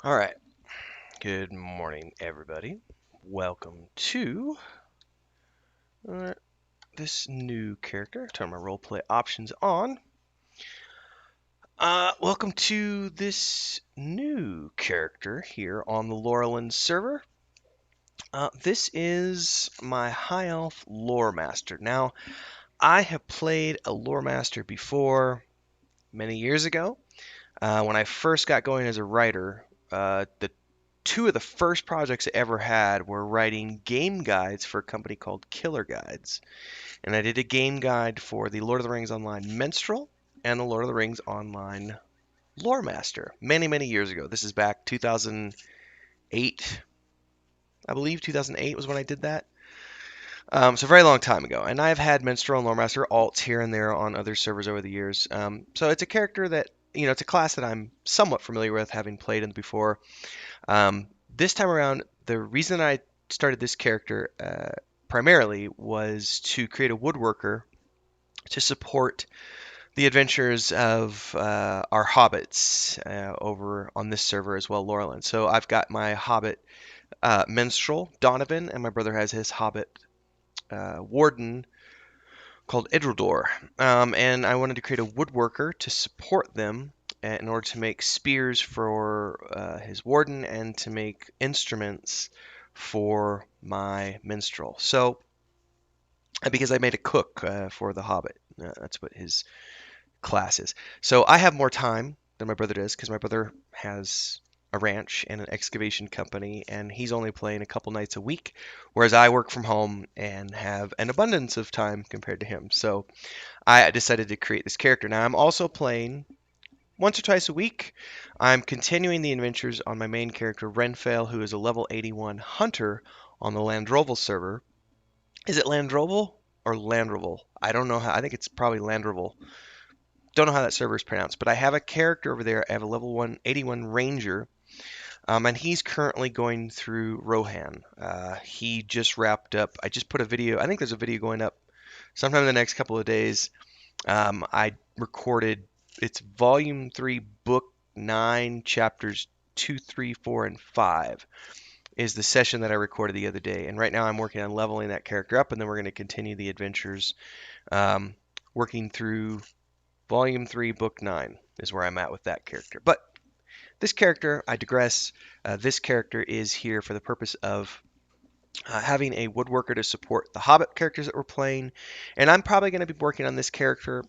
Alright, good morning everybody. Welcome to uh, this new character. Turn my roleplay options on. Welcome to this new character here on the Laurelin server. This is my High Elf Loremaster. Now, I have played a Loremaster before many years ago. When I first got going as a writer, the two of the first projects I ever had were writing game guides for a company called Killer Guides. And I did a game guide for the Lord of the Rings Online Minstrel and the Lord of the Rings Online Loremaster many, many years ago. This is back 2008, I believe. 2008 was when I did that. So a very long time ago. And I've had Minstrel and Loremaster alts here and there on other servers over the years. So it's a character that, it's a class that I'm somewhat familiar with, having played in before. This time around, the reason I started this character primarily was to create a woodworker to support the adventures of our hobbits over on this server as well, Laurelin. So I've got my hobbit minstrel, Donnivan, and my brother has his hobbit warden called Idrildor. And I wanted to create a woodworker to support them in order to make spears for his warden and to make instruments for my minstrel. So, because I made a cook for the hobbit, that's what his class is. So I have more time than my brother does because my brother has a ranch and an excavation company, and he's only playing a couple nights a week, whereas I work from home and have an abundance of time compared to him. So I decided to create this character. Now I'm also playing once or twice a week. I'm continuing the adventures on my main character, Renfail, who is a level 81 hunter on the Landroval server. Is it Landroval or Landroval? I don't know how. I think it's probably Landroval. Don't know how that server is pronounced, but I have a character over there. I have a level 181 ranger, and he's currently going through Rohan. He just wrapped up. I just put a video. I think there's a video going up sometime in the next couple of days. I recorded. It's Volume 3, Book 9, Chapters 2, 3, 4, and 5 is the session that I recorded the other day. And right now I'm working on leveling that character up, and then we're going to continue the adventures, working through Volume 3, Book 9 is where I'm at with that character. But this character, I digress. This character is here for the purpose of having a woodworker to support the Hobbit characters that we're playing. And I'm probably going to be working on this character,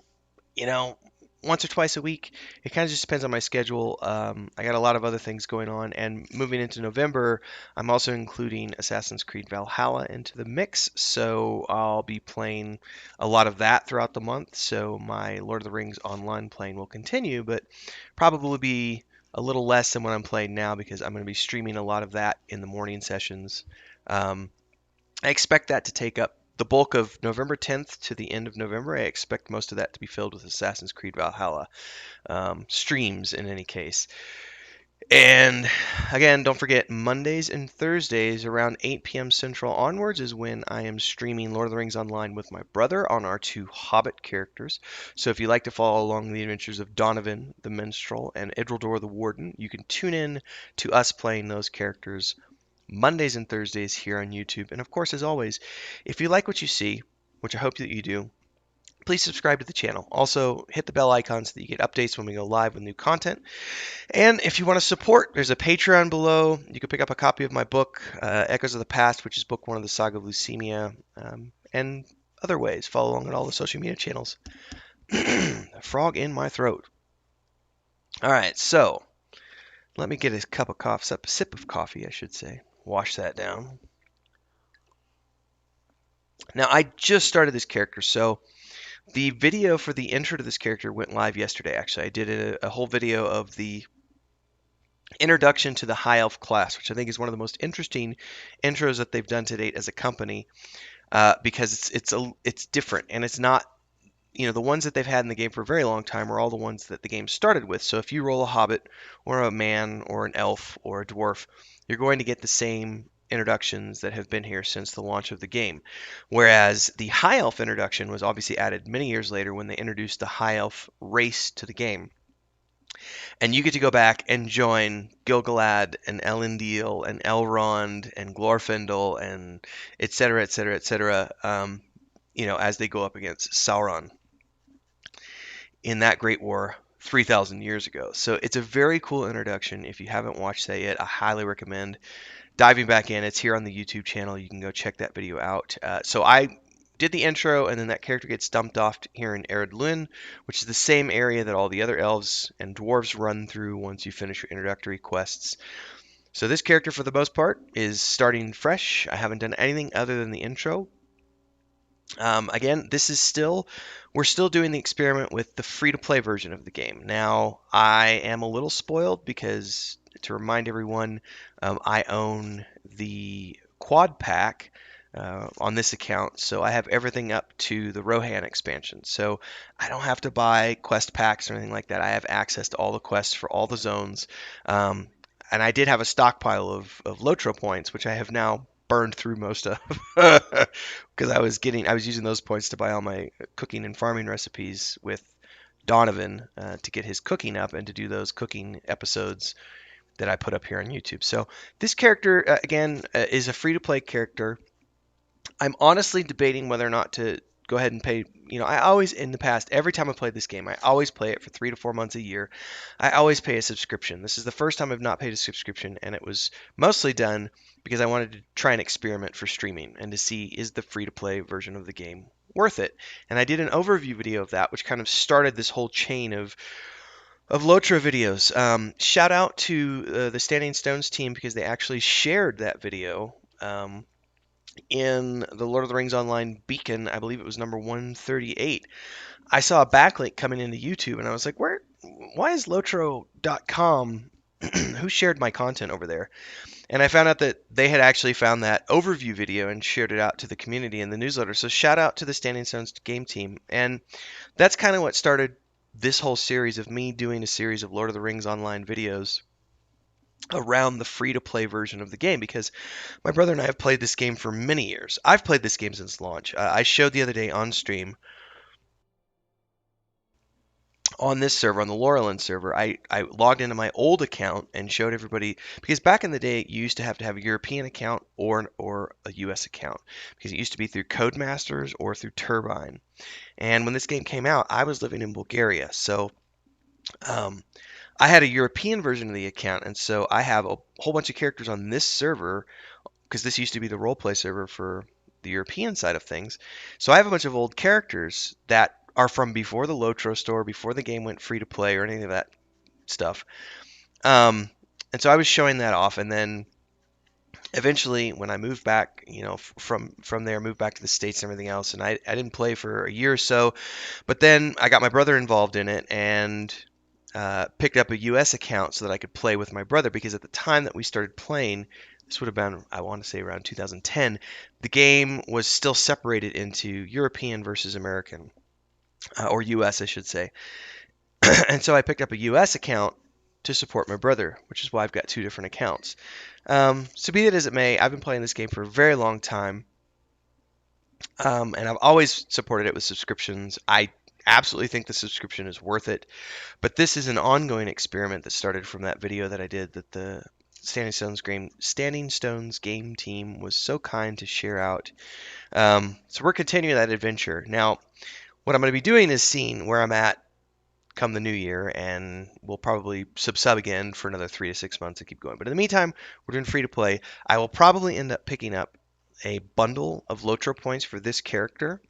you know, once or twice a week. It kind of just depends on my schedule. I got a lot of other things going on, and moving into November, I'm also including Assassin's Creed Valhalla into the mix, so I'll be playing a lot of that throughout the month. So my Lord of the Rings online playing will continue, but probably be a little less than what I'm playing now because I'm going to be streaming a lot of that in the morning sessions. Um, I expect that to take up the bulk of November 10th to the end of November. I expect most of that to be filled with Assassin's Creed Valhalla streams in any case. And again, don't forget, Mondays and Thursdays around 8 p.m. Central onwards is when I am streaming Lord of the Rings Online with my brother on our two Hobbit characters. So if you like to follow along the adventures of Donnivan the Minstrel and Idrildor the Warden, you can tune in to us playing those characters Mondays and Thursdays here on YouTube. And of course, as always, if you like what you see, which I hope that you do, please subscribe to the channel. Also, hit the bell icon so that you get updates when we go live with new content. And if you want to support, there's a Patreon below. You can pick up a copy of my book, Echoes of the Past, which is book one of the Saga of Leucemia, and other ways. Follow along on all the social media channels. A frog in my throat. All right, so let me get a cup of coffee, a sip of coffee, I should say. Wash that down. Now, I just started this character, so the video for the intro to this character went live yesterday, actually. I did a whole video of the introduction to the High Elf class, which I think is one of the most interesting intros that they've done to date as a company, because it's different, and it's not, the ones that they've had in the game for a very long time are all the ones that the game started with. So if you roll a hobbit or a man or an elf or a dwarf, you're going to get the same introductions that have been here since the launch of the game. Whereas the High Elf introduction was obviously added many years later when they introduced the High Elf race to the game. And you get to go back and join Gil-galad and Elendil and Elrond and Glorfindel and et cetera, et cetera, et cetera, as they go up against Sauron in that Great War 3,000 years ago. So it's a very cool introduction. If you haven't watched that yet, I highly recommend diving back in. It's here on the YouTube channel. You can go check that video out. So I did the intro, and then that character gets dumped off here in Ered which is the same area that all the other elves and dwarves run through once you finish your introductory quests. So this character, for the most part, is starting fresh. I haven't done anything other than the intro. Again, we're still doing the experiment with the free-to-play version of the game. Now, I am a little spoiled because, to remind everyone, I own the quad pack on this account, so I have everything up to the Rohan expansion. So I don't have to buy quest packs or anything like that. I have access to all the quests for all the zones. And I did have a stockpile of lotro points, which I have now burned through most of because I was using those points to buy all my cooking and farming recipes with Donnivan to get his cooking up and to do those cooking episodes that I put up here on YouTube. So this character again is a free-to-play character. I'm honestly debating whether or not to go ahead and pay. I always, in the past, every time I played this game, I always play it for 3 to 4 months a year. I always pay a subscription. This is the first time I've not paid a subscription, and it was mostly done because I wanted to try and experiment for streaming and to see, is the free-to-play version of the game worth it? And I did an overview video of that, which kind of started this whole chain of Lotro videos. Shout out to the Standing Stones team because they actually shared that video. In the Lord of the Rings Online Beacon, I believe it was number 138. I saw a backlink coming into YouTube, and I was like, why is lotro.com, who shared my content over there? And I found out that they had actually found that overview video and shared it out to the community in the newsletter. So shout out to the Standing Stones game team. And that's kind of what started this whole series of me doing a series of Lord of the Rings Online videos around the free-to-play version of the game, because my brother and I have played this game for many years. I've played this game since launch. I showed the other day on stream on this server, on the Laurelin server, I logged into my old account and showed everybody, because back in the day you used to have a European account or a US account, because it used to be through Codemasters or through Turbine. And when this game came out, I was living in Bulgaria, so I had a European version of the account, and so I have a whole bunch of characters on this server, because this used to be the roleplay server for the European side of things. So I have a bunch of old characters that are from before the Lotro store, before the game went free to play or any of that stuff. And so I was showing that off, and then eventually when I moved back, from there, moved back to the States and everything else, and I didn't play for a year or so, but then I got my brother involved in it, and picked up a US account so that I could play with my brother, because at the time that we started playing, this would have been, I want to say, around 2010, the game was still separated into European versus American, or US, I should say. And so I picked up a US account to support my brother, which is why I've got 2 different accounts. So be it as it may, I've been playing this game for a very long time, and I've always supported it with subscriptions. I absolutely think the subscription is worth it. But this is an ongoing experiment that started from that video that I did that the Standing Stones game team was so kind to share out. So we're continuing that adventure. Now, what I'm going to be doing is seeing where I'm at come the new year, and we'll probably sub again for another 3 to 6 months to keep going. But in the meantime, we're doing free to play. I will probably end up picking up a bundle of Lotro points for this character,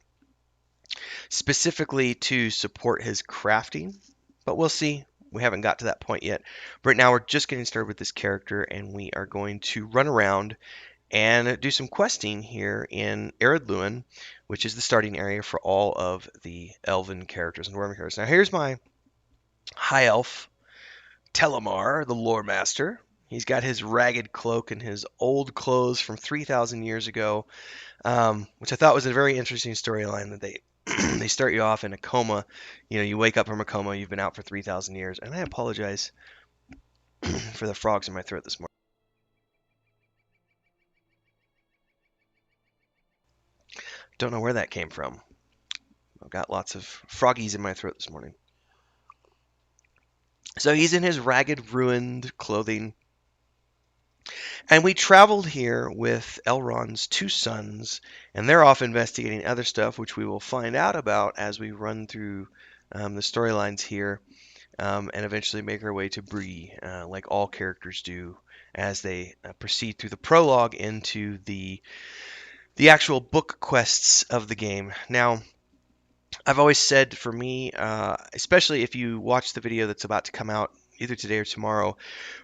specifically to support his crafting, but we'll see. We haven't got to that point yet. Right now, we're just getting started with this character, and we are going to run around and do some questing here in Ered, which is the starting area for all of the elven characters and dwarven characters. Now, here's my high elf, Telimar, the Loremaster. He's got his ragged cloak and his old clothes from 3,000 years ago, which I thought was a very interesting storyline, that they start you off in a coma. You wake up from a coma, you've been out for 3,000 years. And I apologize for the frogs in my throat this morning. Don't know where that came from. I've got lots of froggies in my throat this morning. So he's in his ragged, ruined clothing. And we traveled here with Elrond's two sons, and they're off investigating other stuff, which we will find out about as we run through the storylines here, and eventually make our way to Brie, like all characters do as they proceed through the prologue into the actual book quests of the game. Now, I've always said for me, especially if you watch the video that's about to come out either today or tomorrow,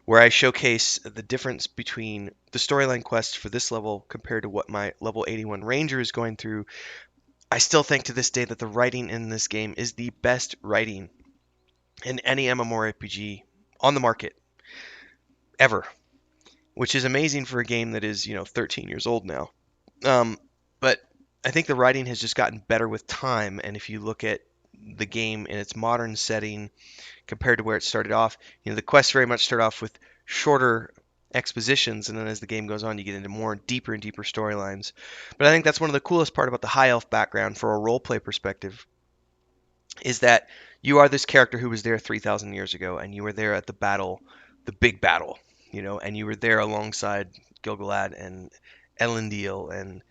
where I showcase the difference between the storyline quests for this level compared to what my level 81 ranger is going through. I still think to this day that the writing in this game is the best writing in any MMORPG on the market ever, which is amazing for a game that is, 13 years old now. But I think the writing has just gotten better with time, and if you look at the game in its modern setting compared to where it started off, the quests very much start off with shorter expositions, and then as the game goes on, you get into more deeper and deeper storylines. But I think that's one of the coolest part about the High Elf background for a roleplay perspective is that you are this character who was there 3,000 years ago, and you were there at the battle, the big battle, and you were there alongside Gilgalad and Elendil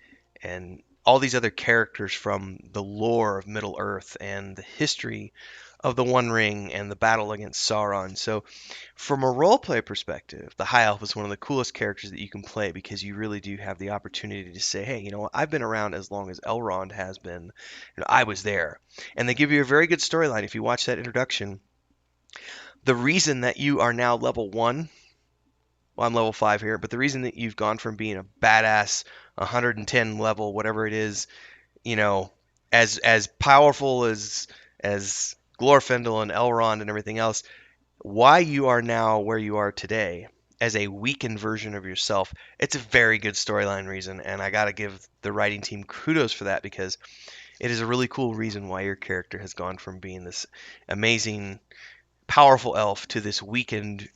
and all these other characters from the lore of Middle Earth and the history of the One Ring and the battle against Sauron. So, from a roleplay perspective, the High Elf is one of the coolest characters that you can play because you really do have the opportunity to say, hey, I've been around as long as Elrond has been. I was there. And they give you a very good storyline if you watch that introduction. The reason that you are now level 1, well, I'm level 5 here, but the reason that you've gone from being a badass 110 level, whatever it is, you know, as powerful as Glorfindel and Elrond and everything else, why you are now where you are today as a weakened version of yourself, it's a very good storyline reason, and I got to give the writing team kudos for that because it is a really cool reason why your character has gone from being this amazing, powerful elf to this weakened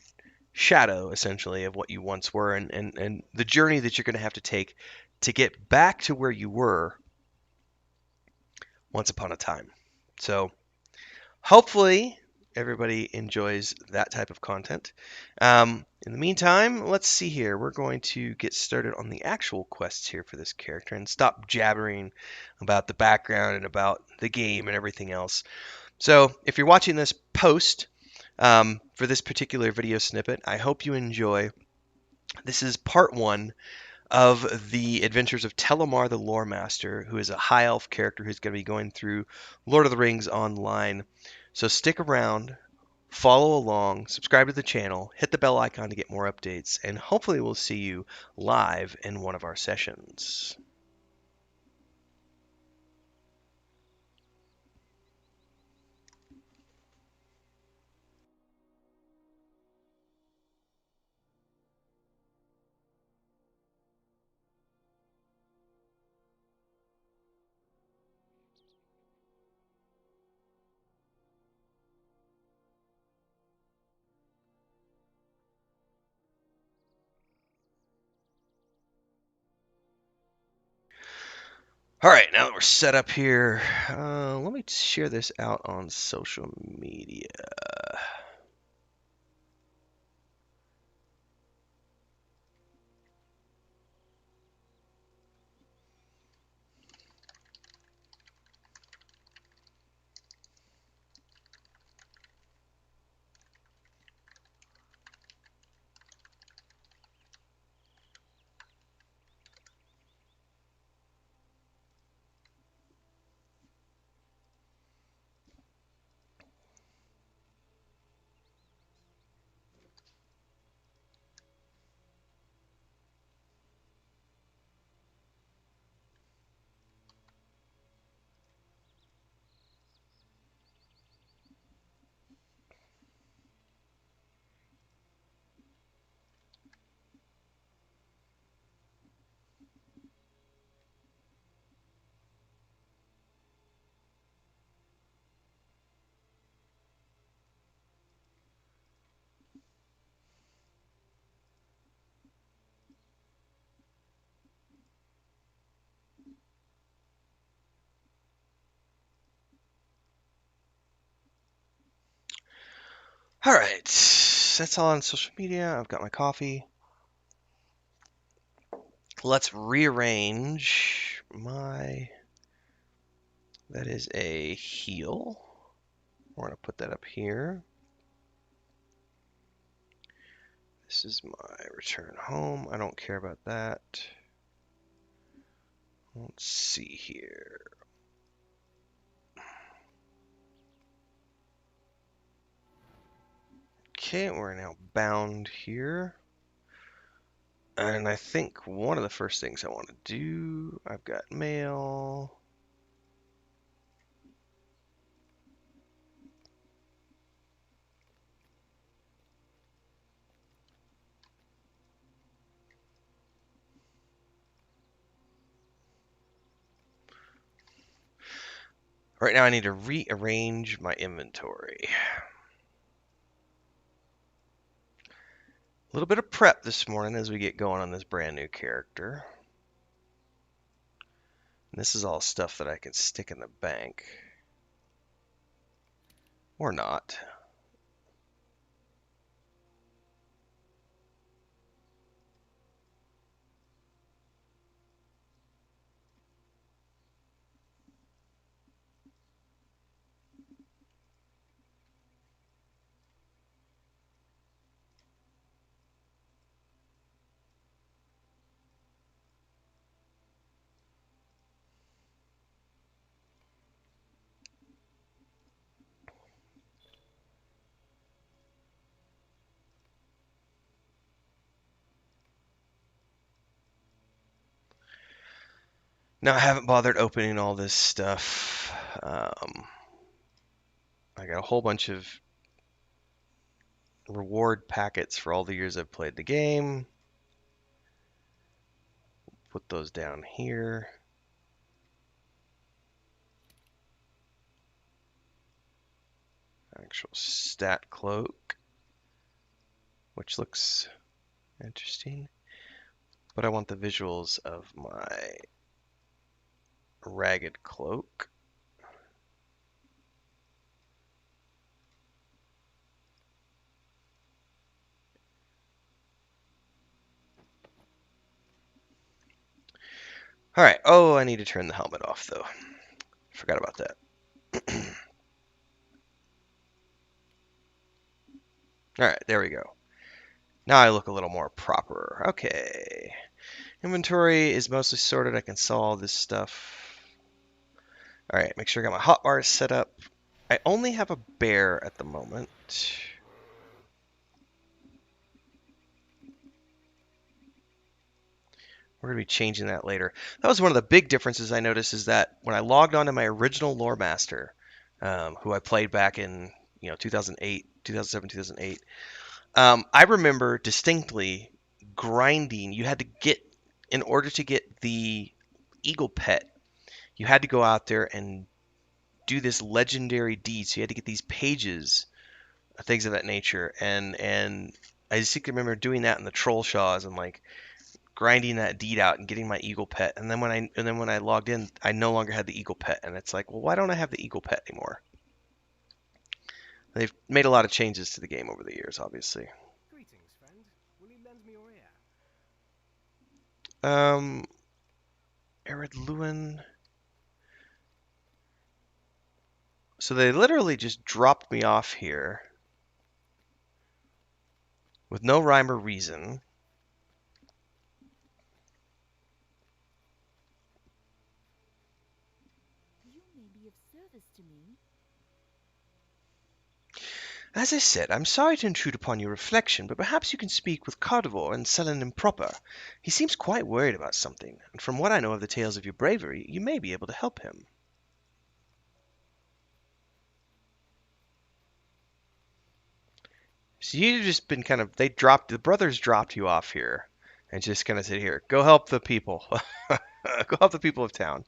shadow, essentially, of what you once were, and the journey that you're going to have to take to get back to where you were once upon a time. So, hopefully, everybody enjoys that type of content. In the meantime, let's see here. We're going to get started on the actual quests here for this character and stop jabbering about the background and about the game and everything else. So, if you're watching this post for this particular video snippet, I hope you enjoy. This is part 1 of the adventures of Telimar the Loremaster, who is a high elf character who's going to be going through Lord of the Rings online. So stick around, follow along, subscribe to the channel, hit the bell icon to get more updates, and hopefully we'll see you live in one of our sessions. All right, now that we're set up here, let me share this out on social media. Alright, that's all on social media. I've got my coffee. Let's rearrange my... That is a heal. We're going to put that up here. This is my return home. I don't care about that. Let's see here. Okay, we're now bound here. And I think one of the first things I want to do, I've got mail. Right now I need to rearrange my inventory. A little bit of prep this morning as we get going on this brand new character. And this is all stuff that I can stick in the bank. Or not. Now I haven't bothered opening all this stuff. I got a whole bunch of reward packets for all the years I've played the game. Put those down here. Actual stat cloak, which looks interesting. But I want the visuals of my ragged cloak. Alright, oh, I need to turn the helmet off though. Forgot about that. Alright, there we go. Now I look a little more proper. Okay. Inventory is mostly sorted. I can sell all this stuff. Alright, make sure I got my hotbars set up. I only have a bear at the moment. We're going to be changing that later. That was one of the big differences I noticed is that when I logged on to my original Loremaster, who I played back in 2008, 2007, 2008, I remember distinctly grinding. You had to get, in order to get the eagle pet, you had to go out there and do this legendary deed. So you had to get these pages, things of that nature. And I distinctly remember doing that in the troll shaws and like grinding that deed out and getting my eagle pet. And then when I logged in, I no longer had the eagle pet. And it's like, well, why don't I have the eagle pet anymore? They've made a lot of changes to the game over the years, obviously. Greetings, friend. Will you lend me your ear? Arid Lewin. So they literally just dropped me off here with no rhyme or reason. You may be of service to me. As I said, I'm sorry to intrude upon your reflection, but perhaps you can speak with Cardivore and Selenin proper. He seems quite worried about something, and from what I know of the tales of your bravery, you may be able to help him. So you've just been kind of, the brothers dropped you off here and just kind of said, here, go help the people. Go help the people of town.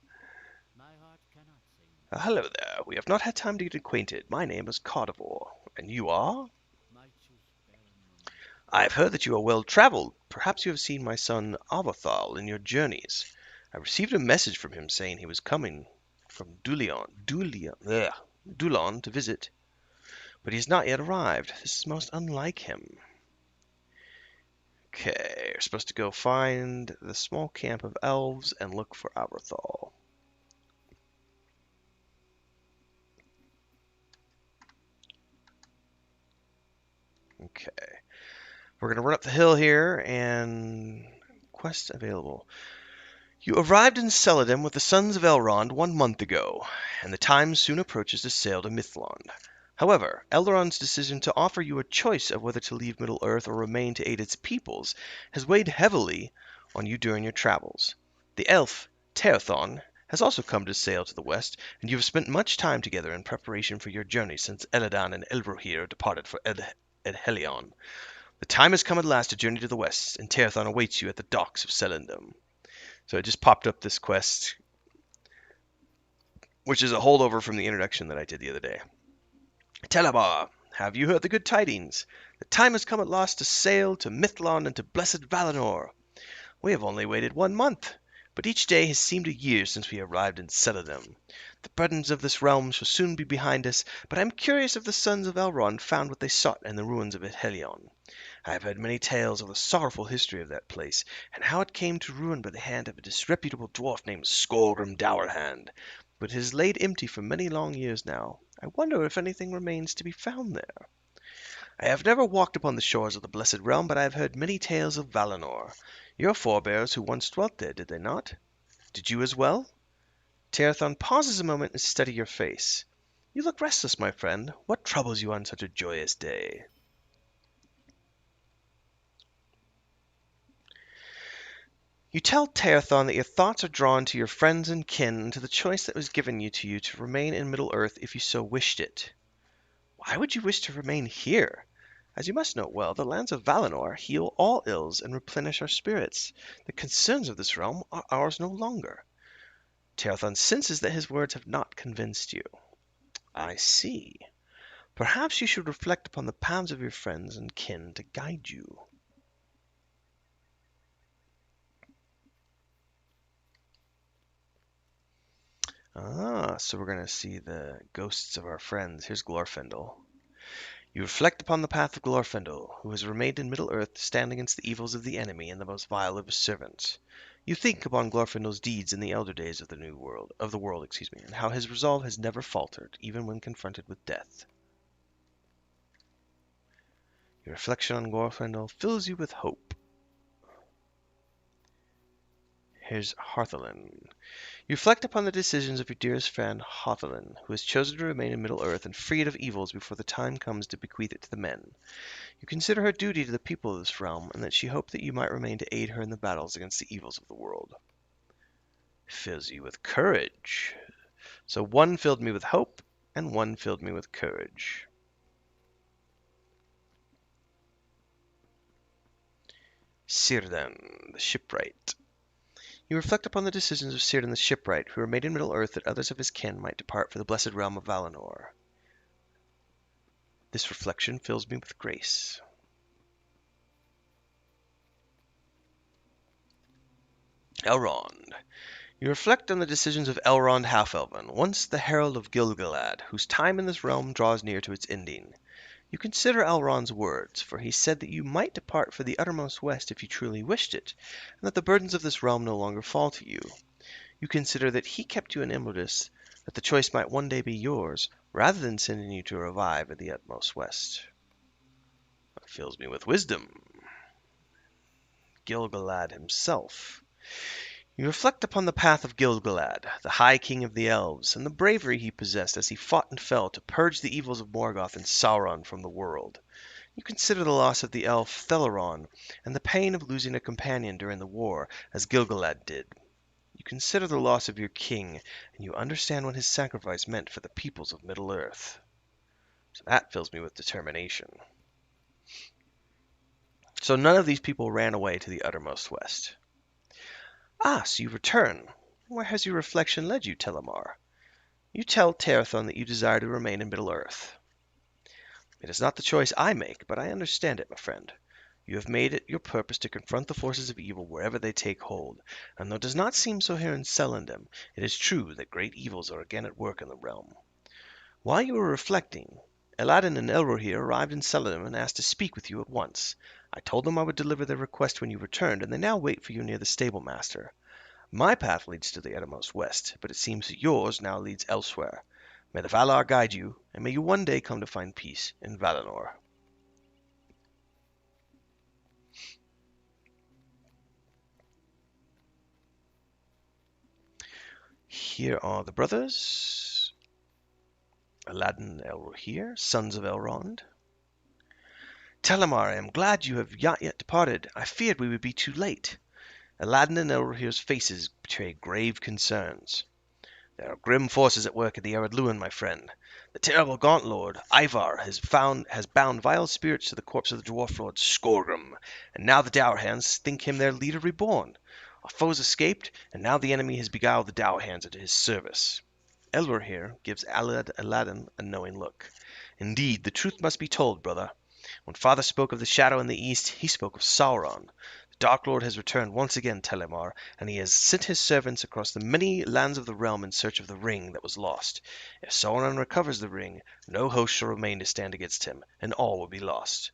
My heart cannot sing. Hello there. We have not had time to get acquainted. My name is Cardivore. And you are? I have heard that you are well traveled. Perhaps you have seen my son Avathal in your journeys. I received a message from him saying he was coming from Dulon to visit. but he has not yet arrived. This is most unlike him. Okay, we're supposed to go find the small camp of elves and look for Aberthal. Okay. We're going to run up the hill here and quest available. You arrived in Celadon with the sons of Elrond 1 month ago, and the time soon approaches to sail to Mithlond. However, Elrond's decision to offer you a choice of whether to leave Middle-earth or remain to aid its peoples has weighed heavily on you during your travels. The elf, Tearthon, has also come to sail to the west, and you have spent much time together in preparation for your journey since Elladan and Elrohir departed for Edhelion. The time has come at last to journey to the west, and Tearthon awaits you at the docks of Celendum. So it just popped up this quest, which is a holdover from the introduction that I did the other day. Telimar, have you heard the good tidings? The time has come at last to sail to Mithlond and to blessed Valinor. We have only waited 1 month, but each day has seemed a year since we arrived in Celadon. The burdens of this realm shall soon be behind us, but I am curious if the sons of Elrond found what they sought in the ruins of Edhelion. I have heard many tales of the sorrowful history of that place, and how it came to ruin by the hand of a disreputable dwarf named Skolgrim Dourhand, but it has laid empty for many long years now. I wonder if anything remains to be found there. I have never walked upon the shores of the Blessed Realm, but I have heard many tales of Valinor. Your forebears who once dwelt there, did they not? Did you as well? Tearthon pauses a moment and studies your face. You look restless, my friend. What troubles you on such a joyous day? You tell Tearthon that your thoughts are drawn to your friends and kin and to the choice that was given you to remain in Middle-earth if you so wished it. Why would you wish to remain here? As you must know well, the lands of Valinor heal all ills and replenish our spirits. The concerns of this realm are ours no longer. Tearthon senses that his words have not convinced you. I see. Perhaps you should reflect upon the paths of your friends and kin to guide you. So we're going to see the ghosts of our friends. Here's Glorfindel. You reflect upon the path of Glorfindel, who has remained in Middle-earth to stand against the evils of the enemy and the most vile of his servants. You think upon Glorfindel's deeds in the elder days of the world, and how his resolve has never faltered, even when confronted with death. Your reflection on Glorfindel fills you with hope. Here's Harthelin. You reflect upon the decisions of your dearest friend, Harthelin, who has chosen to remain in Middle-earth and free it of evils before the time comes to bequeath it to the men. You consider her duty to the people of this realm, and that she hoped that you might remain to aid her in the battles against the evils of the world. Fills you with courage. So one filled me with hope, and one filled me with courage. Círdan, the shipwright. You reflect upon the decisions of Círdan the shipwright, who remained in Middle-earth that others of his kin might depart for the blessed realm of Valinor. This reflection fills me with grace. Elrond. You reflect on the decisions of Elrond Half-Elven, once the herald of Gil-galad, whose time in this realm draws near to its ending. You consider Elrond's words, for he said that you might depart for the uttermost west if you truly wished it, and that the burdens of this realm no longer fall to you. You consider that he kept you in Imladus, that the choice might one day be yours, rather than sending you to revive at the utmost west. That fills me with wisdom. Gil-galad himself. You reflect upon the path of Gil-galad, the High King of the Elves, and the bravery he possessed as he fought and fell to purge the evils of Morgoth and Sauron from the world. You consider the loss of the elf Theleron, and the pain of losing a companion during the war, as Gil-galad did. You consider the loss of your king, and you understand what his sacrifice meant for the peoples of Middle-earth. So that fills me with determination. So none of these people ran away to the uttermost west. So you return. Where has your reflection led you, Telimar? You tell Tearthon that you desire to remain in Middle-earth. It is not the choice I make, but I understand it, my friend. You have made it your purpose to confront the forces of evil wherever they take hold, and though it does not seem so here in Celendum, it is true that great evils are again at work in the realm. While you were reflecting, Aladdin and Elro here arrived in Celadon and asked to speak with you at once. I told them I would deliver their request when you returned, and they now wait for you near the stable master. My path leads to the uttermost west, but it seems that yours now leads elsewhere. May the Valar guide you, and may you one day come to find peace in Valinor. Here are the brothers, Aladdin and Elro here, sons of Elrond. Telimar, I am glad you have not yet departed. I feared we would be too late. Aladdin and Elrohir's faces betray grave concerns. There are grim forces at work in the arid Luin, my friend. The terrible Gaunt Lord, Ivar, has bound vile spirits to the corpse of the Dwarf Lord Skorgrim, and now the Dour Hands think him their leader reborn. Our foes escaped, and now the enemy has beguiled the Dour Hands into his service. Elrohir gives Aladdin a knowing look. Indeed, the truth must be told, brother. When father spoke of the shadow in the east, he spoke of Sauron. The Dark Lord has returned once again, Telimar, and he has sent his servants across the many lands of the realm in search of the ring that was lost. If Sauron recovers the ring, no host shall remain to stand against him, and all will be lost.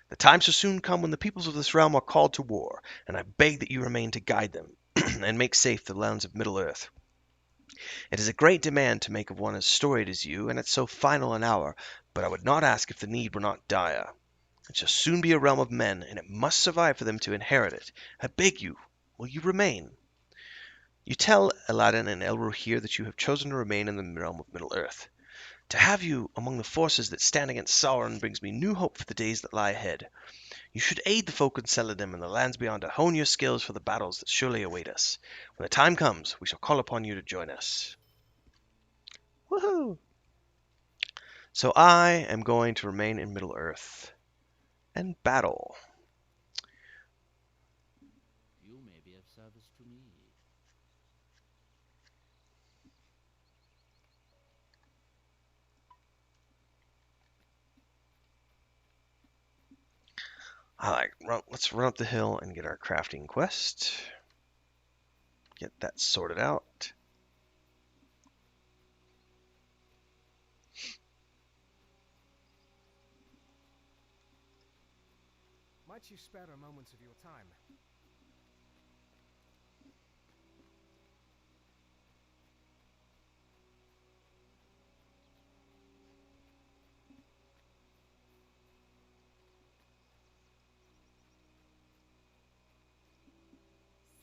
The time shall soon come when the peoples of this realm are called to war, and I beg that you remain to guide them, and make safe the lands of Middle-earth. It is a great demand to make of one as storied as you, and at so final an hour, but I would not ask if the need were not dire. It shall soon be a realm of men, and it must survive for them to inherit it. I beg you, will you remain? You tell Aladdin and Elrohir that you have chosen to remain in the realm of Middle-earth. To have you among the forces that stand against Sauron brings me new hope for the days that lie ahead. You should aid the folk in Celadim and the lands beyond to hone your skills for the battles that surely await us. When the time comes, we shall call upon you to join us. Woohoo! So I am going to remain in Middle-earth and battle. You may be of service to me. Let's run up the hill and get our crafting quest. Get that sorted out. Might you spare a moment of your time?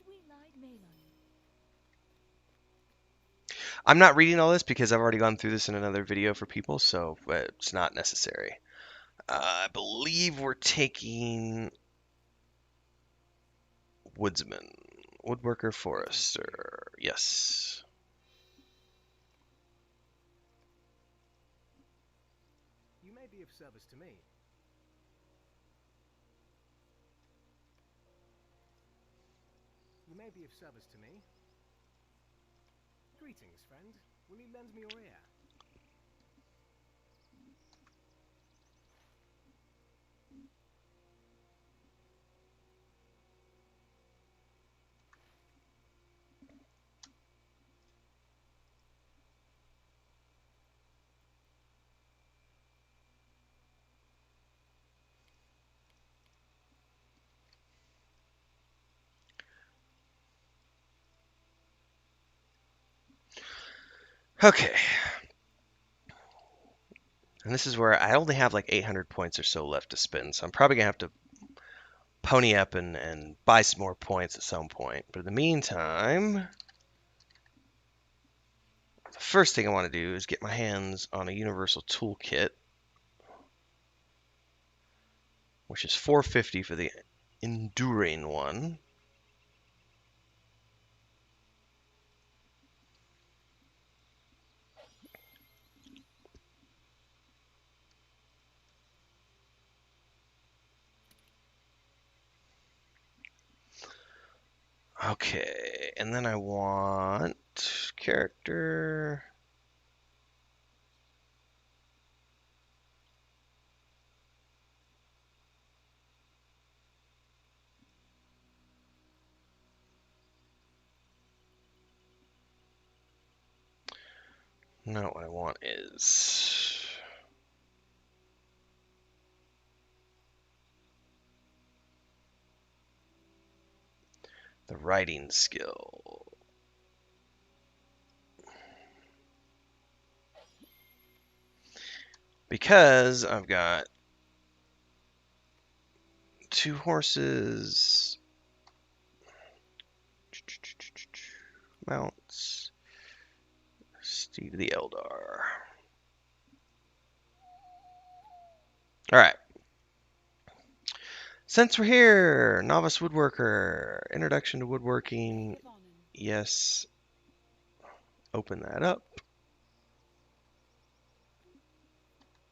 Sweet-eyed Malon. I'm not reading all this because I've already gone through this in another video for people, so it's not necessary. I believe we're taking woodsman, woodworker, forester. Yes. You may be of service to me. You may be of service to me. Greetings, friend. Will you lend me your ear? Okay. And this is where I only have like 800 points or so left to spend, so I'm probably going to have to pony up and buy some more points at some point. But in the meantime, the first thing I want to do is get my hands on a universal toolkit, which is 450 for the enduring one. Okay, and then I want character. No, what I want is The writing skill. Because I've got 2 horses, mounts, Steed of the Eldar. Alright. Since we're here, novice woodworker, introduction to woodworking. Yes. Open that up.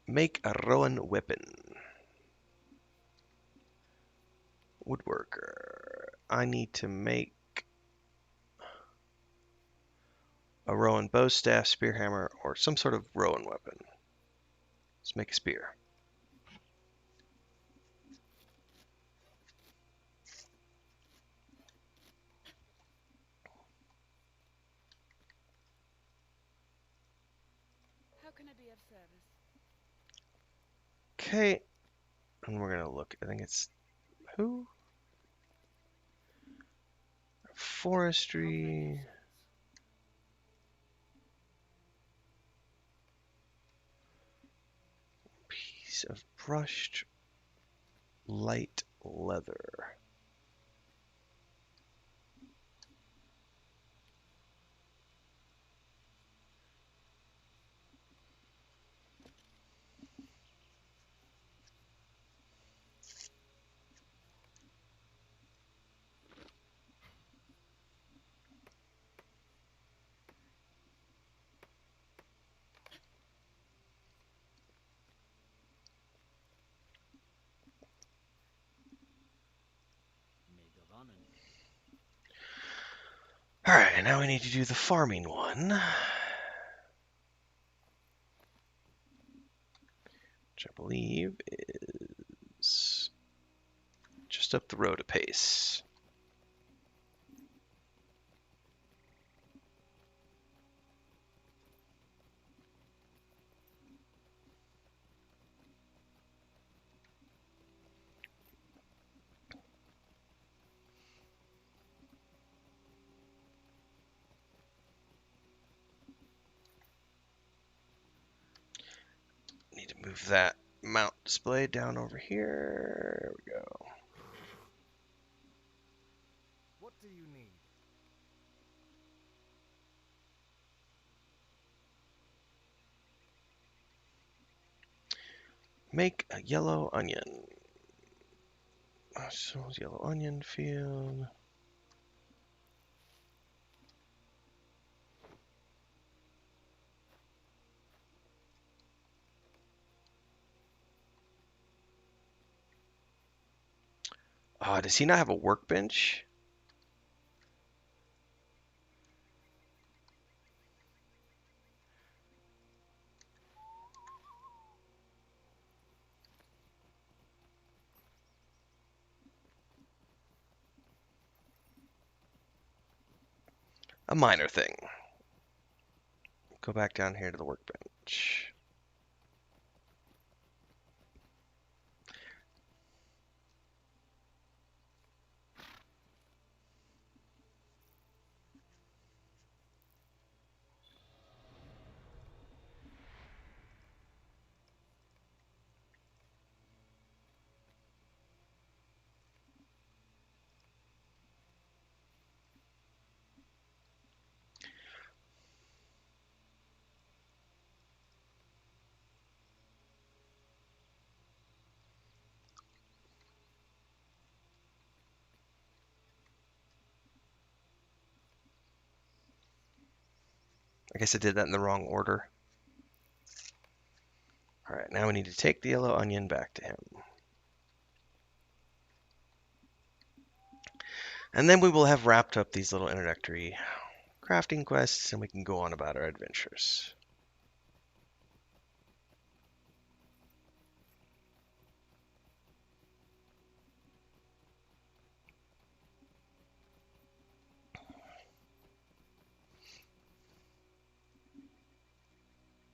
Make a Rowan weapon. Woodworker. I need to make a Rowan bow staff, spear hammer, or some sort of Rowan weapon. Let's make a spear. How can I be of service? Okay. And we're gonna look. I think it's who? Forestry. Piece of brushed light leather. Alright, now we need to do the farming one. Which I believe is just up the road a pace. Need to move that mount display down over here. There we go. What do you need? Make a yellow onion. So yellow onion field. Does he not have a workbench? A minor thing. Go back down here to the workbench. I guess I did that in the wrong order. Alright, now we need to take the yellow onion back to him. And then we will have wrapped up these little introductory crafting quests and we can go on about our adventures.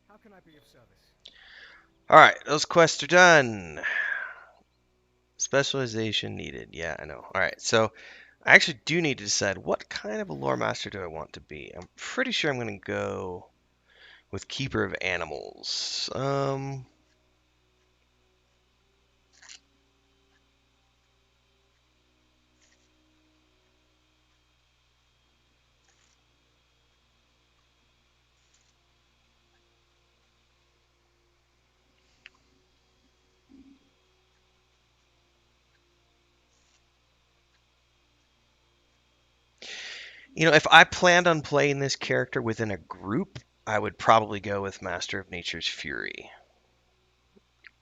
How can I be of service? Alright, those quests are done. Specialization needed. Yeah, I know. Alright, so I actually do need to decide what kind of a lore master do I want to be. I'm pretty sure I'm going to go with keeper of animals. You know, if I planned on playing this character within a group, I would probably go with Master of Nature's Fury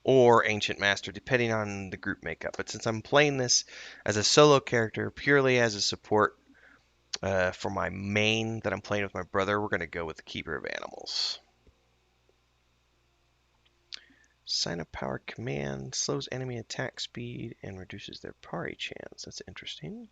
or Ancient Master, depending on the group makeup. But since I'm playing this as a solo character, purely as a support for my main that I'm playing with my brother, we're going to go with the Keeper of Animals. Sign of Power Command slows enemy attack speed and reduces their parry chance. That's interesting.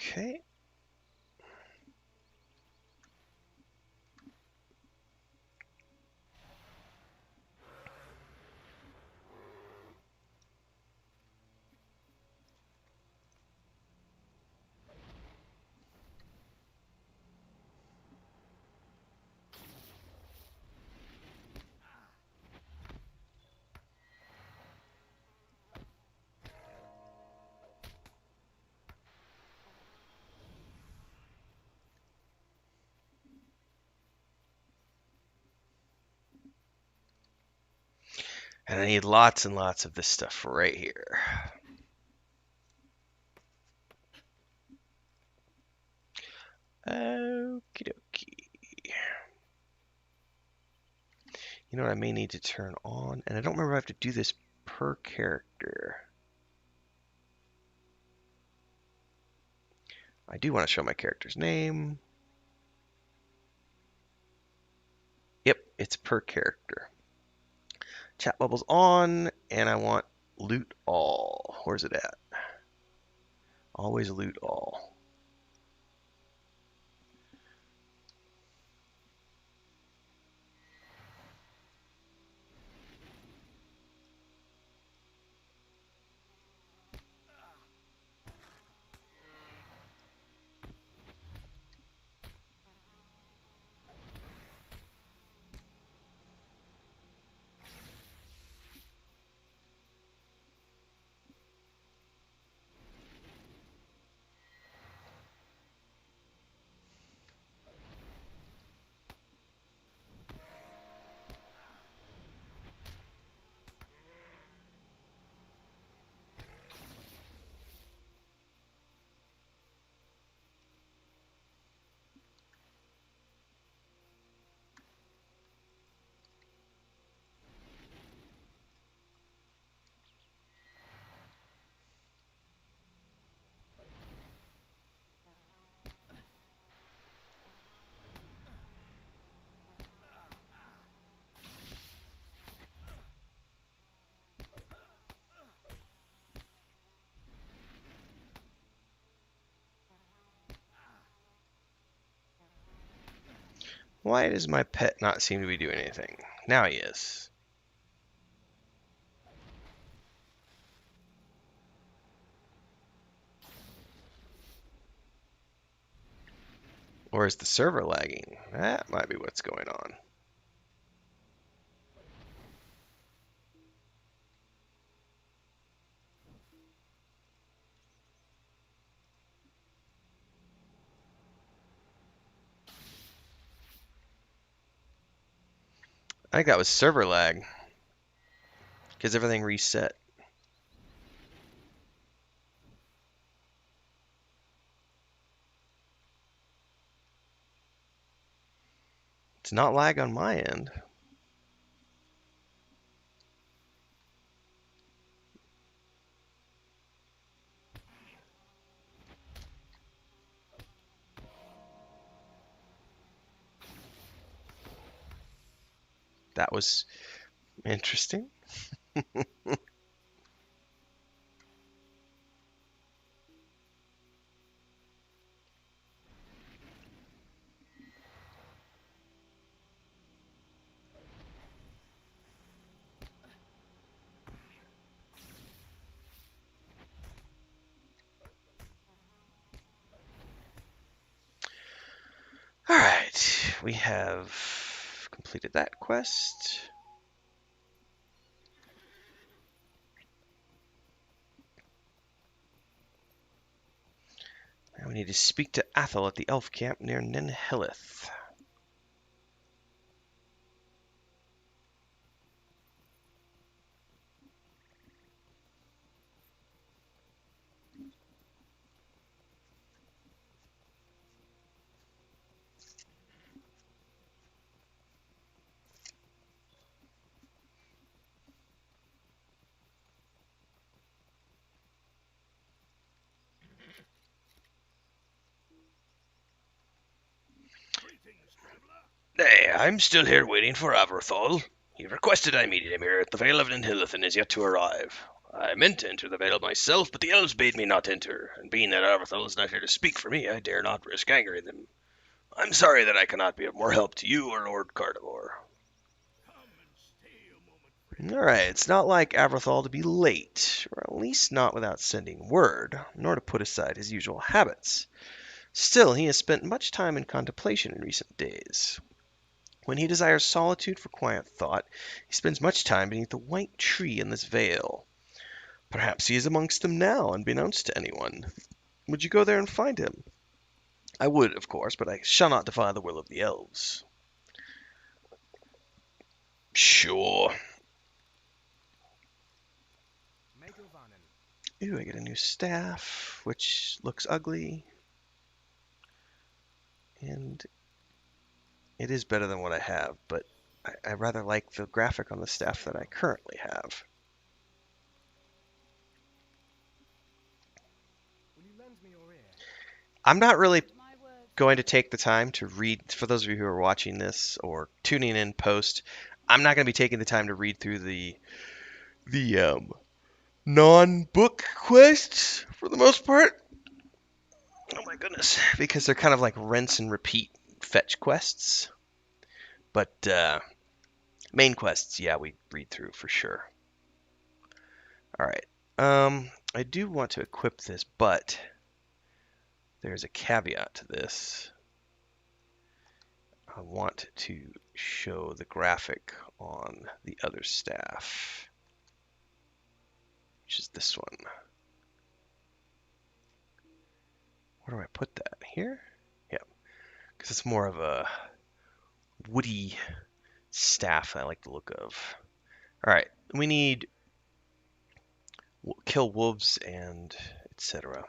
Okay. And I need lots and lots of this stuff right here. Okie dokie. You know what I may need to turn on? And I don't remember if I have to do this per character. I do want to show my character's name. Yep, it's per character. Chat bubbles on, and I want loot all. Where's it at? Always loot all. Why does my pet not seem to be doing anything? Now he is. Or is the server lagging? That might be what's going on. I think that was server lag because everything reset. It's not lag on my end. That was interesting. we have completed that quest. Now we need to speak to Athel at the elf camp near Ninhillith. Hey, I'm still here waiting for Aberthal. He requested I meet him here at the Vale of Ninhillith and is yet to arrive. I meant to enter the Vale myself, but the elves bade me not enter, and being that Aberthal is not here to speak for me, I dare not risk angering them. I'm sorry that I cannot be of more help to you or Lord Cardivore. Alright, it's not like Aberthal to be late, or at least not without sending word, nor to put aside his usual habits. Still, he has spent much time in contemplation in recent days. When he desires solitude for quiet thought, he spends much time beneath the white tree in this vale. Perhaps he is amongst them now, unbeknownst to anyone. Would you go there and find him? I would, of course, but I shall not defy the will of the elves. Sure. Ooh, I get a new staff, which looks ugly. And it is better than what I have, but I rather like the graphic on the staff that I currently have. I'm not really going to take the time to read, for those of you who are watching this or tuning in post, I'm not going to be taking the time to read through the non-book quests for the most part. Oh my goodness, because they're kind of like rinse and repeat fetch quests. But main quests, yeah, we read through for sure. All right. I do want to equip this, but there's a caveat to this. I want to show the graphic on the other staff, which is this one. Where do I put that? Here? Yeah, because it's more of a woody staff I like the look of. All right, we need kill wolves and etc.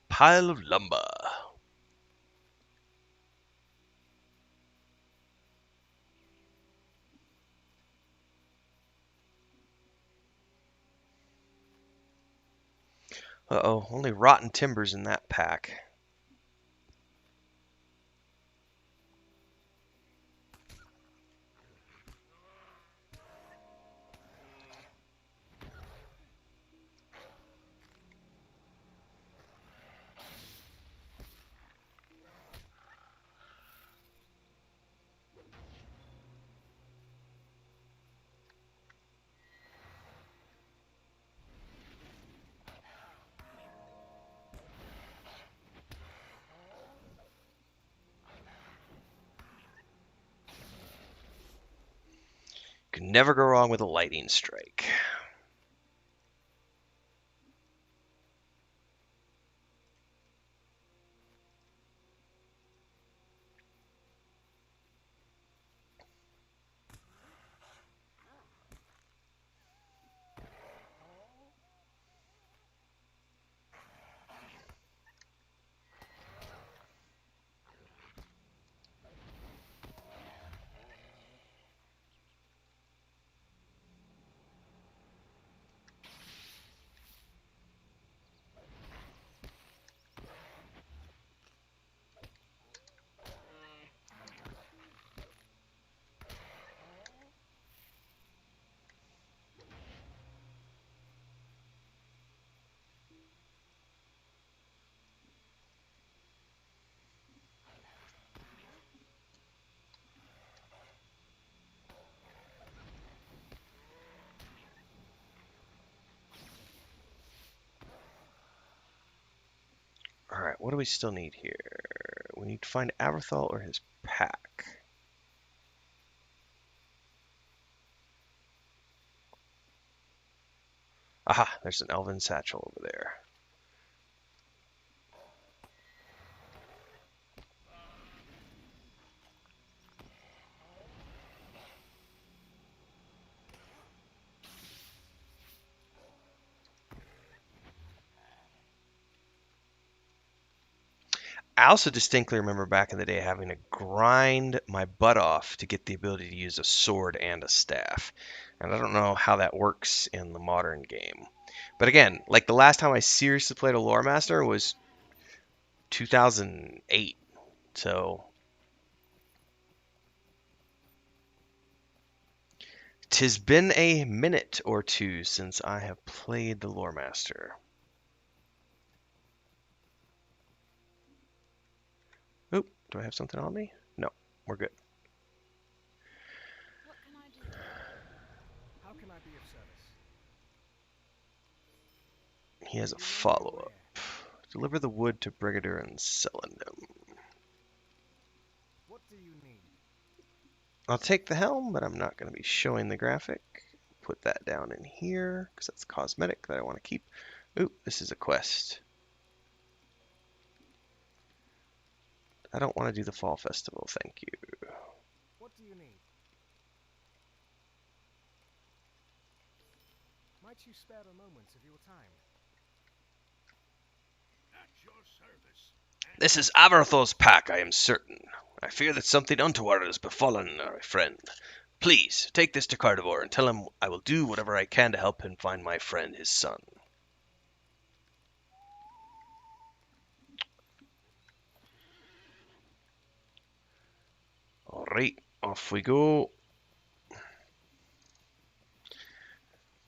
Pile of lumber. Uh-oh, only rotten timbers in that pack. can never go wrong with a lightning strike. Alright, what do we still need here? We need to find Aberthal or his pack. Aha, there's an elven satchel over there. I also distinctly remember back in the day having to grind my butt off to get the ability to use a sword and a staff. And I don't know how that works in the modern game. But again, like the last time I seriously played a Loremaster was 2008. So 'tis been a minute or two since I have played the Loremaster. Oop, do I have something on me? No, we're good. What can I do? How can I be of service? He has a You want me follow-up. where? Deliver the wood to Brigadier and Celandum. What do you need? I'll take the helm, but I'm not going to be showing the graphic. Put that down in here, because that's cosmetic that I want to keep. Ooh, this is a quest. I don't want to do the Fall Festival, thank you. What do you need? Might you spare a moment of your time? At your service. This is Aberthal's pack, I am certain. I fear that something untoward has befallen our friend. Please, take this to Cardivore and tell him I will do whatever I can to help him find my friend, his son. Alright, off we go.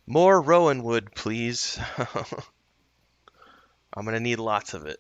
More rowan wood, please. I'm gonna need lots of it.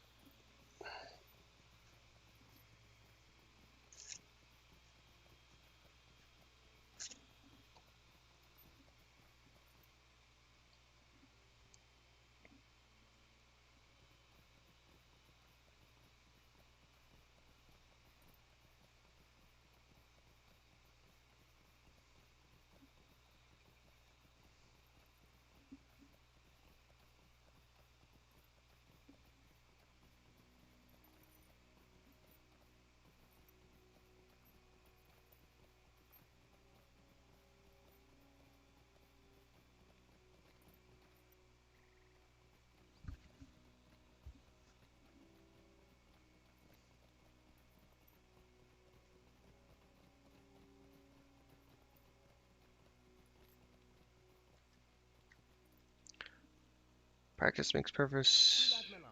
Practice makes perfect. Lad Milan,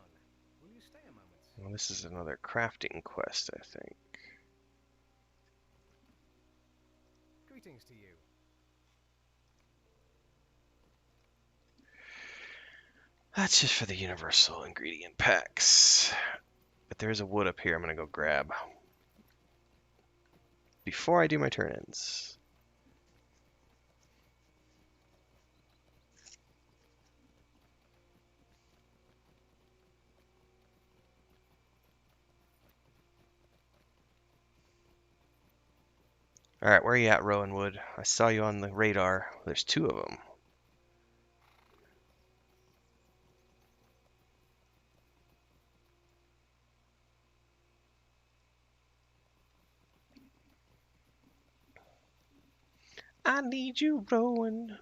will you stay a moment? Well, this is another crafting quest, I think. Greetings to you. That's just for the universal ingredient packs. But there is a wood up here I'm going to go grab. Before I do my turn-ins. Alright, where are you at, Rowanwood? I saw you on the radar. There's two of them. I need you, Rowan.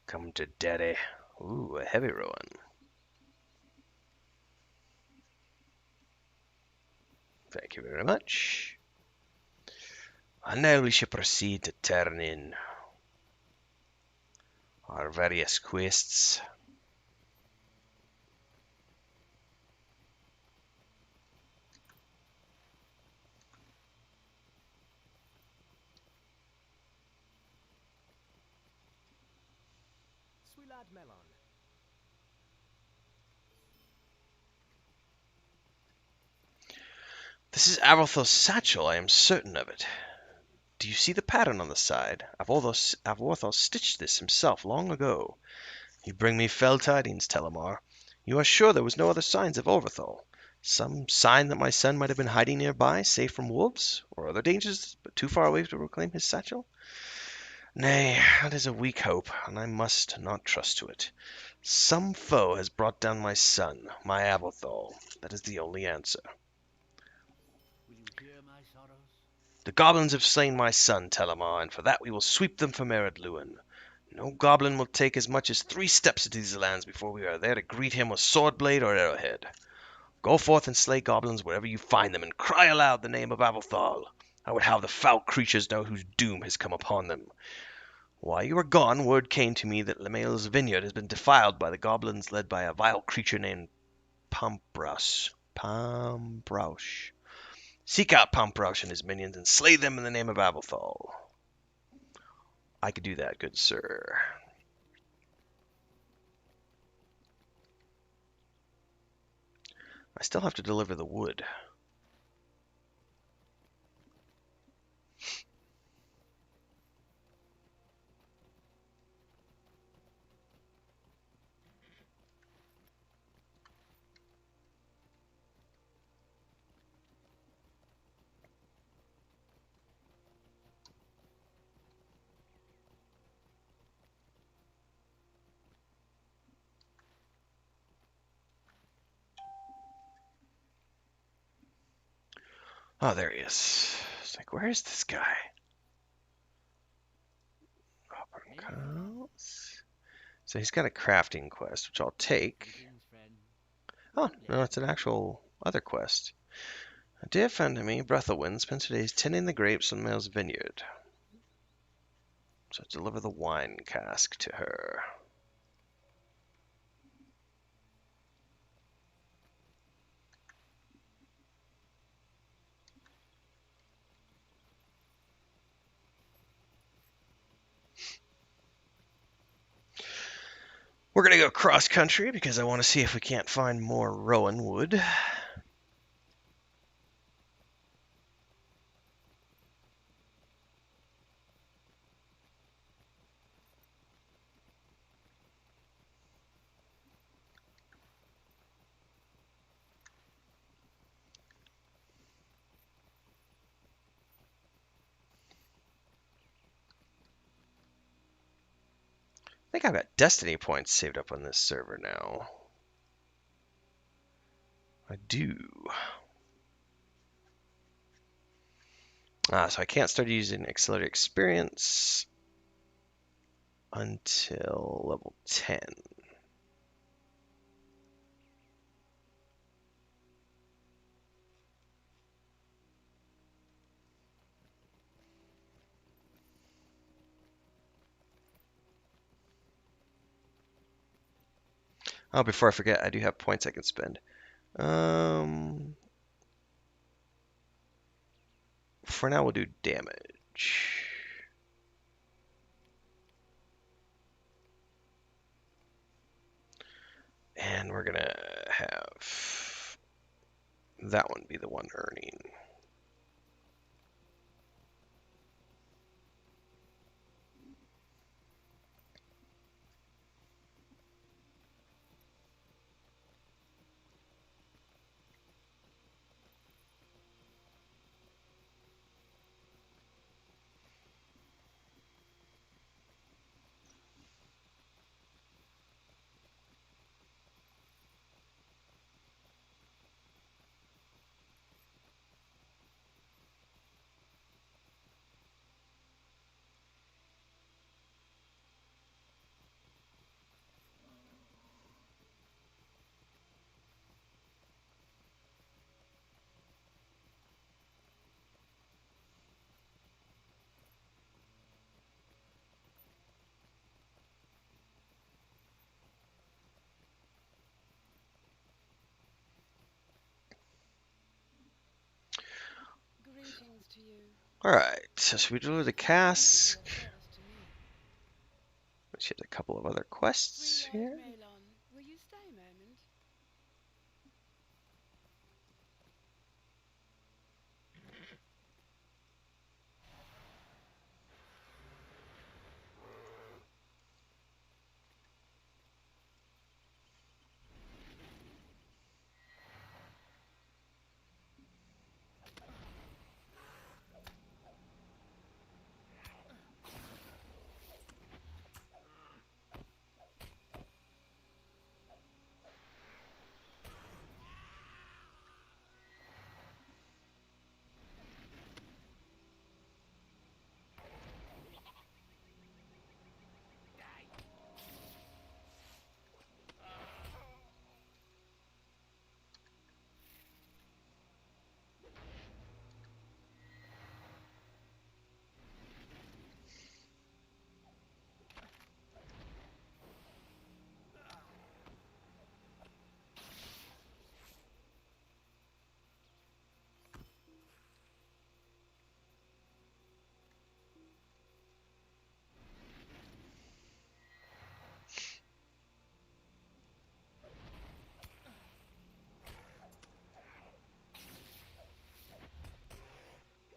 Come to daddy. Ooh, a heavy Rowan. Thank you very much. And now we shall proceed to turn in our various quests. Sweet lad Melon. This is Aberthal's satchel, I am certain of it. Do you see the pattern on the side? Aberthal stitched this himself long ago. You bring me fell tidings, Telimar. You are sure there was no other signs of Overthal? Some sign that my son might have been hiding nearby, safe from wolves, or other dangers, but too far away to reclaim his satchel? Nay, that is a weak hope, and I must not trust to it. Some foe has brought down my son, my Aberthal. That is the only answer. Will you hear my sorrows? The goblins have slain my son, Telimar, and for that we will sweep them from Ered Luin. No goblin will take as much as 3 steps into these lands before we are there to greet him with sword blade or arrowhead. Go forth and slay goblins wherever you find them, and cry aloud the name of Aberthal. I would have the foul creatures know whose doom has come upon them. While you were gone, word came to me that Lemail's vineyard has been defiled by the goblins led by a vile creature named Pambrausch. Seek out Pambrausch and his minions and slay them in the name of Aberthal. I could do that, good sir. I still have to deliver the wood. Oh, there he is. It's like, where is this guy? So he's got a crafting quest, which I'll take. Oh, no, it's an actual other quest. A dear friend of me, Breathelwind, spends her days tending the grapes on Mail's vineyard. So deliver the wine cask to her. We're going to go cross country because I want to see if we can't find more rowan wood. I think I've got destiny points saved up on this server now. I do. So I can't start using accelerated experience until level 10. Oh, before I forget, I do have points I can spend. For now, we'll do damage. And we're gonna have that one be the one earning. to you. Alright, so should we deliver the cask? You may be of service to me. She has a couple of other quests Brie here. Melon, will you stay a moment?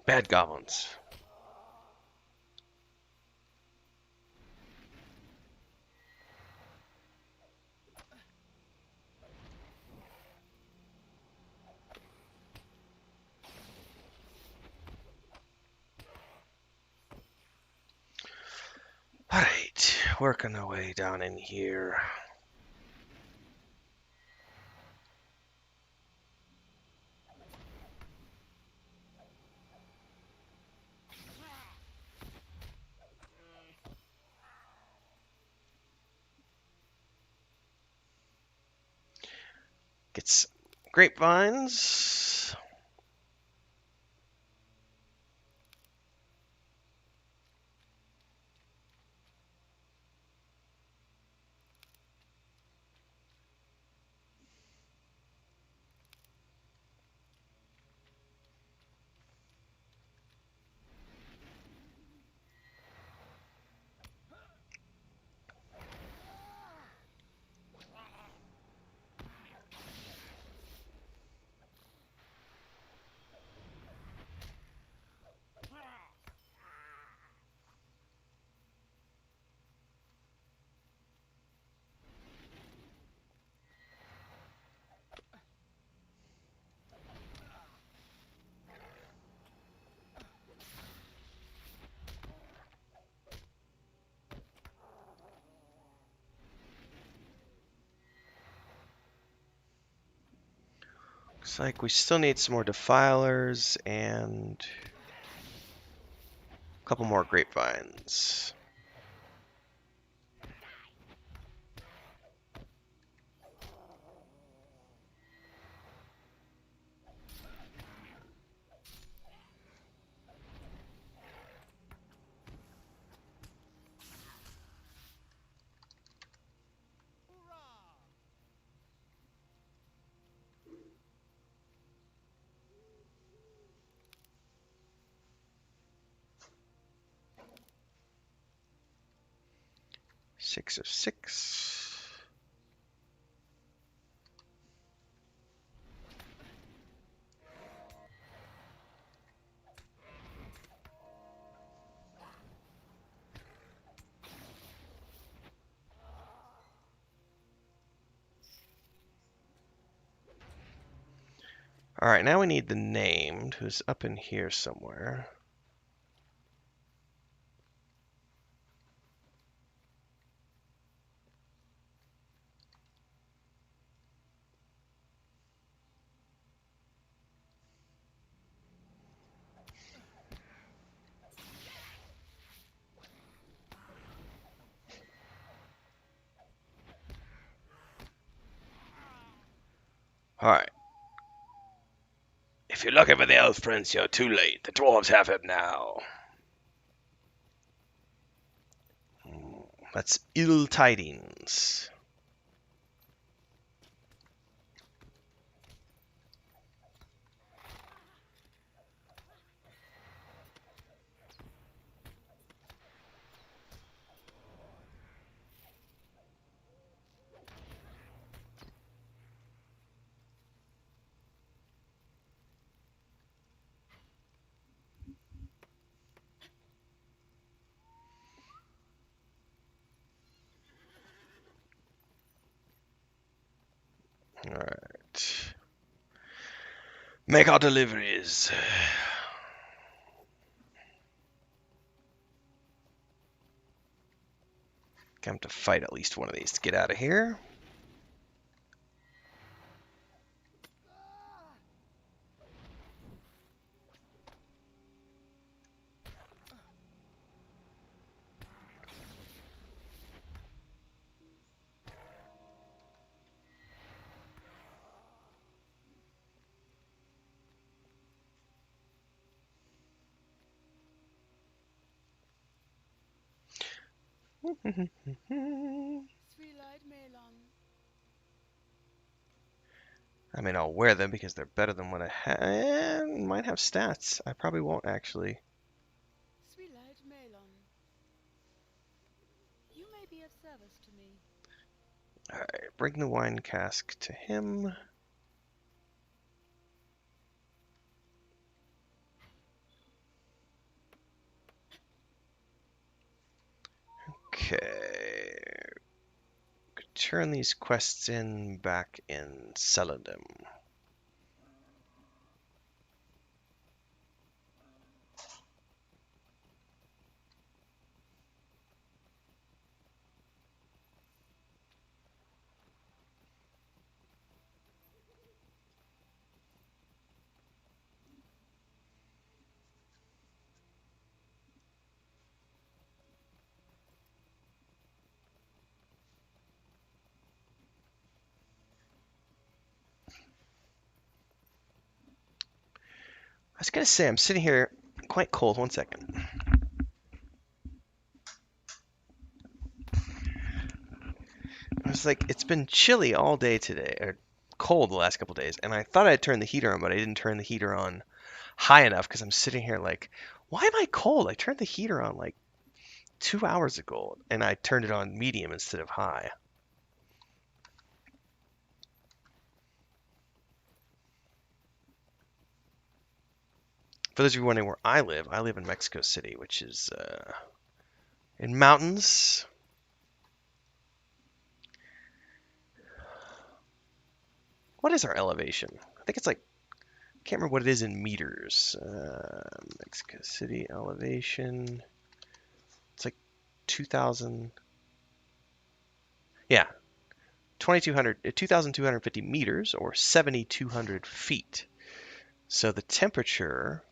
Bad goblins. Alright, working our way down in here. Get some grapevines. Looks like we still need some more defilers and a couple more grapevines. Six of six. Alright, now we need the named, who's up in here somewhere. Alright. If you're looking for the elf prince, you're too late. The dwarves have him now. That's ill tidings. Alright. Make our deliveries. Come to fight at least one of these to get out of here. Three-light melon. I mean, I'll wear them because they're better than what I have. Might have stats. I probably won't actually. Three-light melon. You may be of service to me. Alright, bring the wine cask to him. Okay. Turn these quests in back in Celadon. I was gonna say, I'm sitting here quite cold. 1 second. I was like, it's been chilly all day today, or cold the last couple days, and I thought I'd turn the heater on, but I didn't turn the heater on high enough because I'm sitting here like, why am I cold? I turned the heater on like 2 hours ago, and I turned it on medium instead of high. For those of you wondering where I live in Mexico City, which is in mountains. What is our elevation? I think it's like, I can't remember what it is in meters. Mexico City elevation. It's like 2,000. Yeah, 2,250 meters or 7,200 feet. So the temperature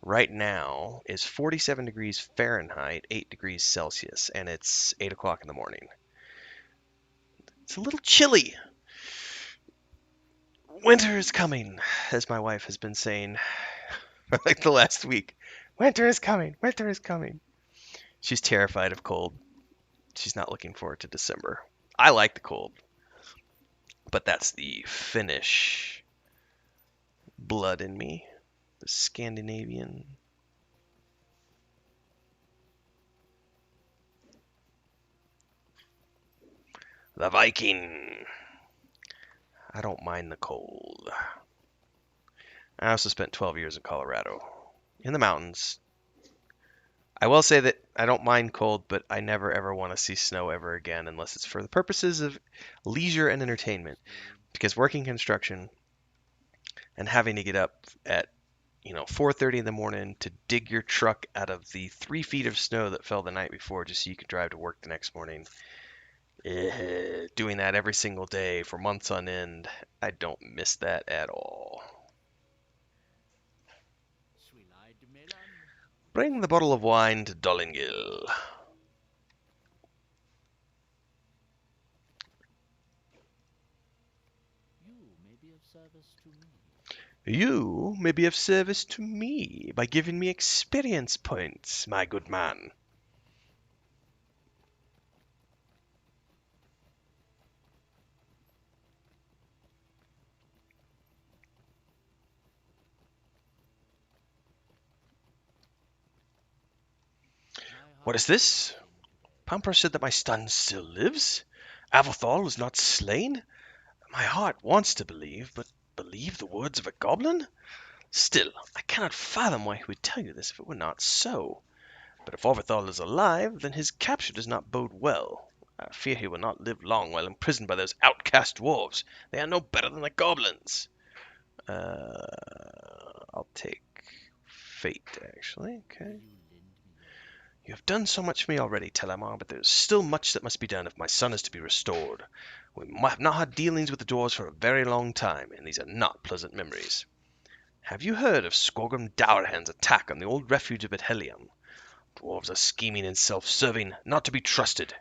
right now is 47 degrees Fahrenheit, 8 degrees Celsius, and it's 8 o'clock in the morning. It's a little chilly. Winter is coming, as my wife has been saying like the last week. Winter is coming. Winter is coming. She's terrified of cold. She's not looking forward to December. I like the cold, but that's the Finnish blood in me, the Scandinavian. The Viking. I don't mind the cold. I also spent 12 years in Colorado, in the mountains. I will say that I don't mind cold, but I never ever want to see snow ever again unless it's for the purposes of leisure and entertainment. Because working construction and having to get up at 4:30 in the morning to dig your truck out of the 3 feet of snow that fell the night before just so you could drive to work the next morning. Doing that every single day for months on end, I don't miss that at all. Bring the bottle of wine to Dollingil. You may be of service to me by giving me experience points, my good man. What is this? Pampra said that my son still lives. Avathal was not slain. My heart wants to believe, but believe the words of a goblin? Still, I cannot fathom why he would tell you this if it were not so. But if Arvathal is alive, then his capture does not bode well. I fear he will not live long while imprisoned by those outcast dwarves. They are no better than the goblins. I'll take fate, actually. Okay. You have done so much for me already, Telimar, but there is still much that must be done if my son is to be restored. We have not had dealings with the dwarves for a very long time, and these are not pleasant memories. Have you heard of Skorgrim Dourhand's attack on the old refuge of Helium? Dwarves are scheming and self-serving, not to be trusted.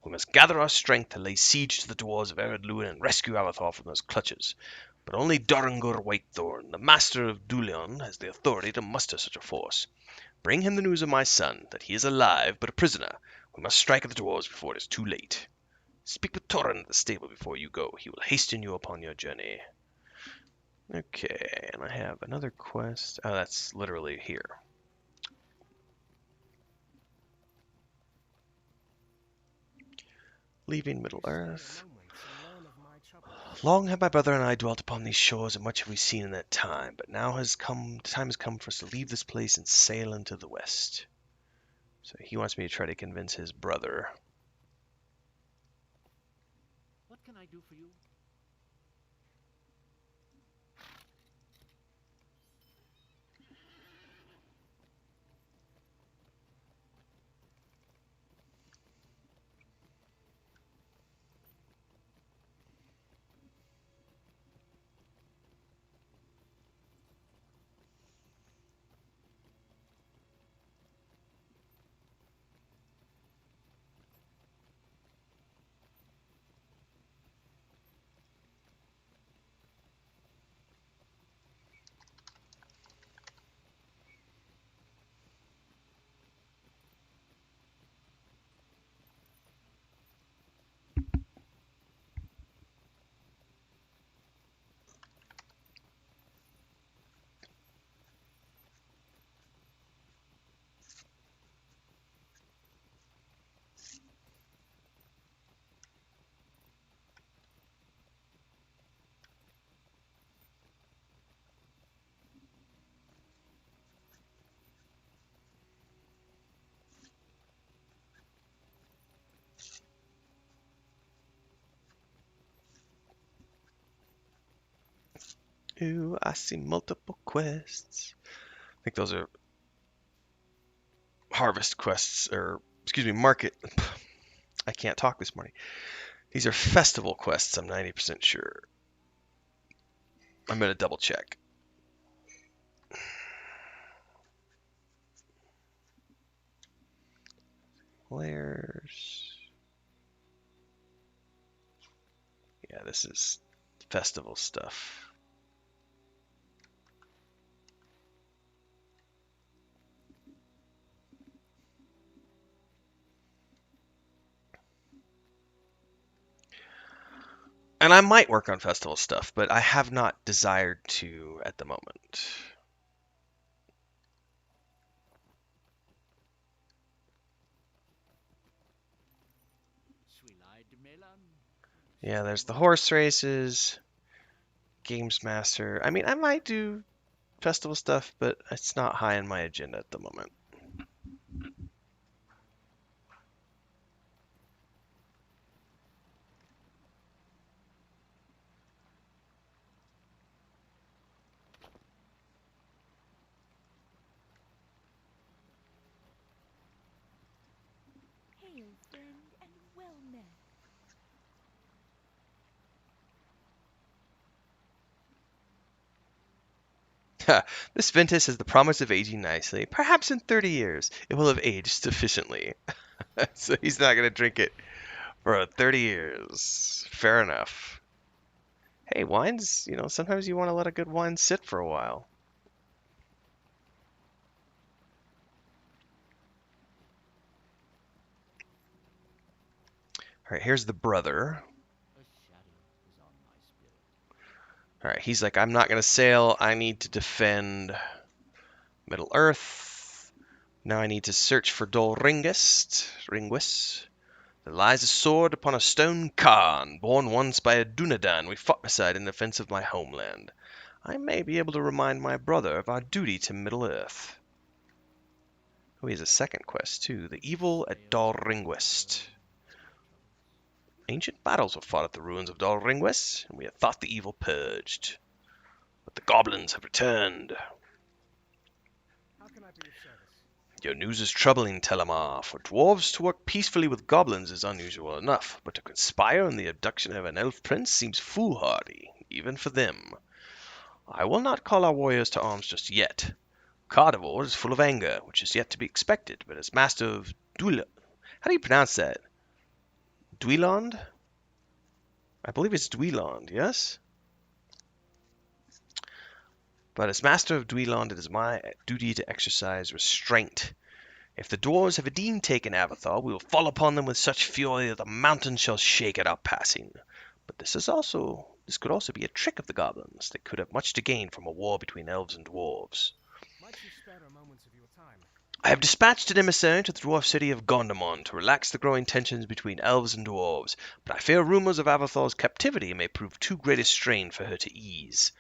We must gather our strength to lay siege to the dwarves of Eredluin and rescue Avathor from those clutches. But only Dorangur Whitethorn, the master of Dulion, has the authority to muster such a force. Bring him the news of my son, that he is alive, but a prisoner. We must strike at the dwarves before it is too late. Speak with Torren at the stable before you go. He will hasten you upon your journey. Okay, and I have another quest. Oh, that's literally here. Leaving Middle-earth. Long have my brother and I dwelt upon these shores, and much have we seen in that time. But now time has come for us to leave this place and sail into the west. So he wants me to try to convince his brother. What can I do for you? Ooh, I see multiple quests. I think those are harvest quests, or excuse me, market. I can't talk this morning. These are festival quests, I'm 90% sure. I'm going to double check. Layers. Yeah, this is festival stuff. And I might work on festival stuff, but I have not desired to at the moment. Yeah, there's the horse races, Games Master. I mean, I might do festival stuff, but it's not high on my agenda at the moment. Hail, friend, and well met. This Ventus has the promise of aging nicely. Perhaps in 30 years it will have aged sufficiently. So he's not going to drink it for 30 years. Fair enough. Hey, wines, sometimes you want to let a good wine sit for a while. All right, here's the brother. All right, he's like, I'm not going to sail. I need to defend Middle-earth. Now I need to search for Dol Ringuis. There lies a sword upon a stone cairn, borne once by a Dunedain we fought beside in defense of my homeland. I may be able to remind my brother of our duty to Middle-earth. Oh, he has a second quest, too. The Evil at Dol Ringuist. Ancient battles were fought at the ruins of Dol Ringwes, and we had thought the evil purged. But the goblins have returned. How can I be of service? Your news is troubling, Telimar. For dwarves to work peacefully with goblins is unusual enough, but to conspire in the abduction of an elf prince seems foolhardy, even for them. I will not call our warriors to arms just yet. Cardivore is full of anger, which is yet to be expected, but as master of Duil... How do you pronounce that? Duiland? I believe it's Duiland, yes? But as master of Duiland, it is my duty to exercise restraint. If the dwarves have indeed taken Avathar, we will fall upon them with such fury that the mountains shall shake at our passing. But this could also be a trick of the goblins. They could have much to gain from a war between elves and dwarves. Might you spare a moment of your time? I have dispatched an emissary to the dwarf city of Gondamon to relax the growing tensions between elves and dwarves, but I fear rumors of Avathar's captivity may prove too great a strain for her to ease.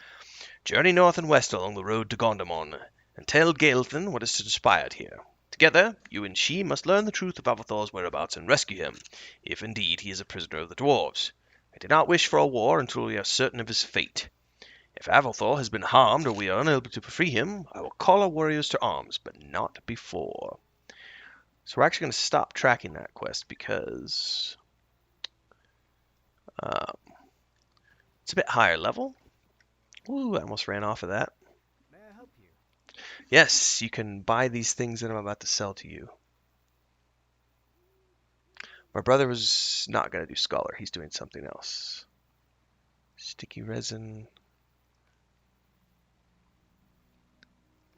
Journey north and west along the road to Gondamon, and tell Gaelthan what is transpired here. Together, you and she must learn the truth of Avathar's whereabouts and rescue him, if indeed he is a prisoner of the dwarves. I do not wish for a war until we are certain of his fate. If Avathar has been harmed or we are unable to free him, I will call our warriors to arms, but not before. So we're actually going to stop tracking that quest because it's a bit higher level. Ooh, I almost ran off of that. May I help you? Yes, you can buy these things that I'm about to sell to you. My brother was not going to do Scholar. He's doing something else. Sticky resin.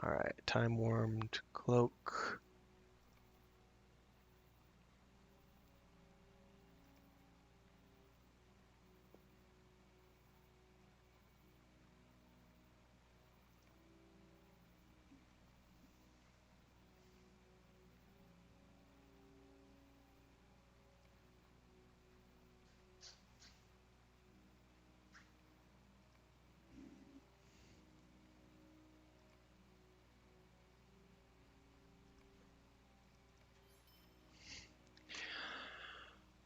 Alright, time-warmed cloak.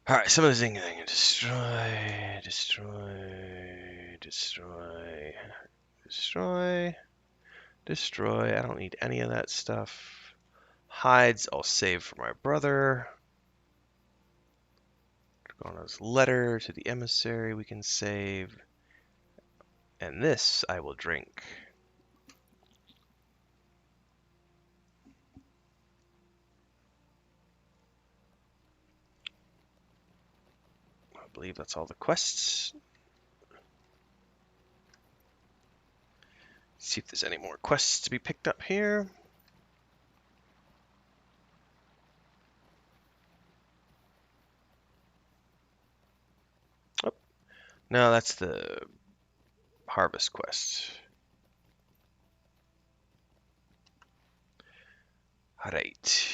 Alright, some of the things I can destroy, destroy. I don't need any of that stuff. Hides, I'll save for my brother. Dragona's letter to the emissary we can save. And this I will drink. I believe that's all the quests. See if there's any more quests to be picked up here. Oh, no, that's the harvest quest. Alright.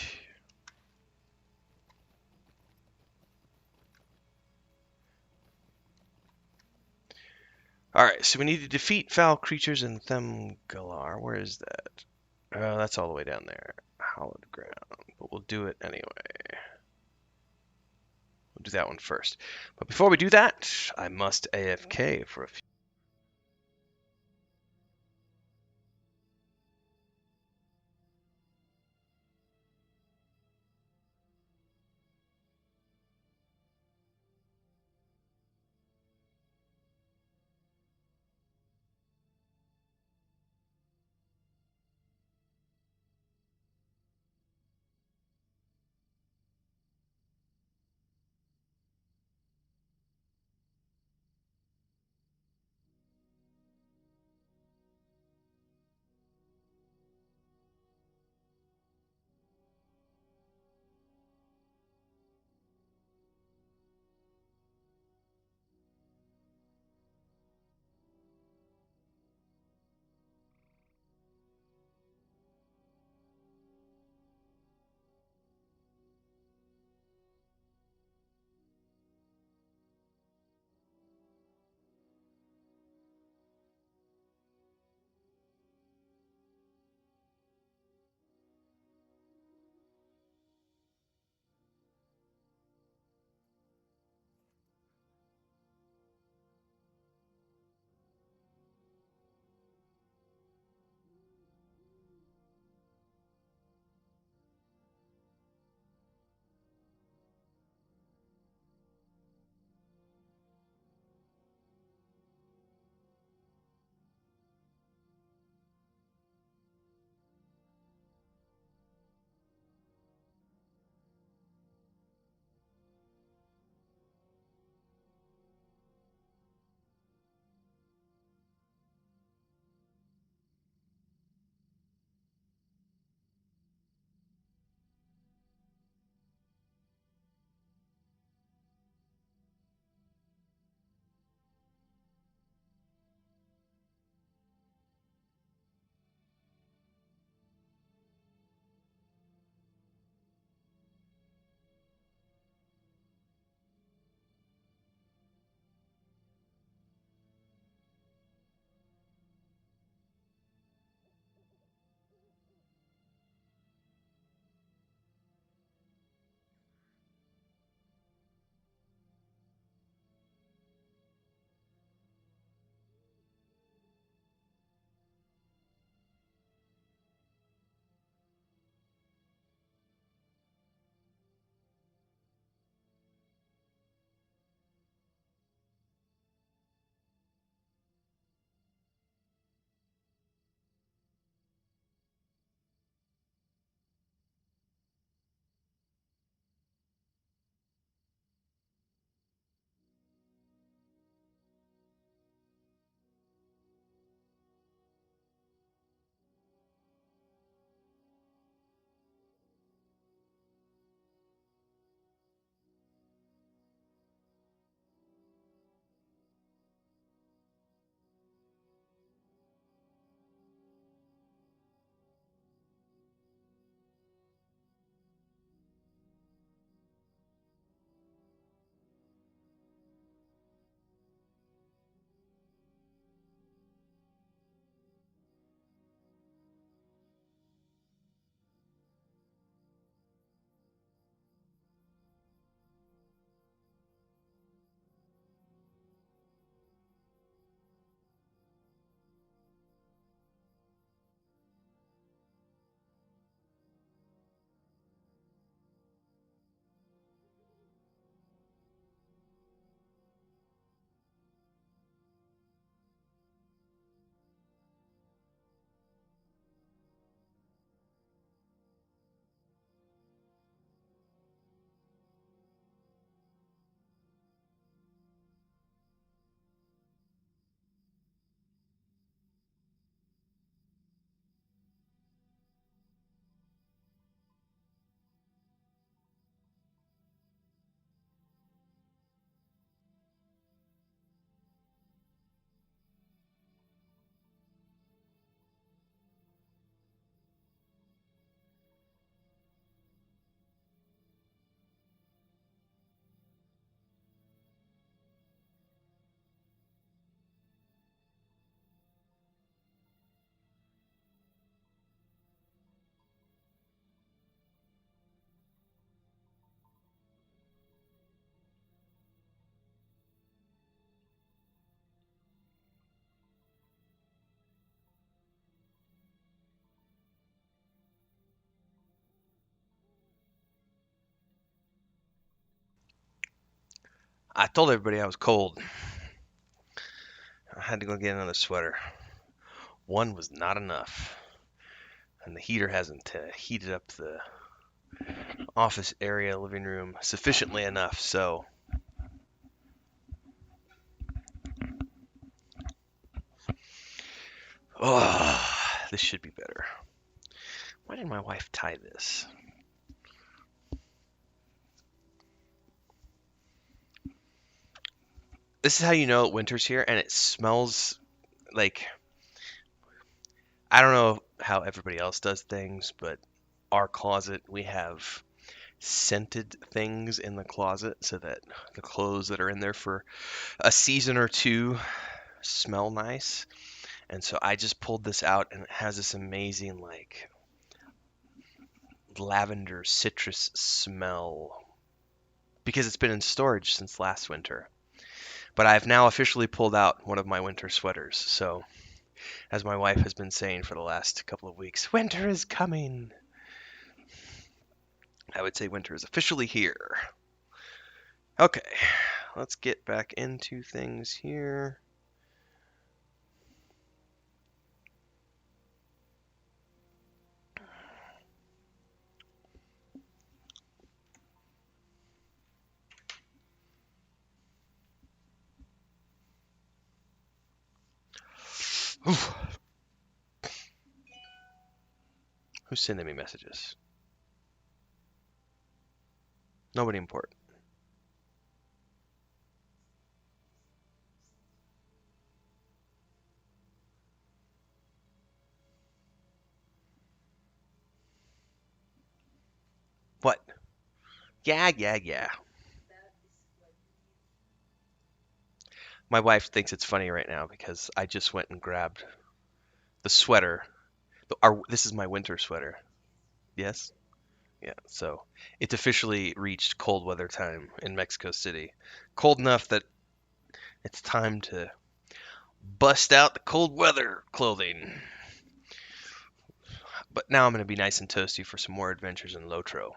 Alright, so we need to defeat foul creatures in Themgalar. Where is that? That's all the way down there. Hallowed ground. But we'll do it anyway. We'll do that one first. But before we do that, I must AFK for a few. I told everybody I was cold. I had to go get another sweater. One was not enough. And the heater hasn't heated up the office area, living room sufficiently enough, so. Oh, this should be better. Why did my wife tie this? This is how you know winter's here, and it smells like, I don't know how everybody else does things, but our closet, we have scented things in the closet so that the clothes that are in there for a season or two smell nice. And so I just pulled this out, and it has this amazing, like, lavender citrus smell because it's been in storage since last winter. But I've now officially pulled out one of my winter sweaters. So, as my wife has been saying for the last couple of weeks, winter is coming. I would say winter is officially here. Okay, let's get back into things here. Oof. Who's sending me messages? Nobody important. What? Yeah. My wife thinks it's funny right now because I just went and grabbed the sweater. This is my winter sweater. Yes? Yeah, so it's officially reached cold weather time in Mexico City. Cold enough that it's time to bust out the cold weather clothing. But now I'm going to be nice and toasty for some more adventures in Lotro.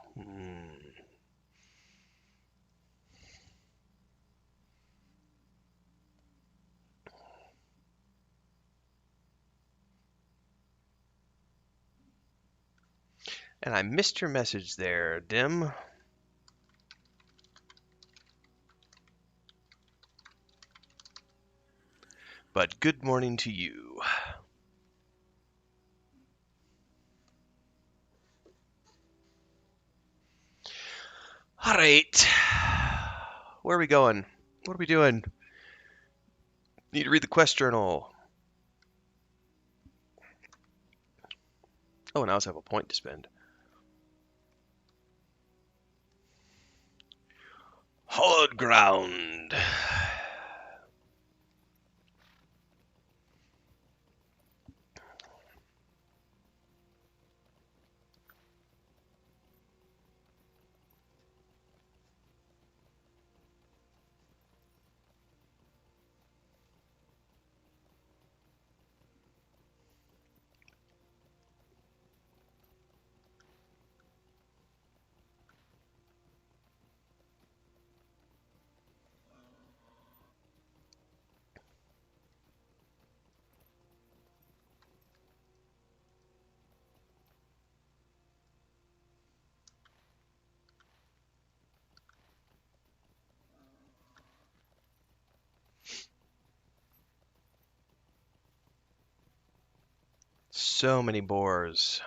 And I missed your message there, Dim. But good morning to you. All right. Where are we going? What are we doing? Need to read the quest journal. Oh, and I also have a point to spend. Hallowed ground. So many boars.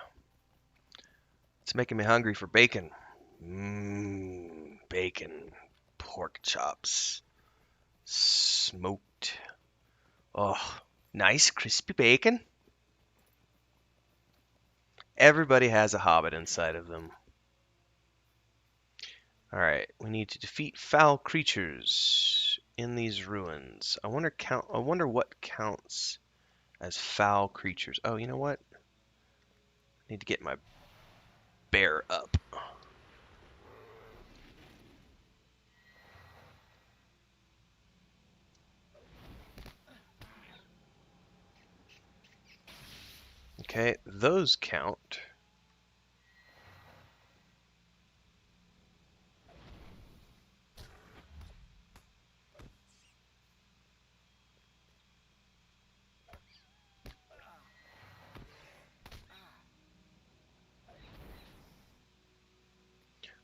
It's making me hungry for bacon. Bacon. Pork chops. Smoked. Oh, nice crispy bacon. Everybody has a hobbit inside of them. Alright, we need to defeat foul creatures in these ruins. I wonder what counts as foul creatures. Oh, you know what? I need to get my bear up. Okay, those count.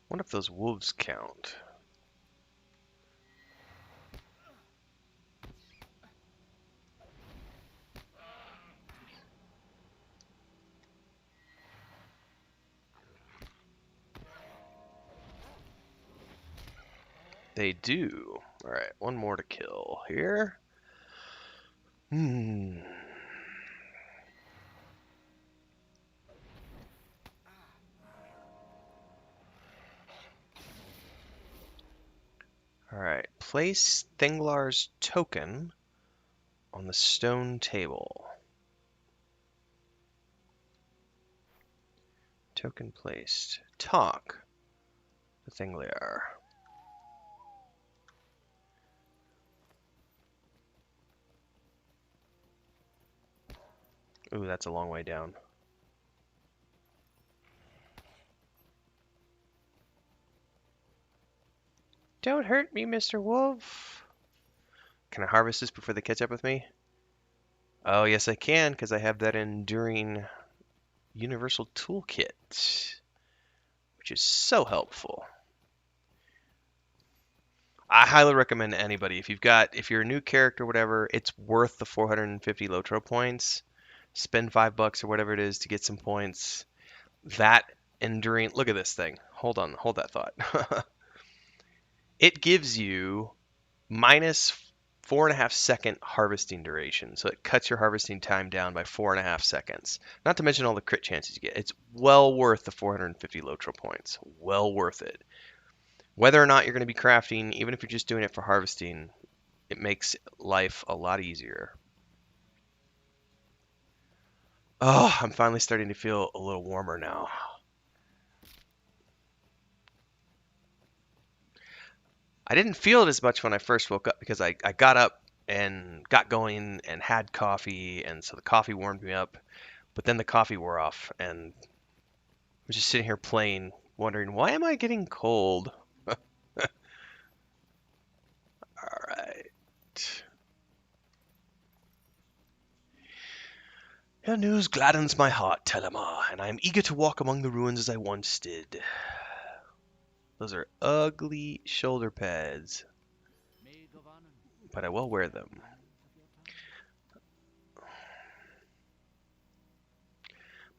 What if those wolves count? They do. Alright, one more to kill here. Hmm. Alright, place Thinglar's token on the stone table. Token placed. Talk to Thinglar. Ooh, that's a long way down. Don't hurt me, Mr. Wolf. Can I harvest this before they catch up with me? Oh, yes, I can, because I have that enduring universal toolkit, which is so helpful. I highly recommend to anybody, if you're a new character or whatever, it's worth the 450 lotro points. Spend $5 or whatever it is to get some points. That enduring, look at this thing. Hold on, hold that thought. It gives you minus 4.5 second harvesting duration. So it cuts your harvesting time down by 4.5 seconds. Not to mention all the crit chances you get. It's well worth the 450 lotro points. Well worth it. Whether or not you're going to be crafting, even if you're just doing it for harvesting, it makes life a lot easier. Oh, I'm finally starting to feel a little warmer now. I didn't feel it as much when I first woke up because I got up and got going and had coffee, and so the coffee warmed me up. But then the coffee wore off, and I was just sitting here playing, wondering, why am I getting cold? Alright. Your news gladdens my heart, Telimar, and I am eager to walk among the ruins as I once did. Those are ugly shoulder pads, but I will wear them.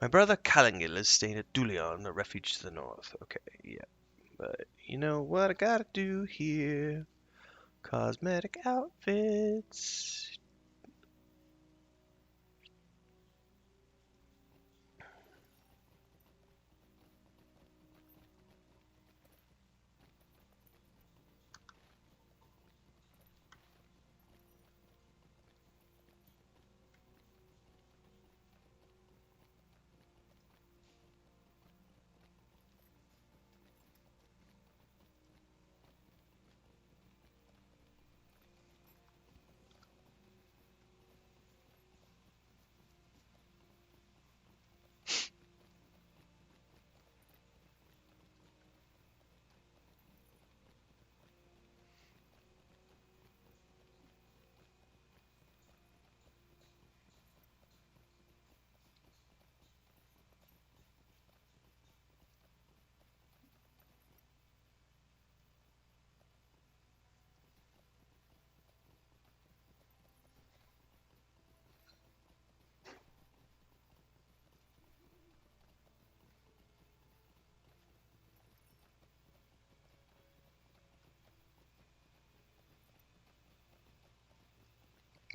My brother Kalingil is staying at Dulion, a refuge to the north. Okay, yeah. But you know what I gotta do here? Cosmetic outfits.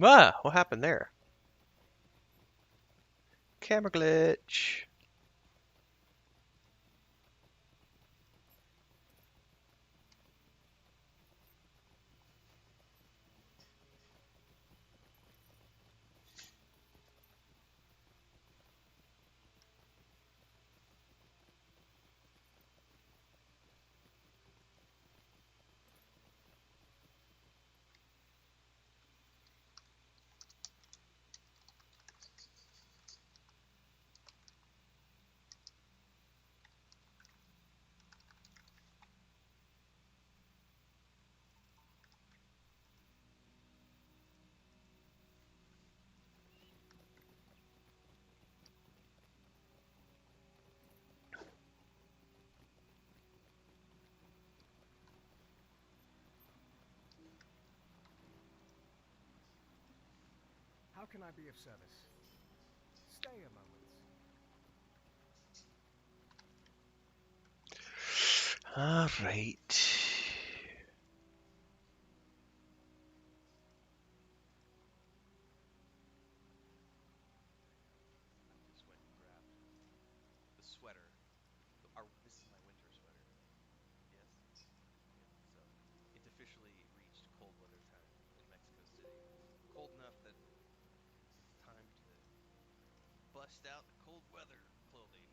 Ah, what happened there? Camera glitch. How can I be of service? Stay a moment. All right. Just went and grabbed the sweater. This is my winter sweater. Yes. Yeah. So it's officially reached cold weather time in Mexico City. Cold enough that it's time to bust out the cold weather clothing.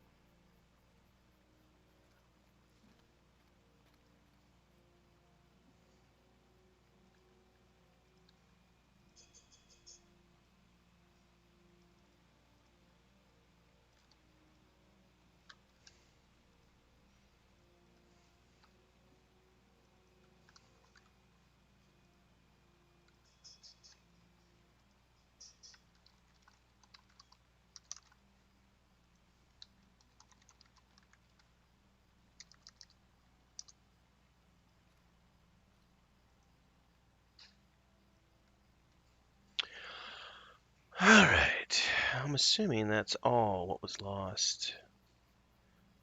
All right. I'm assuming that's all what was lost.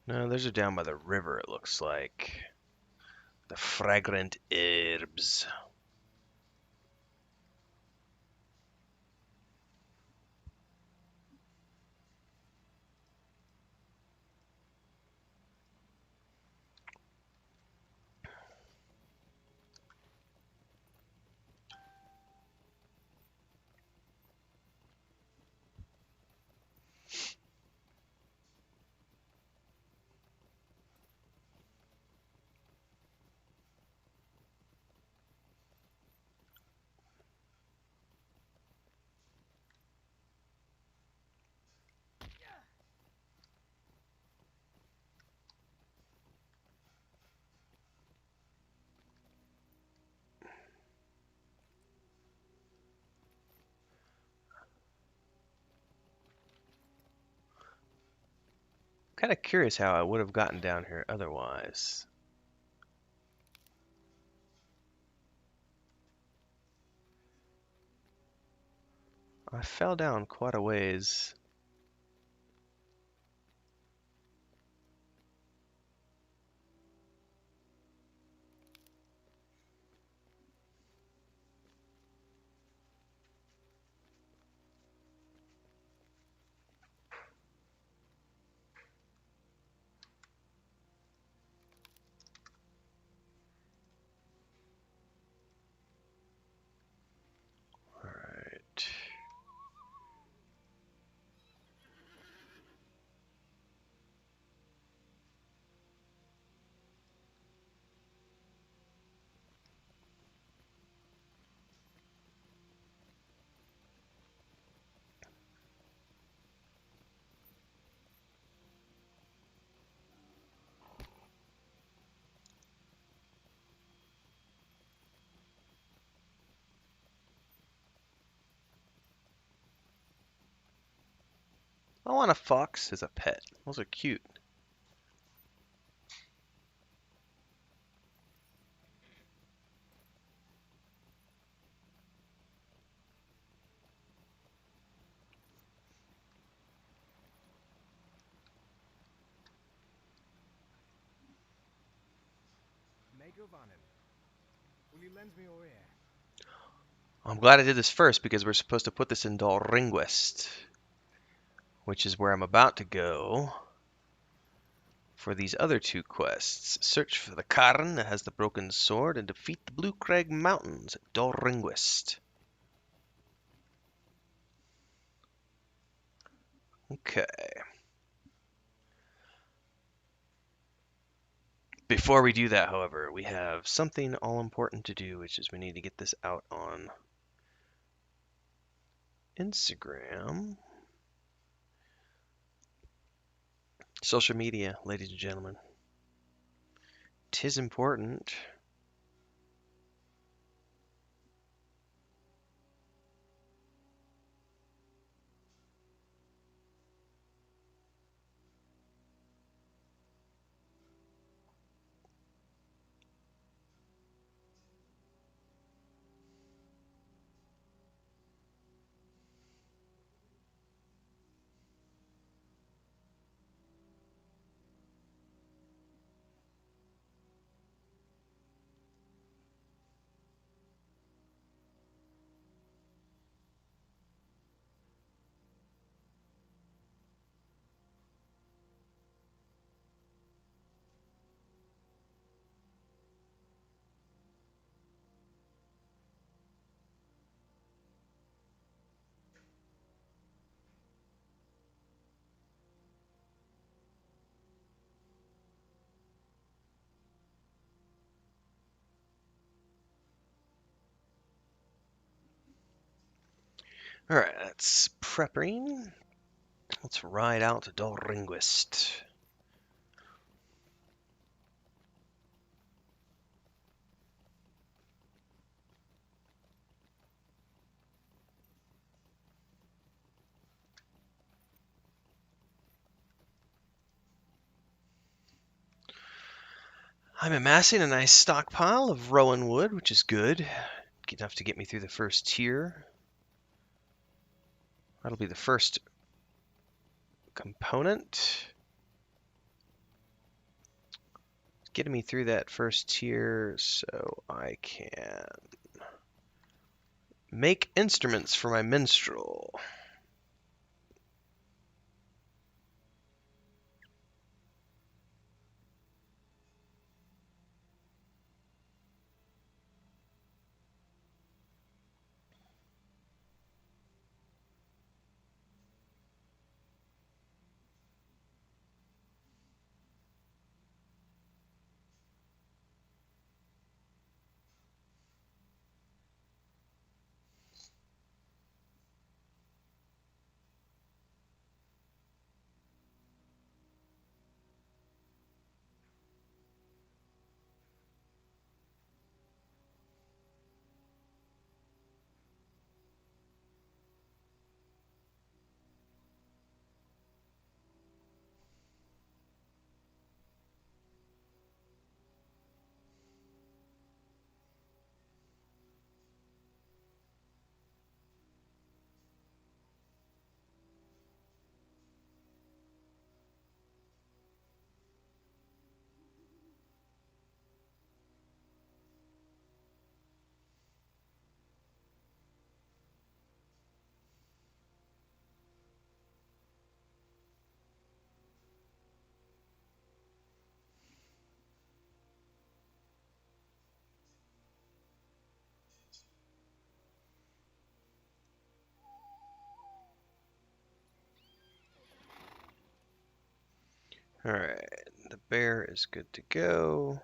No, those are down by the river, it looks like. The fragrant herbs. Kind of curious how I would have gotten down here otherwise. I fell down quite a ways. Alright. I want a fox as a pet. Those are cute. Megovanen, will you lend me your ear? I'm glad I did this first because we're supposed to put this in Dalringuist, which is where I'm about to go for these other two quests. Search for the Cairn that has the broken sword and defeat the Blue Crag Mountains at Dalringuist. Okay. Before we do that, however, we have something all important to do, which is we need to get this out on Instagram. Social media, ladies and gentlemen. 'Tis important. Alright, that's prepping. Let's ride out to Dolringuist. I'm amassing a nice stockpile of rowan wood, which is good. Enough to get me through the first tier. That'll be the first component. Getting me through that first tier so I can make instruments for my minstrel. Alright, the bear is good to go.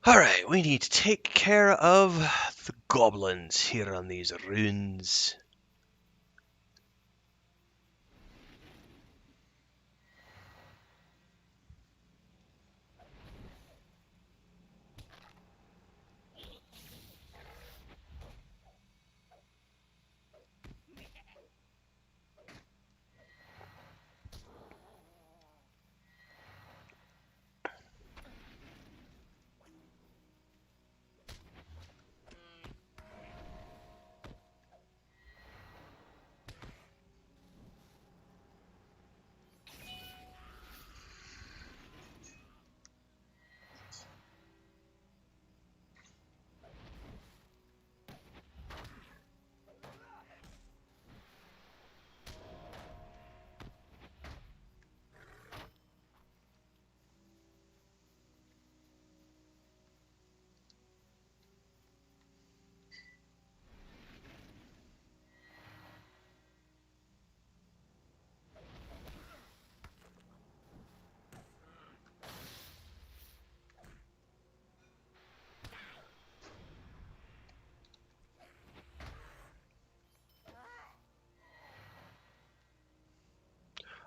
Alright, we need to take care of the goblins here on these ruins.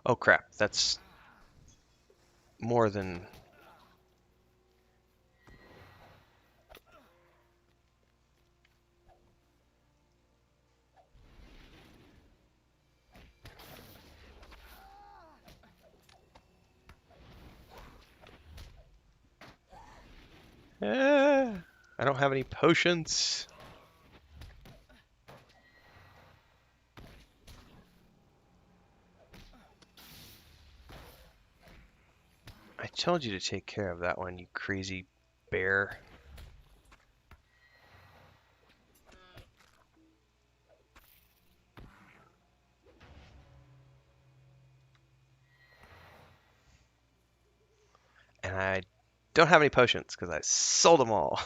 Oh crap, that's more than... I don't have any potions. I told you to take care of that one, you crazy bear. And I don't have any potions because I sold them all.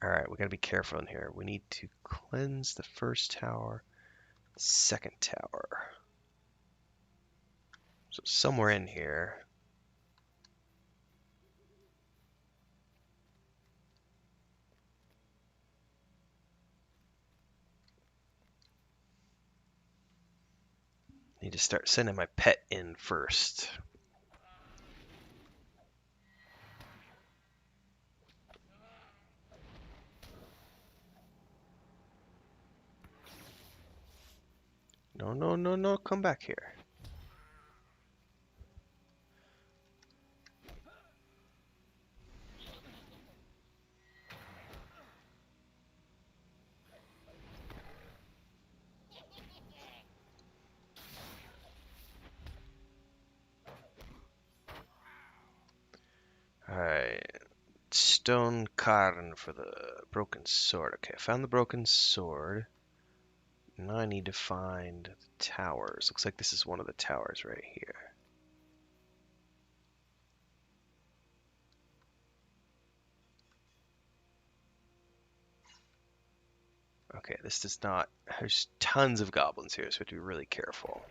Alright, we gotta be careful in here. We need to cleanse the first tower, second tower. So somewhere in here. Need to start sending my pet in first. No, no, no, no, come back here. Alright. Stone Karn for the broken sword. Okay, I found the broken sword. Now I need to find the towers. Looks like this is one of the towers right here. Okay, this does not... There's tons of goblins here, so we have to be really careful.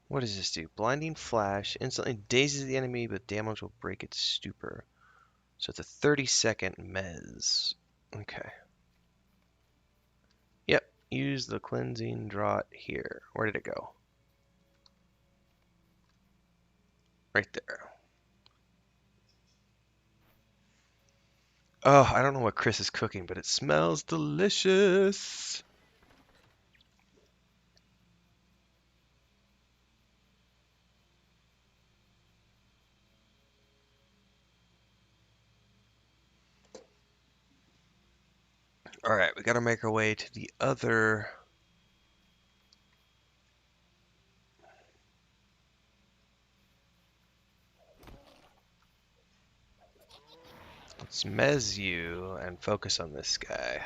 What does this do? Blinding Flash instantly dazes the enemy, but damage will break its stupor. So it's a 30-second mez. Okay. Yep, use the cleansing draught here. Where did it go? Right there. Oh, I don't know what Chris is cooking, but it smells delicious. All right, we got to make our way to the other. Let's mez you and focus on this guy.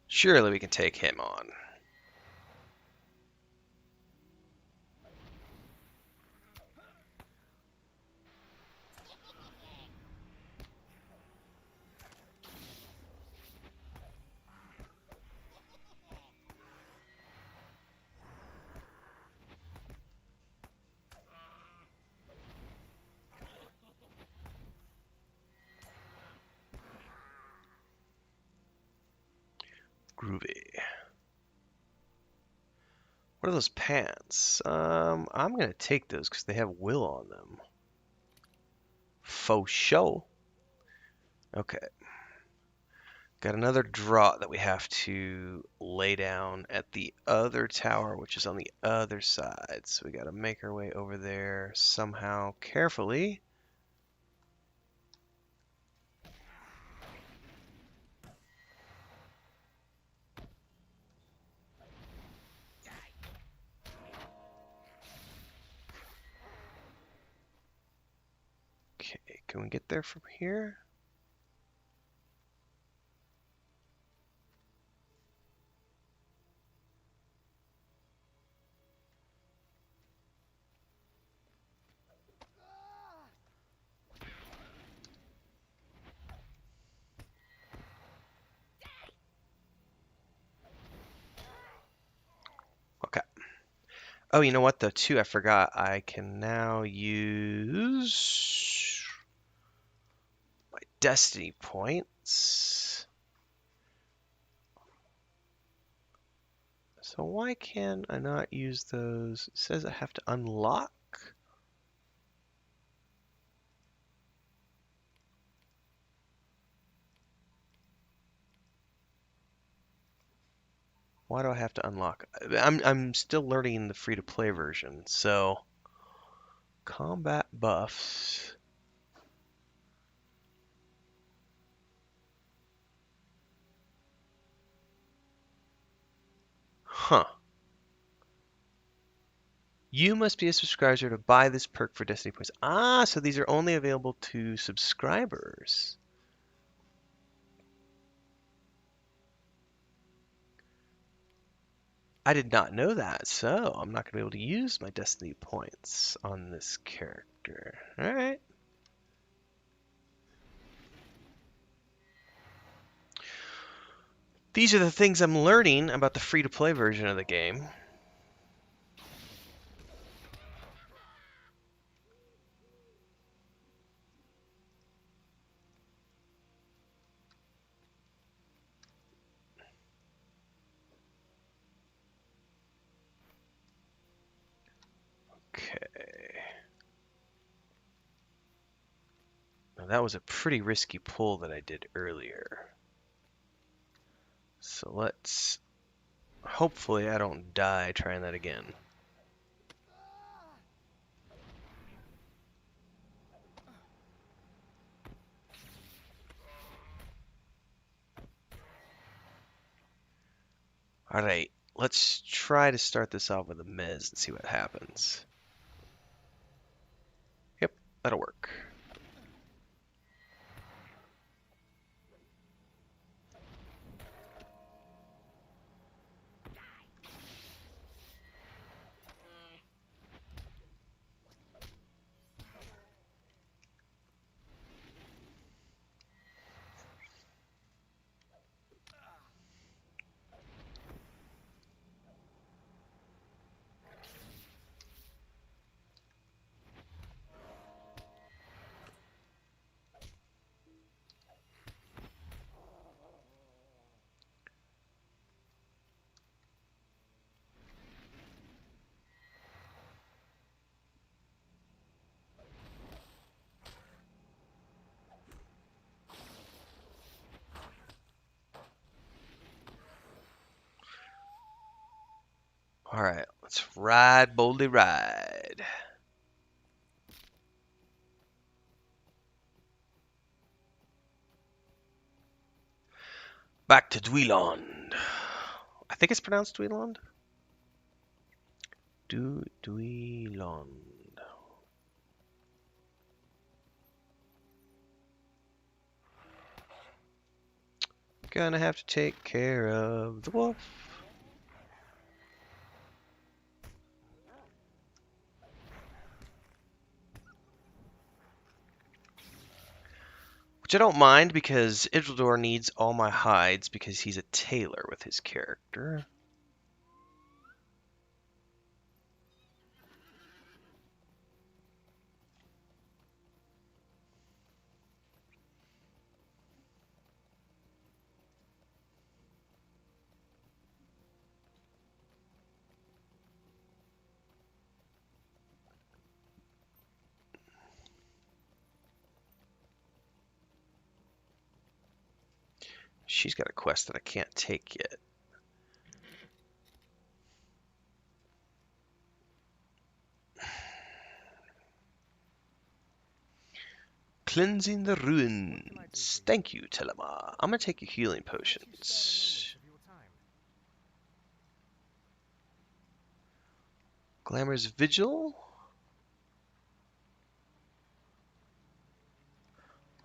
Surely we can take him on. Groovy. What are those pants? I'm gonna take those because they have will on them. Faux show. Okay. Got another draught that we have to lay down at the other tower, which is on the other side. So we gotta make our way over there somehow carefully. Can we get there from here? Okay. Oh, you know what though, too? I forgot. I can now use my destiny points. So why can I not use those? It says I have to unlock. Why do I have to unlock? I'm still learning the free-to-play version, so combat buffs. Huh. You must be a subscriber to buy this perk for Destiny points. Ah, so these are only available to subscribers. I did not know that, so I'm not going to be able to use my Destiny points on this character. Alright. These are the things I'm learning about the free-to-play version of the game. Okay. Now that was a pretty risky pull that I did earlier. So let's... Hopefully I don't die trying that again. Alright, let's try to start this off with a mez and see what happens. Yep, that'll work. Alright, let's ride, boldly ride. Back to Dweeland. I think it's pronounced Dweeland. Dweeland. Gonna have to take care of the wolf. Which I don't mind because Idrildor needs all my hides because he's a tailor with his character. She's got a quest that I can't take yet. Cleansing the ruins. Thank you, Telimar. I'm gonna take your healing potions. Glamour's Vigil.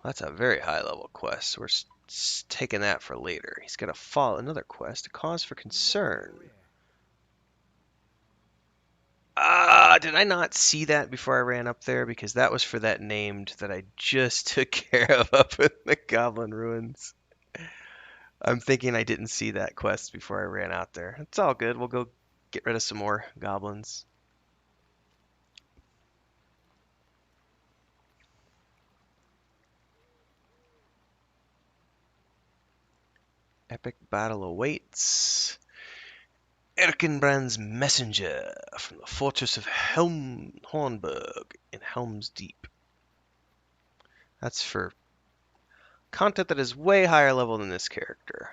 That's a very high level quest. We're taking that for later. He's got to follow another quest, a cause for concern. Ah, did I not see that before I ran up there? Because that was for that named that I just took care of up in the Goblin Ruins. I'm thinking I didn't see that quest before I ran out there. It's all good. We'll go get rid of some more goblins. Epic battle awaits. Erkenbrand's messenger from the fortress of Hornburg in Helm's Deep. That's for content that is way higher level than this character.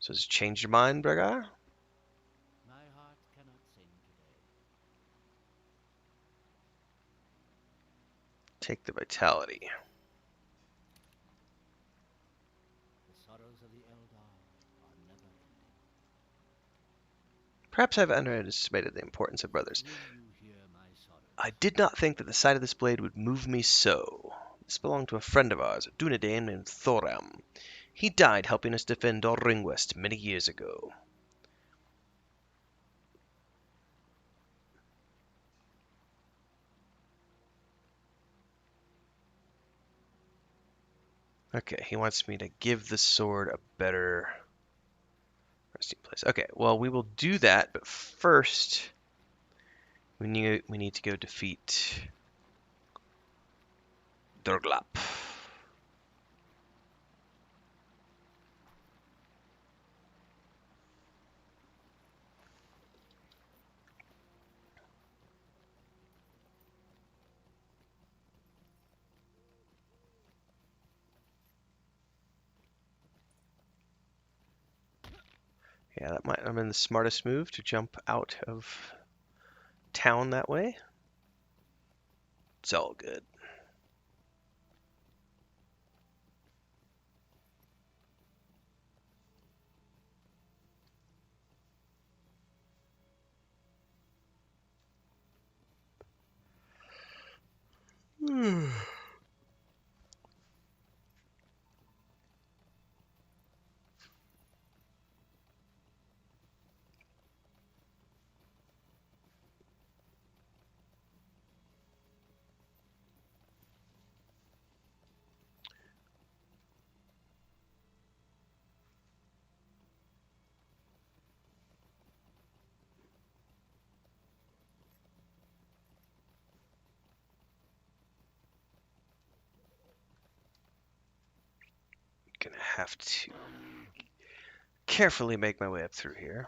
So has it changed your mind, Bregar? My heart cannot sing today. Take the vitality. The sorrows of the Eldar are never ending. Perhaps I've underestimated the importance of brothers. Will you hear my sorrows? I did not think that the sight of this blade would move me so. This belonged to a friend of ours, a Dunedain named Thoram. He died helping us defend Orringwest many years ago. Okay, he wants me to give the sword a better resting place. Okay, well, we will do that, but first we need to go defeat Durglap. Yeah, that might have been the smartest move to jump out of town that way. It's all good. Gonna have to carefully make my way up through here.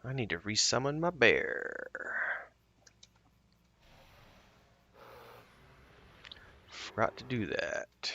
I need to resummon my bear. Forgot to do that.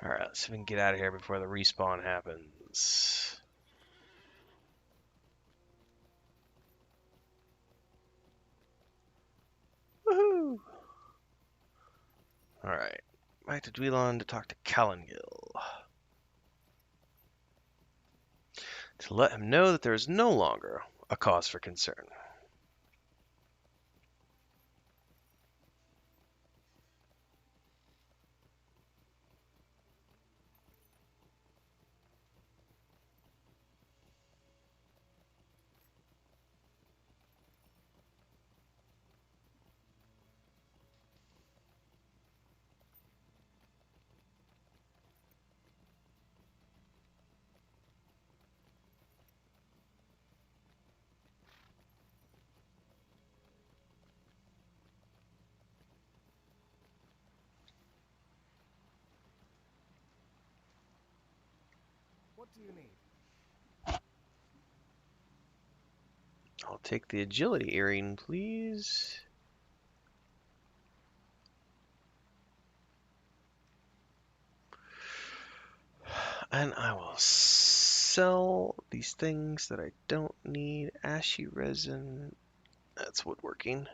Alright, let's see if we can get out of here before the respawn happens. Woohoo! Alright, back to Dwelon to talk to Calangil. To let him know that there is no longer a cause for concern. What do you need? I'll take the agility earring, please. And I will sell these things that I don't need. Ashy resin. That's woodworking.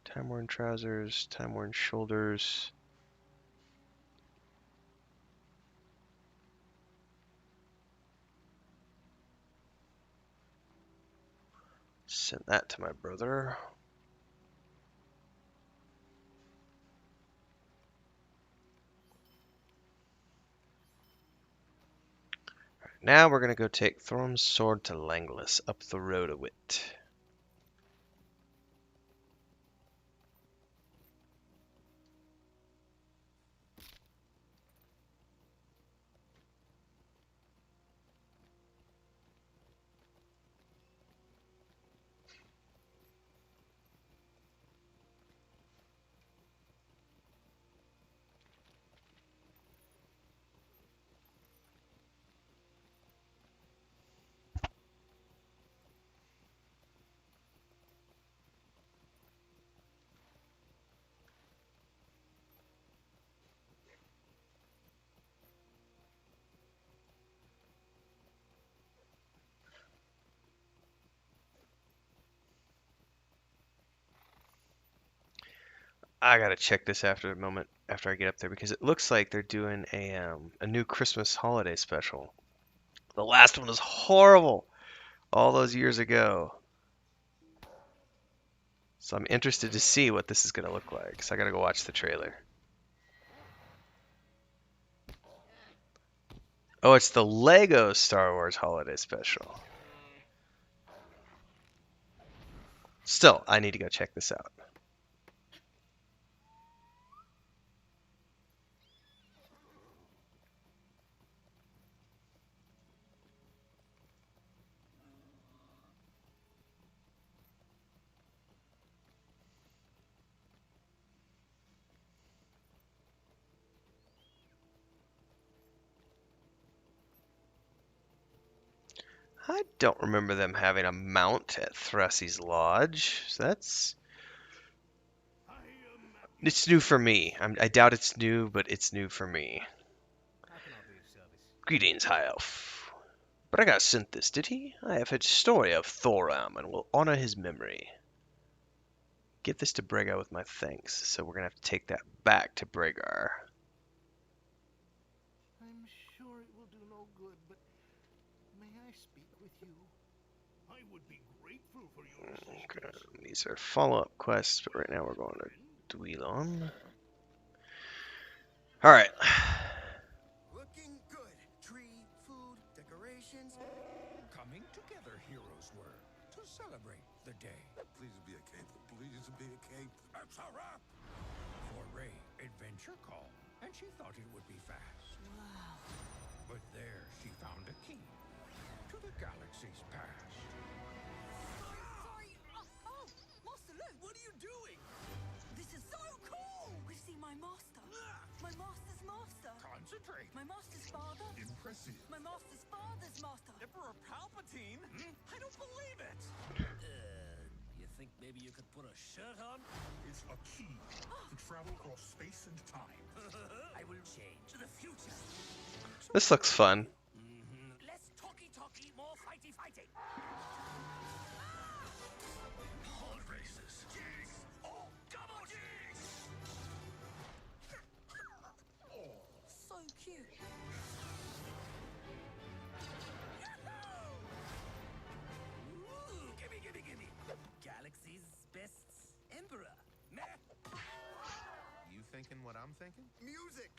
Time-worn trousers. Time-worn shoulders. Send that to my brother. Now we're going to go take Thorm's sword to Langlis up the road a wit. I gotta check this after a moment after I get up there because it looks like they're doing a new Christmas holiday special. The last one was horrible all those years ago. So I'm interested to see what this is gonna look like. So I gotta go watch the trailer. Oh, it's the Lego Star Wars holiday special. Still, I need to go check this out. I don't remember them having a mount at Thressy's Lodge. So that's... It's new for me. I doubt it's new, but it's new for me. How can I be of service? Greetings, High Elf. But I got sent this, did he? I have heard story of Thoram and will honor his memory. Give this to Bregar with my thanks, so we're gonna have to take that back to Bregar. I'm sure it will do no good, but may I speak with you? I would be grateful for your Okay, these are follow-up quests, but right now we're going to Dweilon. Alright. Looking good. Tree, food, decorations. Coming together, heroes were to celebrate the day. Please be a cape. Please be a cape. That's a wrap. For Ray, adventure called, and she thought it would be fast. Wow. But there she found a key to the galaxy's past. Sorry. Oh, Master Luke. What are you doing? This is so cool. We've seen my master. My master's master. Concentrate. My master's father. Impressive. My master's father's master. Emperor Palpatine? I don't believe it. You think maybe you could put a shirt on? It's a key to travel across space and time. I will change to the future. This looks fun. Less talky, more fighty. Pod races. Jigs. Oh, double jigs. So cute. Ooh, gimme. Galaxy's best emperor. Meh. You thinking what I'm thinking? Music.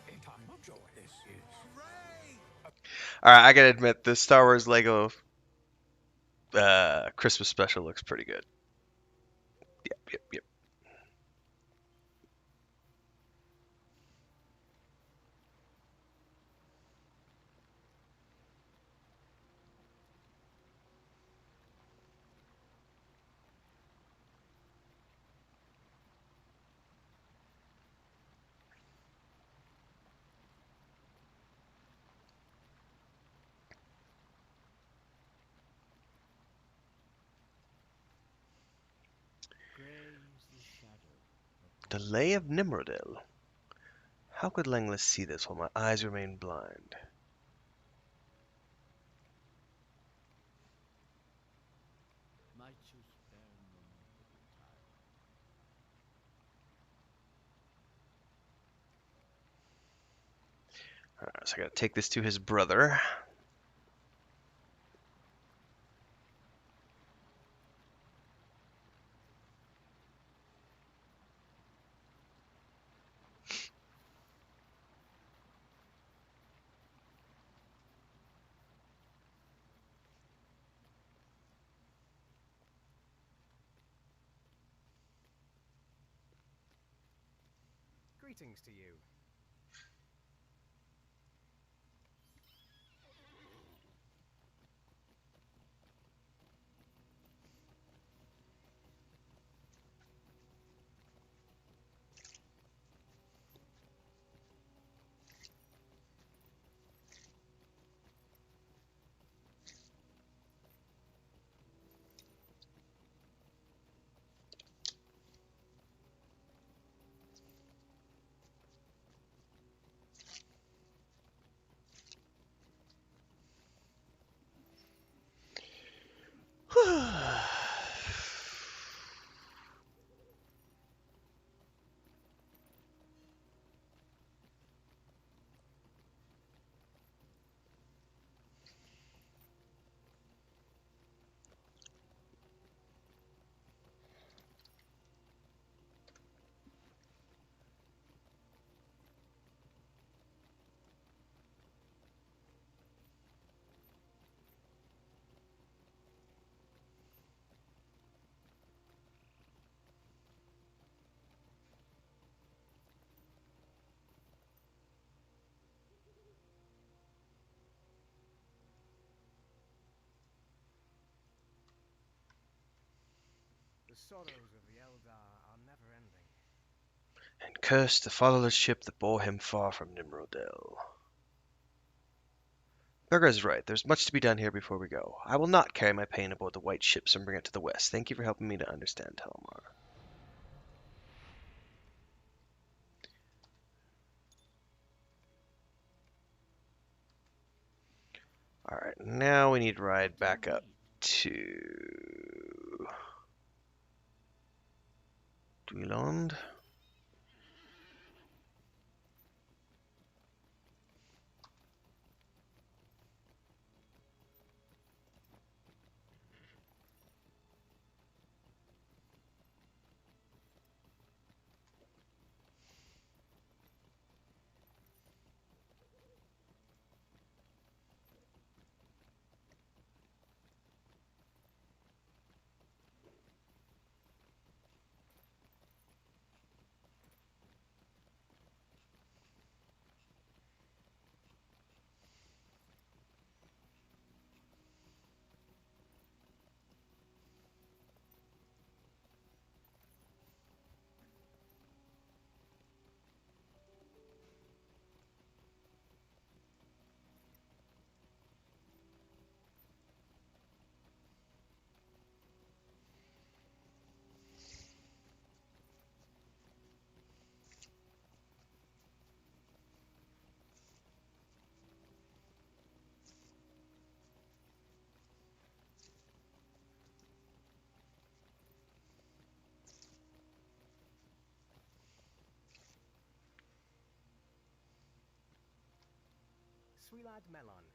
A time of joy. This is Ray. Alright, I gotta admit, the Star Wars Lego Christmas special looks pretty good. Yep. Gray's the shadow. The Lay of Nimrodel. How could Langlis see this while my eyes remain blind? Might you spare a moment of your time? Alright, so I gotta take this to his brother. Greetings to you. The sorrows of the Eldar are never ending. And cursed the fatherless ship that bore him far from Nimrodel. Burger's right. There's much to be done here before we go. I will not carry my pain aboard the white ships and bring it to the west. Thank you for helping me to understand, Telimar. Alright, now we need to ride back up to Dweeland. Sweelad Melon.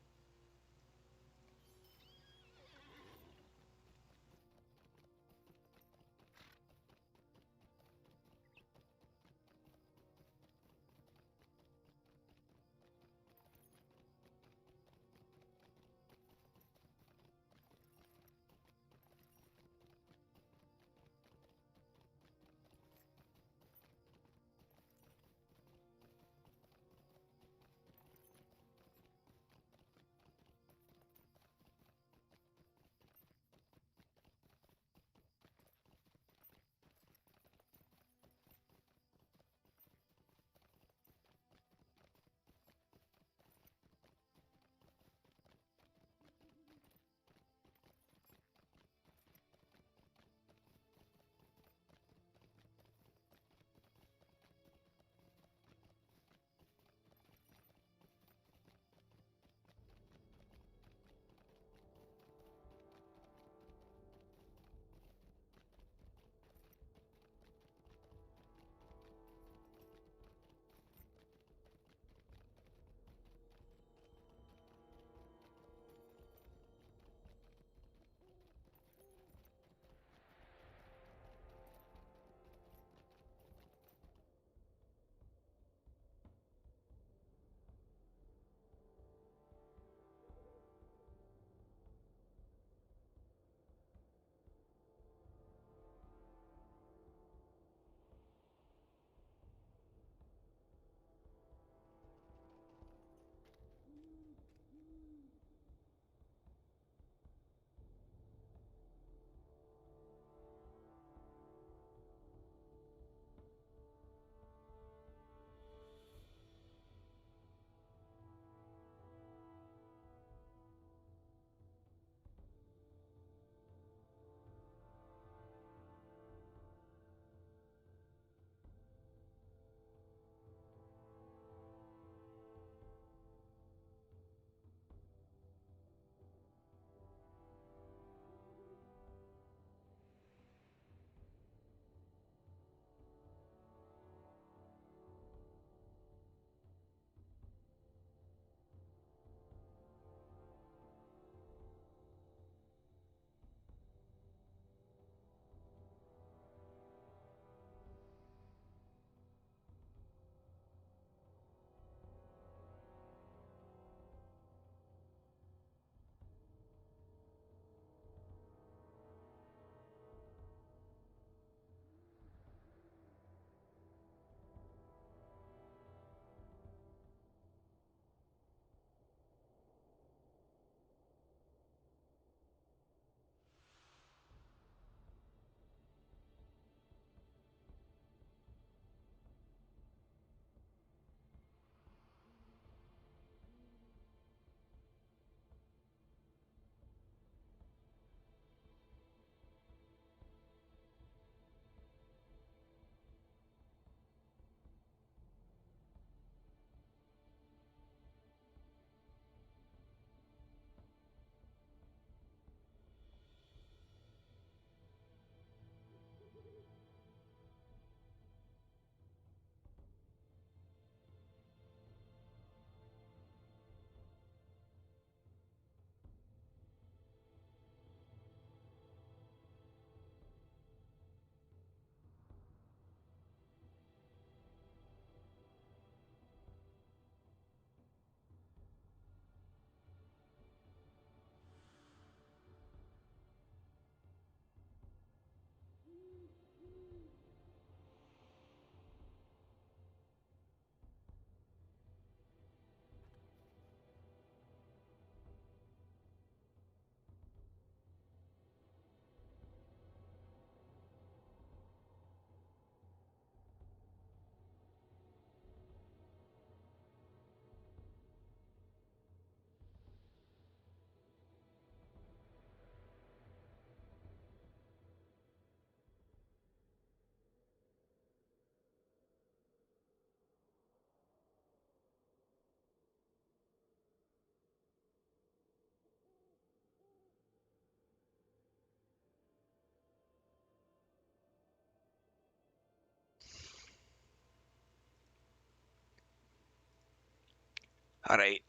All right.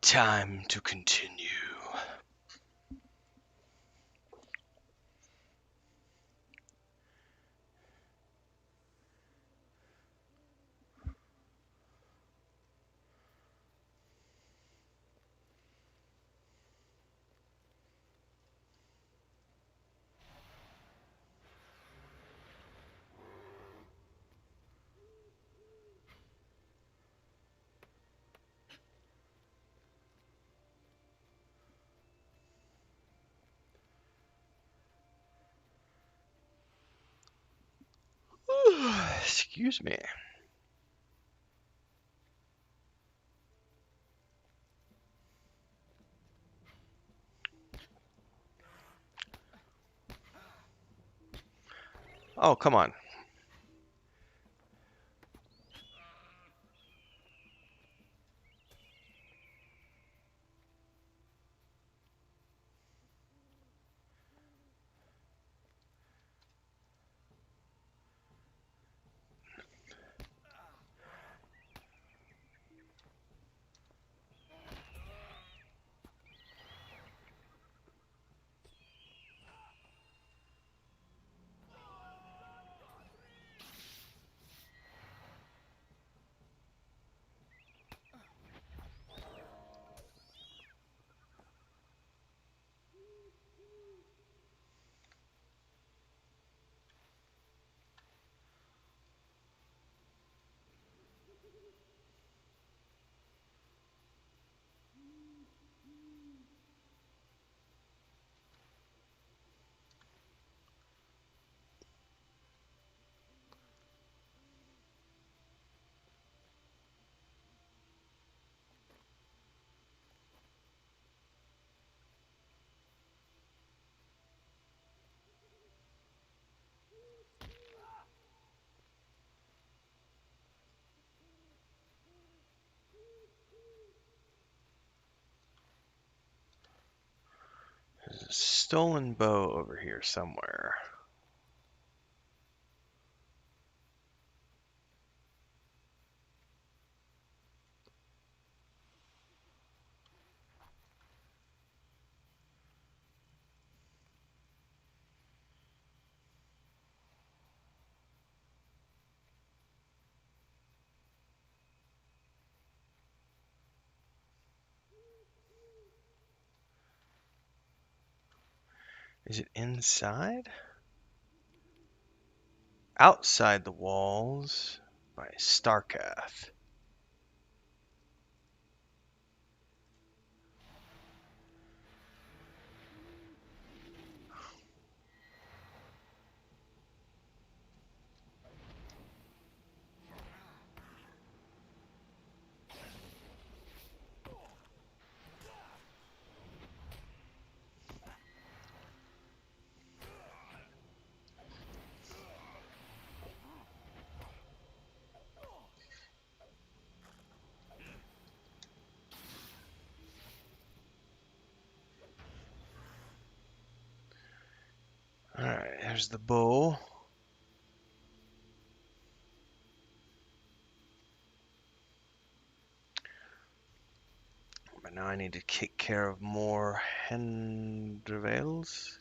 Time to continue. Excuse me. Oh, come on. There's a stolen bow over here somewhere. Is it inside? Outside the walls by Starkath. Alright, there's the bow. But now I need to take care of more Hendrivales.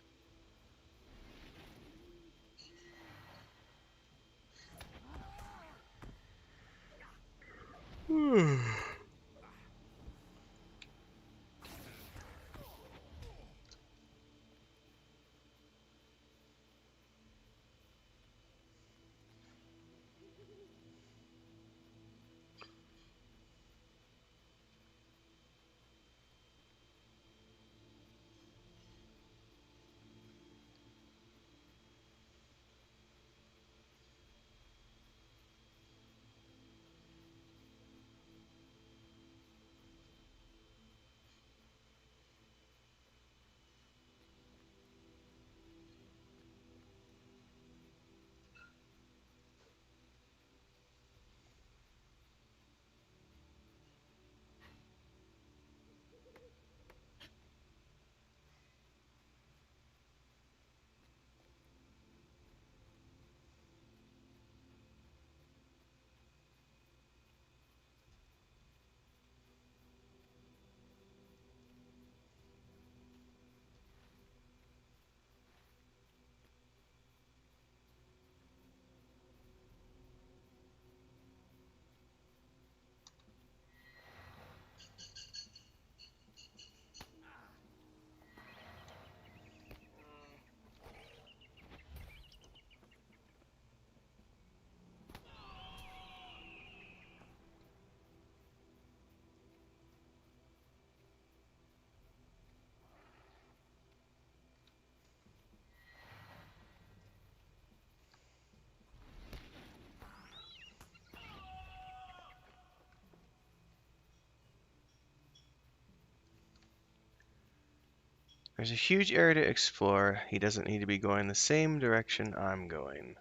There's a huge area to explore. He doesn't need to be going the same direction I'm going.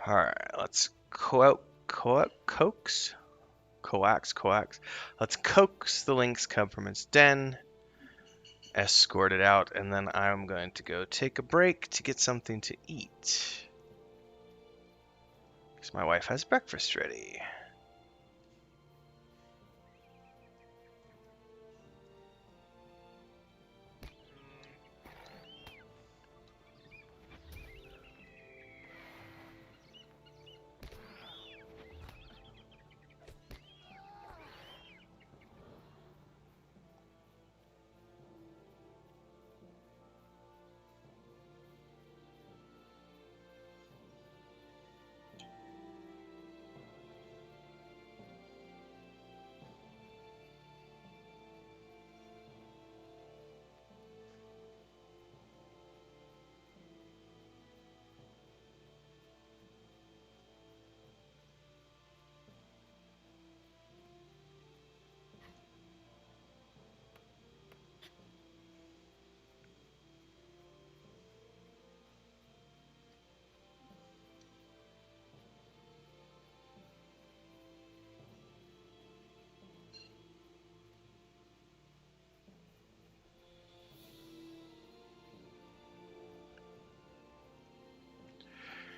Alright, let's coax. Let's coax the lynx cub from its den, escort it out, and then I'm going to go take a break to get something to eat. Because my wife has breakfast ready.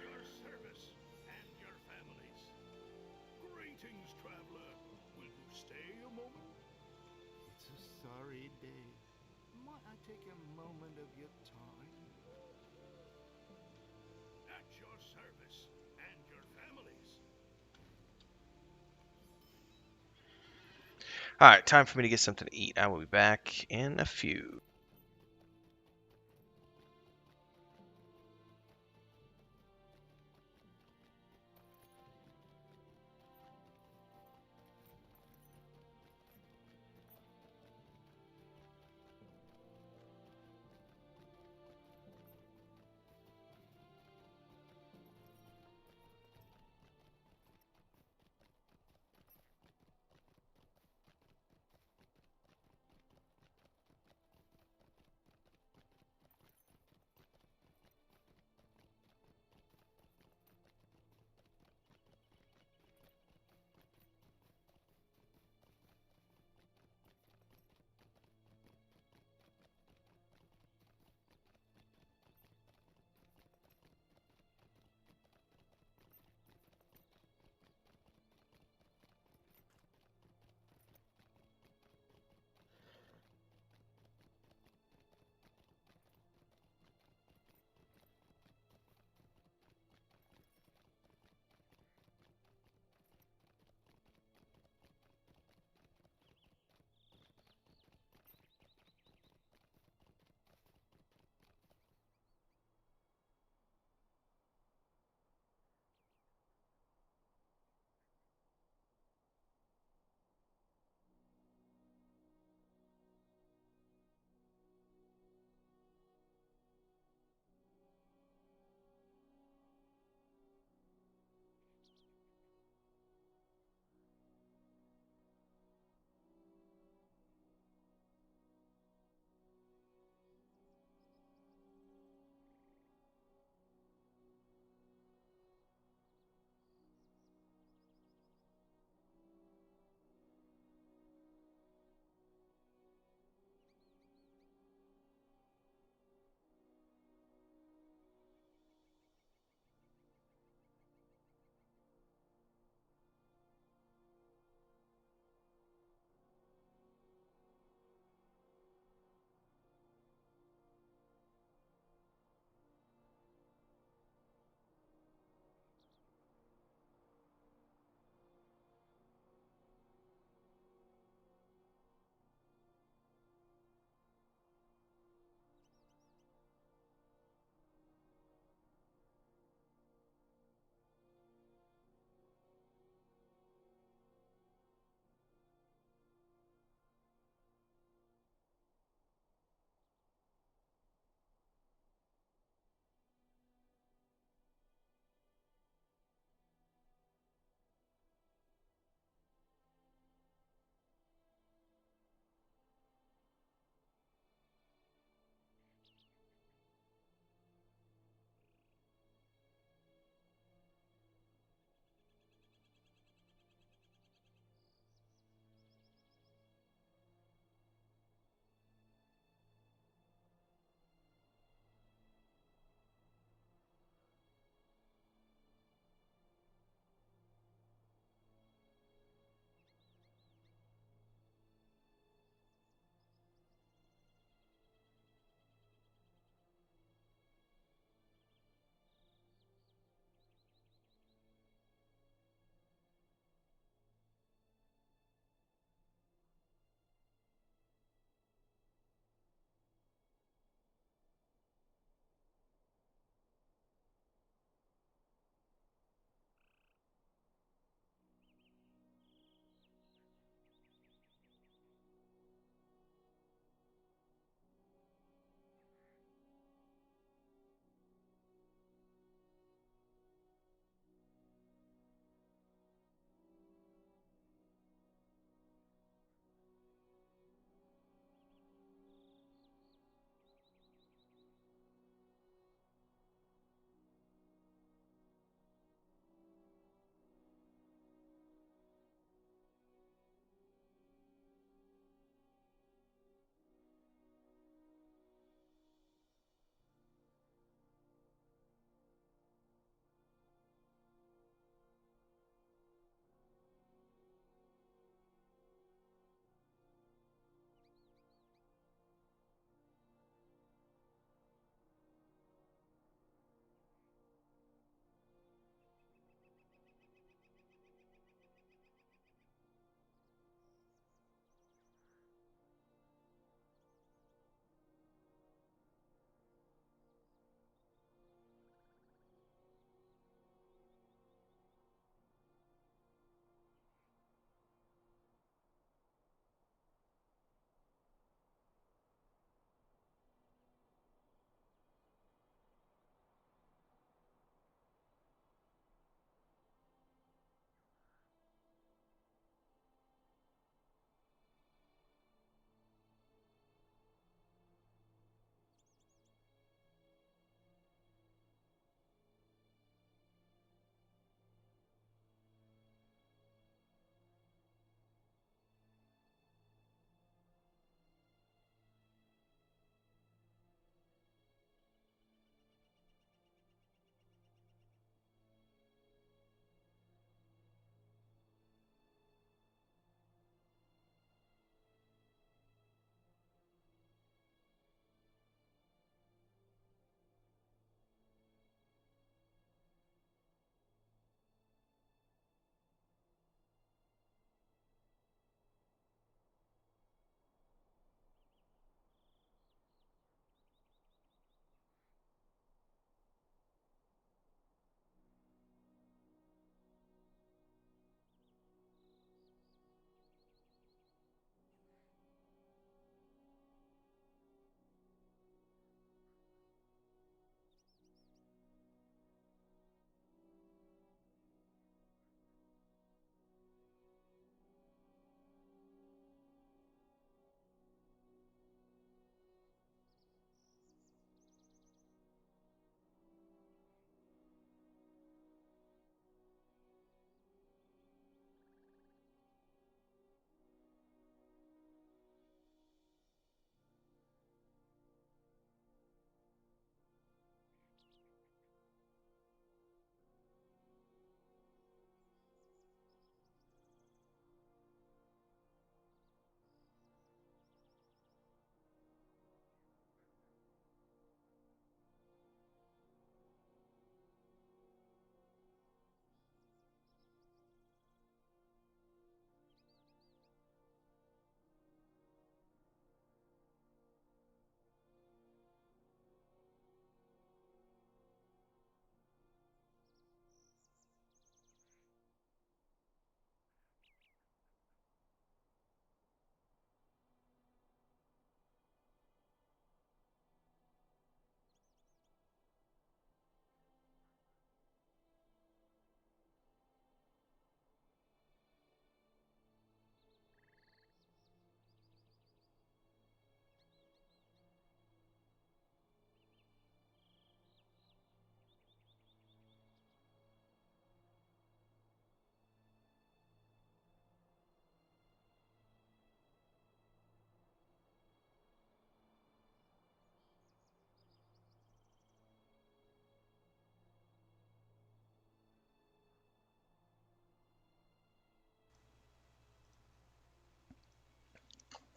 Your service and your families. Greetings, traveler. Will you stay a moment? It's a sorry day. Might I take a moment of your time? At your service and your families. Alright, time for me to get something to eat. I will be back in a few.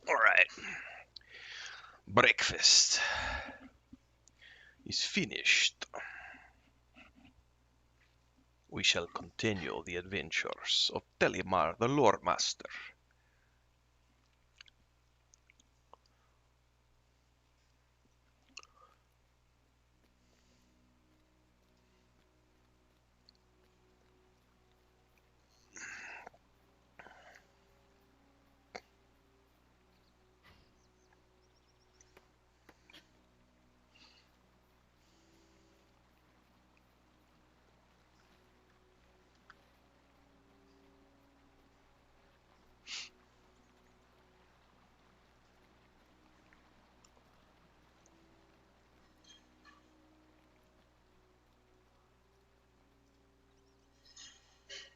Alright. Breakfast is finished. We shall continue the adventures of Telimar the Loremaster.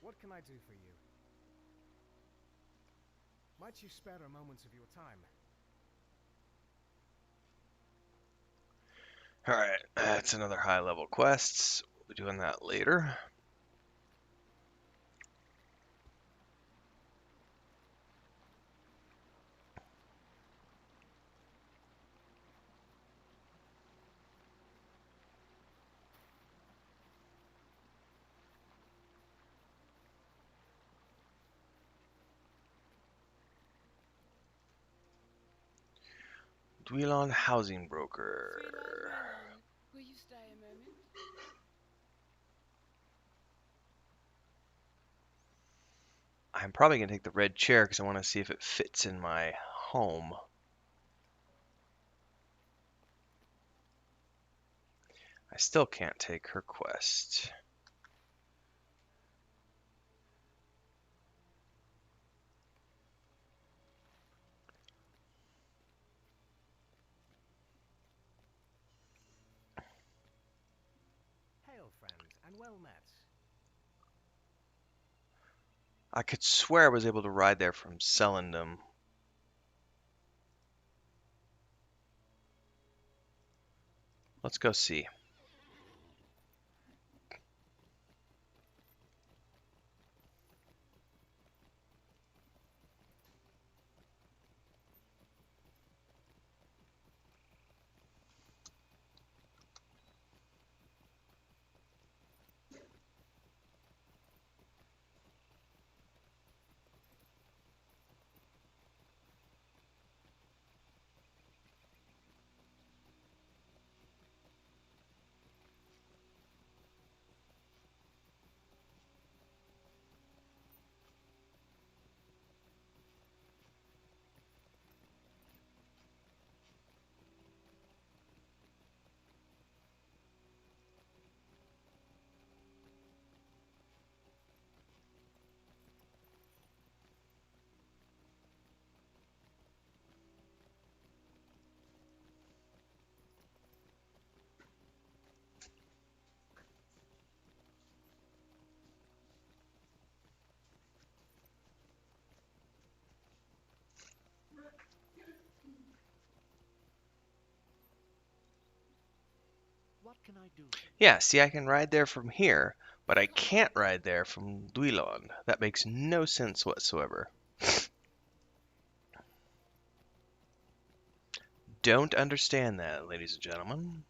What can I do for you? Might you spare a moment of your time? Alright, that's another high level quest. We'll be doing that later. Dwelon Housing Broker. Sweet-eyed Melon, will you stay a moment? I'm probably going to take the red chair because I want to see if it fits in my home. I still can't take her quest. Hail, friend, and well met. I could swear I was able to ride there from Selendum. Let's go see. What can I do? Yeah, see, I can ride there from here, but I can't ride there from Dwelon. That makes no sense whatsoever. Don't understand that, ladies and gentlemen.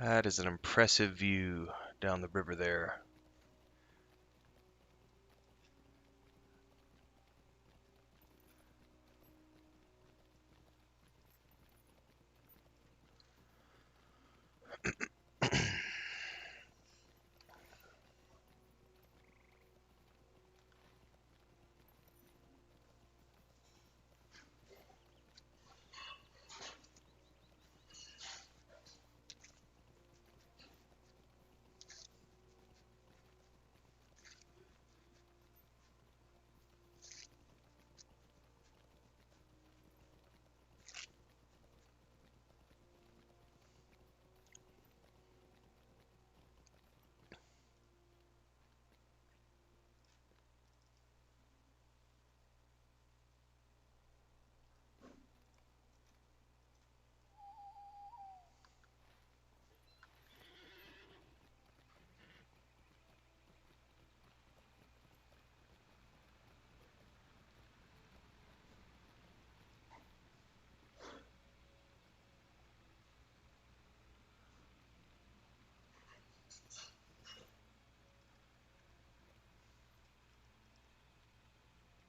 That is an impressive view down the river there.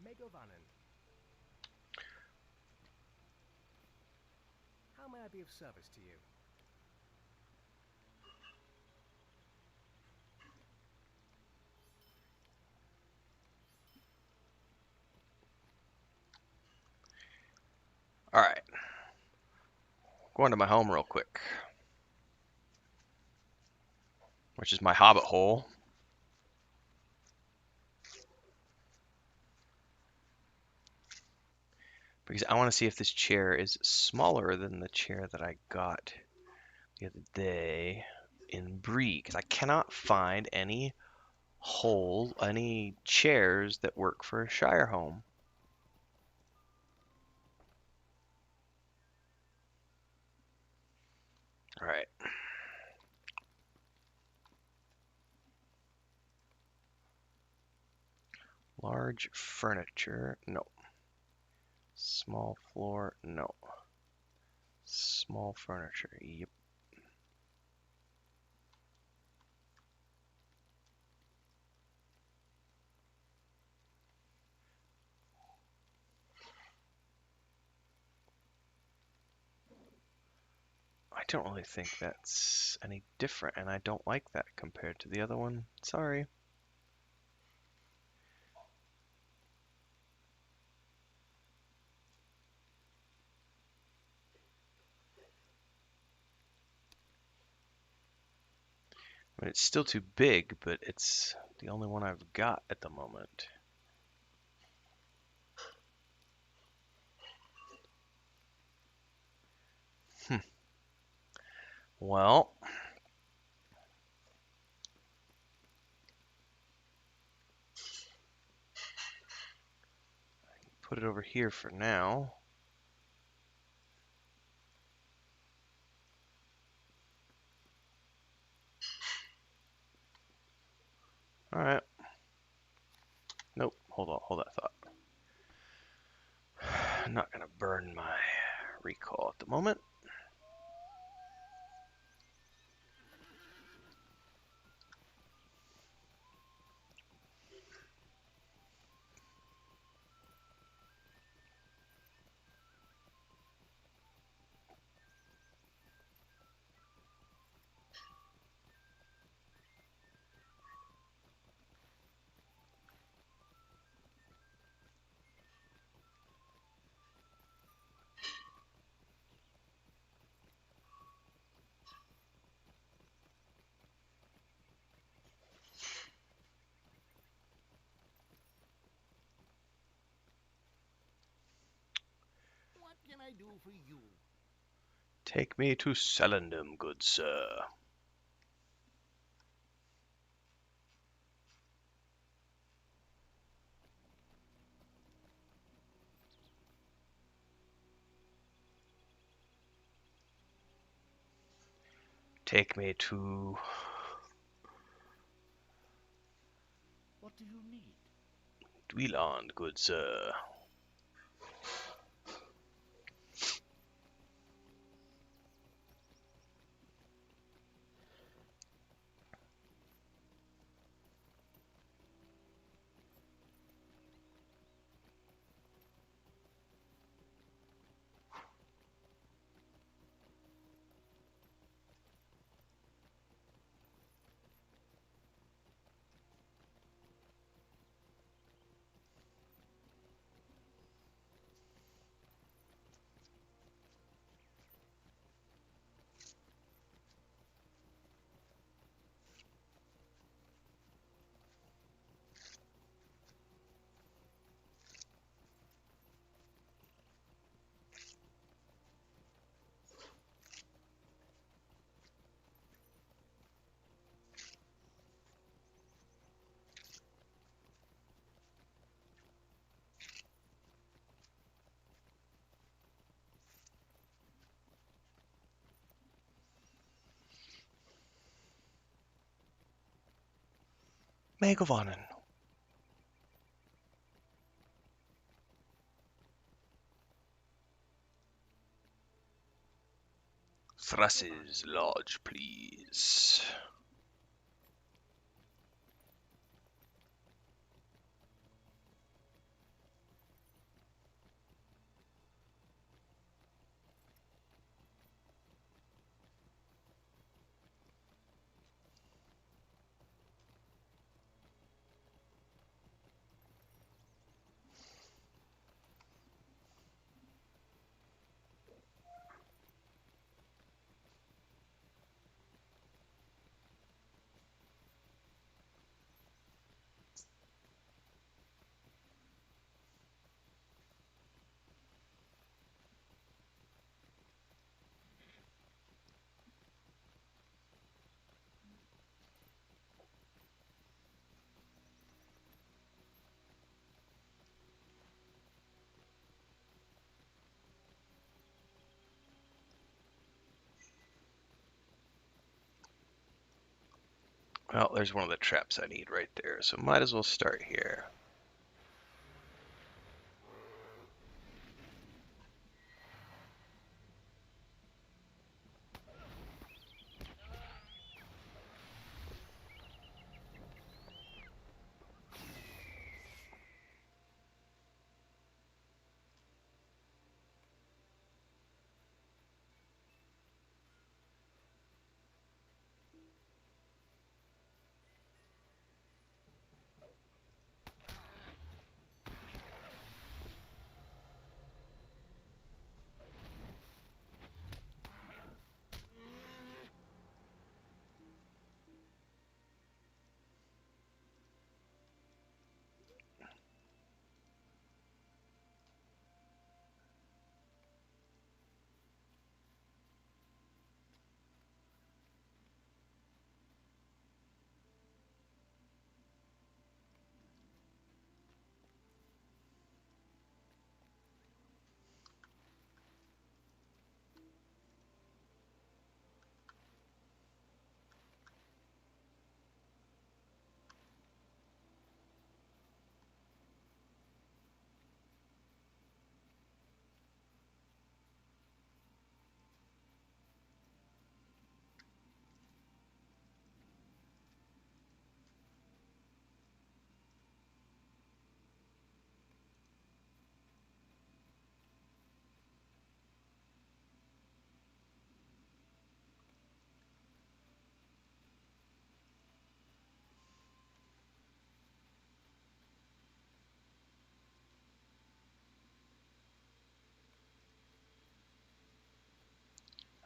Megovanen. How may I be of service to you? All right. Going to my home real quick, which is my hobbit hole. Because I want to see if this chair is smaller than the chair that I got the other day in Brie. Because I cannot find any chairs that work for a Shire home. All right. Large furniture, no. Small floor, no. Small furniture, yep. I don't really think that's any different, and I don't like that compared to the other one. Sorry. I mean, it's still too big, but it's the only one I've got at the moment. Well, put it over here for now. All right. Nope. Hold on. Hold that thought. I'm not gonna burn my recall at the moment. What can I do for you? Take me to Selendum, good sir. Take me to What do you need? Dweeland, good sir. Megavonen. Thrus's lodge, please. Well, there's one of the traps I need right there, so might as well start here.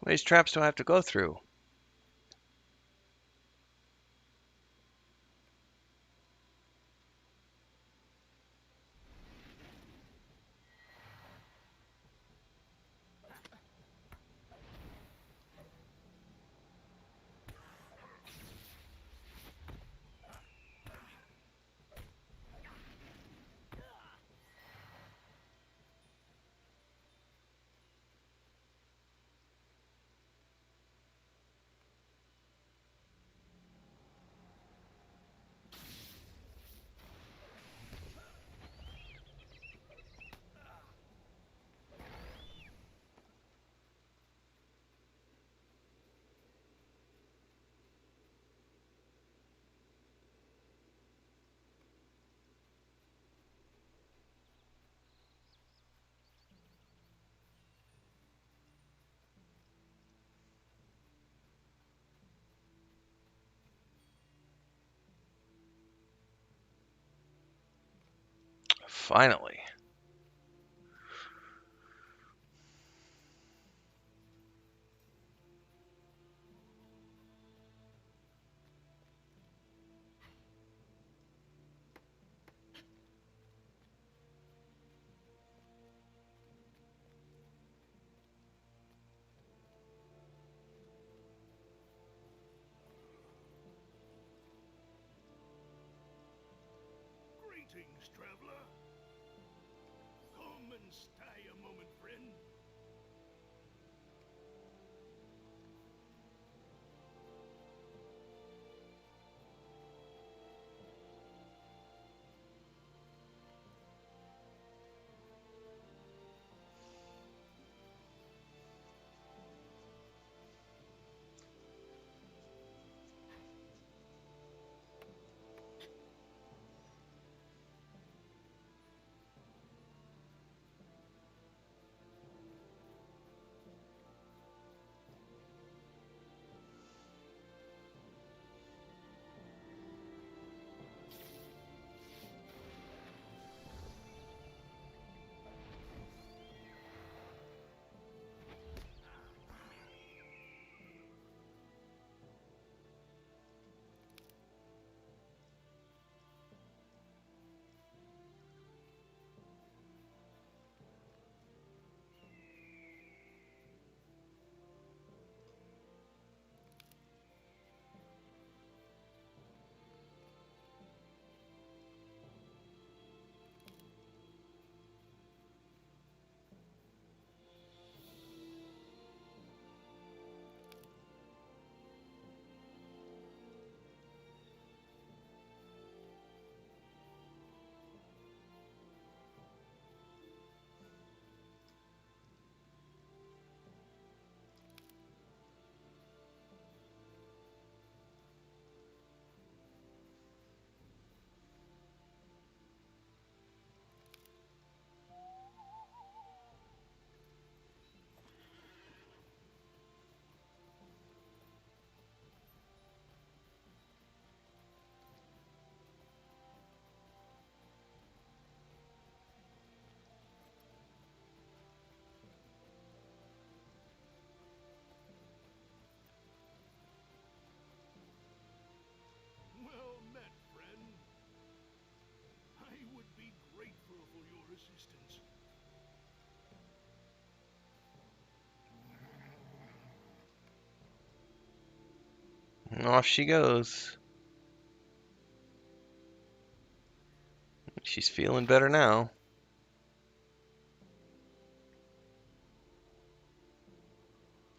How many traps do I have to go through? Finally. Greetings, traveler. Off she goes. She's feeling better now.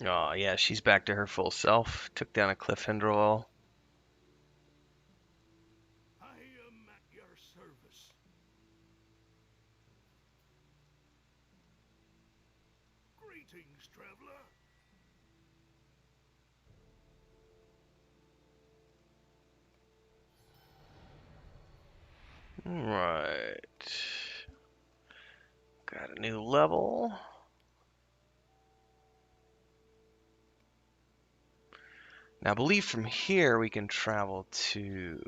Oh, yeah, she's back to her full self. Took down a cliff hindrel. I am at your service. Greetings, traveler. Right. Got a new level. Now, I believe from here we can travel to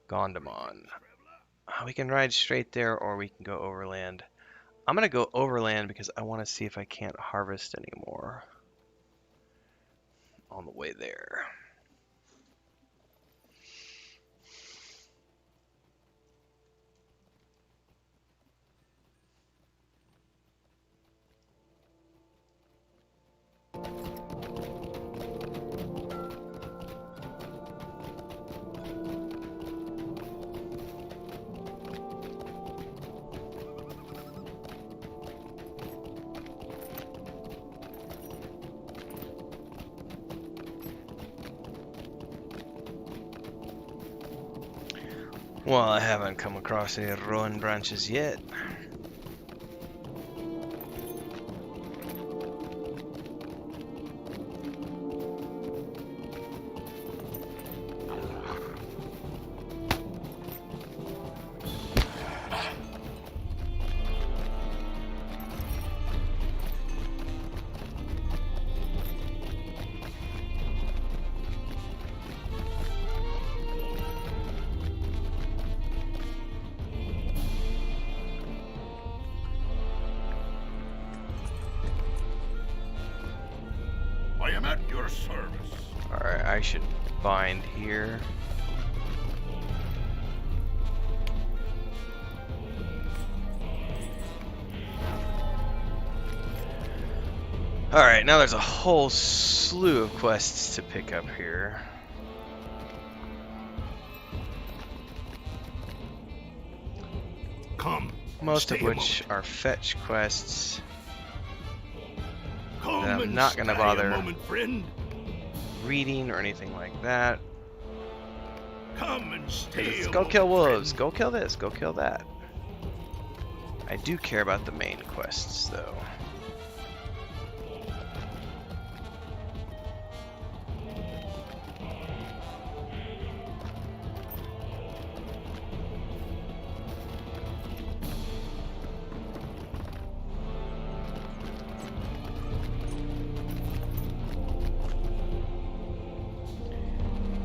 Gondamon. We can ride straight there, or we can go overland. I'm going to go overland because I want to see if I can't harvest anymore on the way there. Well, I haven't come across any rowan branches yet. I am at your service. Alright, I should bind here. Alright, now there's a whole slew of quests to pick up here. Come. Most of stay a which are fetch quests. Come that I'm and not gonna stay bother a moment, friend. reading or anything like that. Come and stay. It's a go kill moment, wolves, friend. go kill this, go kill that. I do care about the main quests though.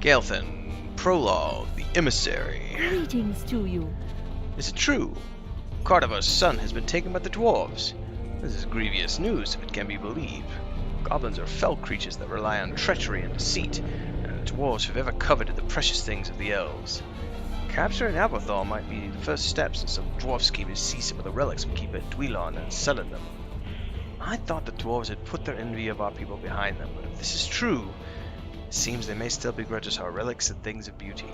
Gaelthan, Prologue, the Emissary. Greetings to you. Is it true? Cardiva's son has been taken by the dwarves. This is grievous news, if it can be believed. Goblins are fell creatures that rely on treachery and deceit, and the dwarves have ever coveted the precious things of the elves. Capturing Aberthal might be the first steps in some dwarf scheme to seize some of the relics we keep at Dwellon and selling them. I thought the dwarves had put their envy of our people behind them, but if this is true, it seems they may still begrudge us our relics and things of beauty.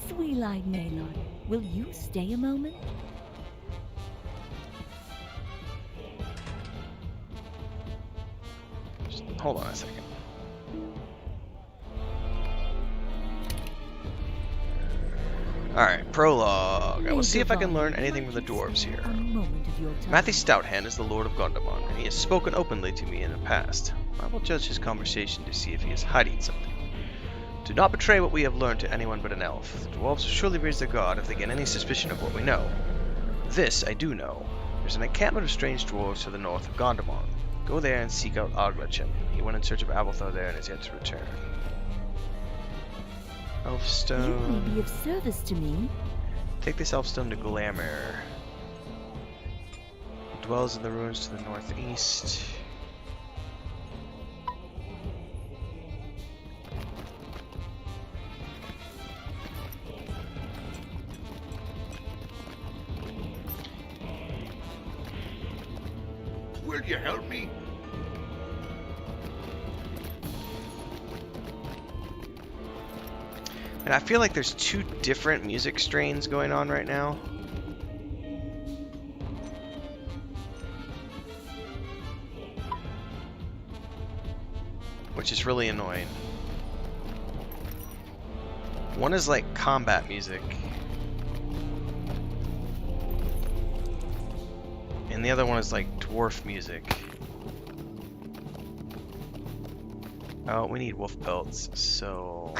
Sweet-eyed Maynard, will you stay a moment? Just hold on a second. Alright, prologue. I will see if I can learn anything from the dwarves here. Matthew Stouthand is the Lord of Gondamon, and he has spoken openly to me in the past. I will judge his conversation to see if he is hiding something. Do not betray what we have learned to anyone but an elf. The dwarves will surely raise their guard if they get any suspicion of what we know. This I do know. There's an encampment of strange dwarves to the north of Gondamon. Go there and seek out Oglechem. He went in search of Aberthar there and is yet to return. Elfstone. You may be of service to me. Take this elfstone to Glamour. He dwells in the ruins to the northeast. Will you help me? And I feel like there's two different music strains going on right now. Which is really annoying. One is like combat music. And the other one is like dwarf music. Oh, we need wolf pelts, so...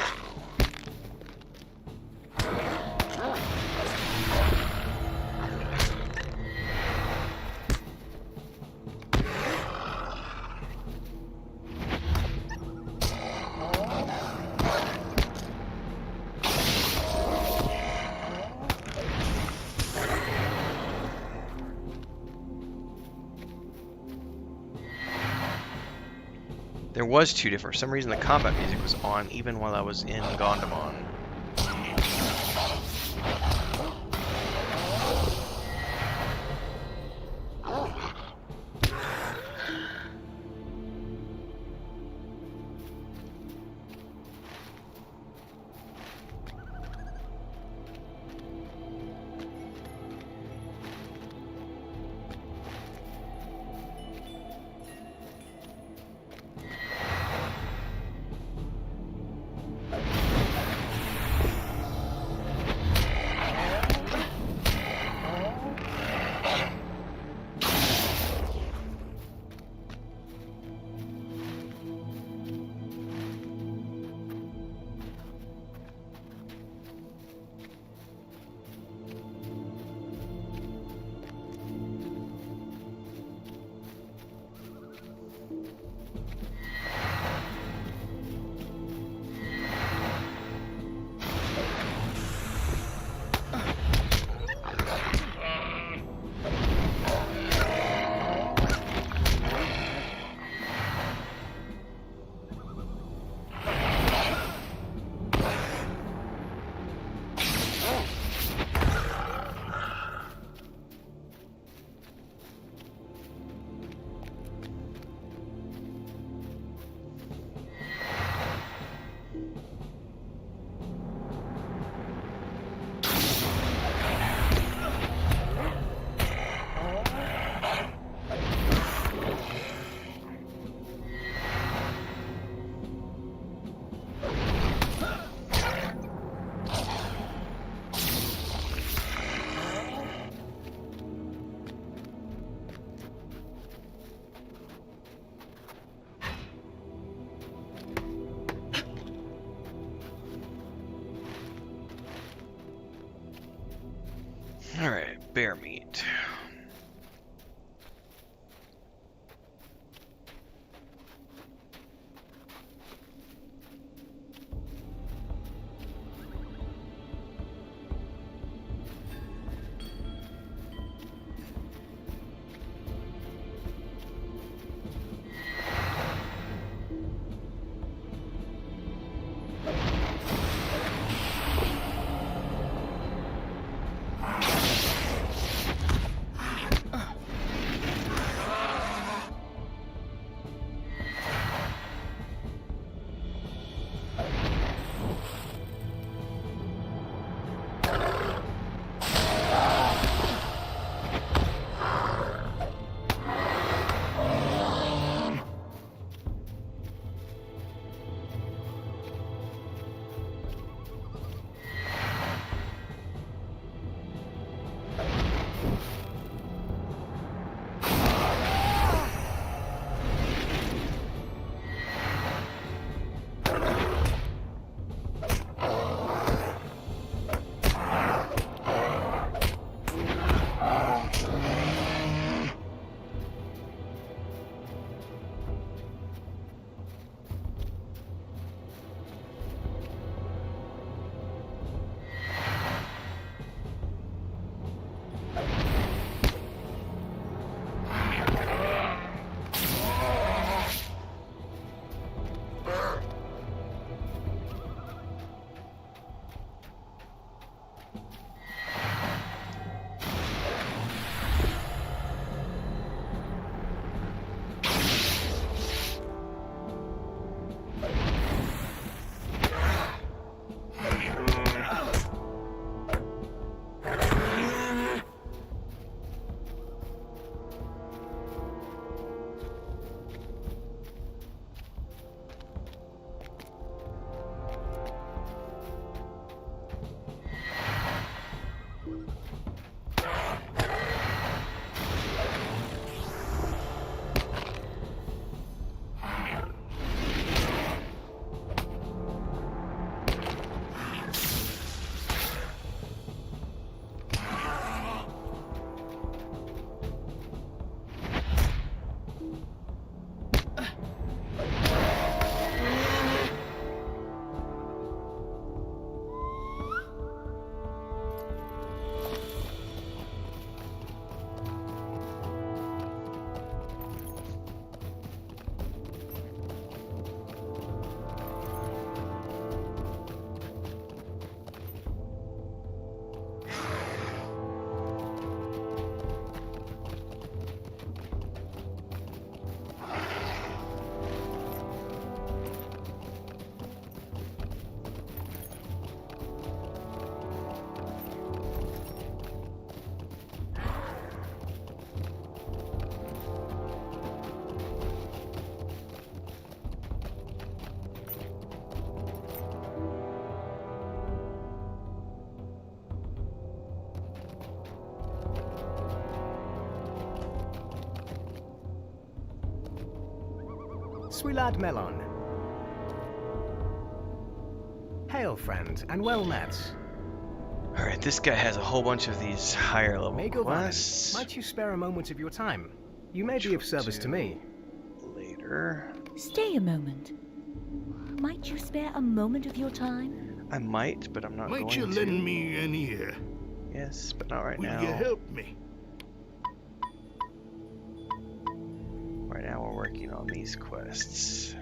There was two different. For some reason, the combat music was on even while I was in Gondamon. Alright, bear meat. Swilad Melon. Hail, friend, and well met. Alright, this guy has a whole bunch of these higher level Megovanen, quests. might you spare a moment of your time? You may be of service to me. Later. Stay a moment. Might you spare a moment of your time? I might, but I'm not going Might to. you lend me an ear? Yes, but not right Will now. you help me? Right now we're working on these quests.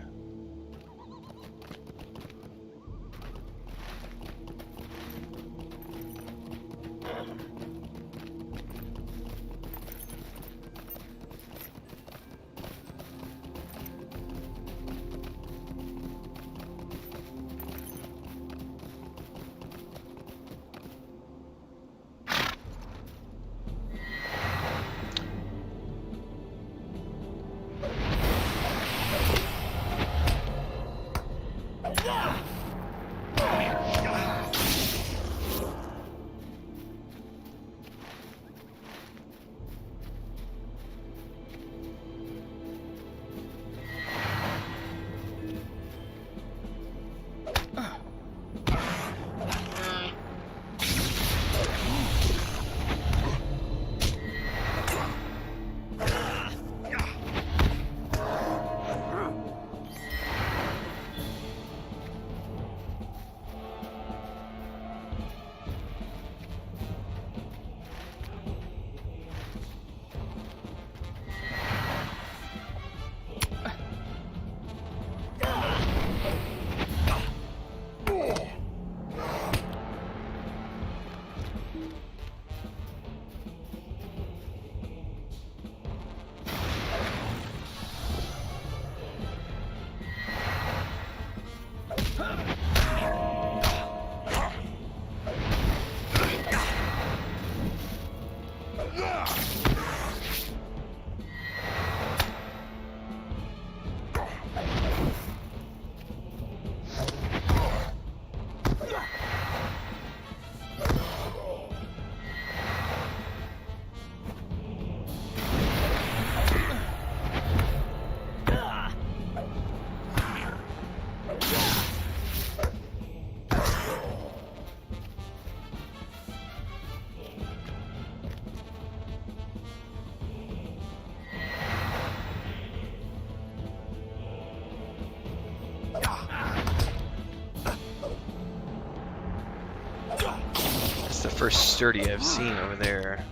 That's the first sturdy I've seen over there.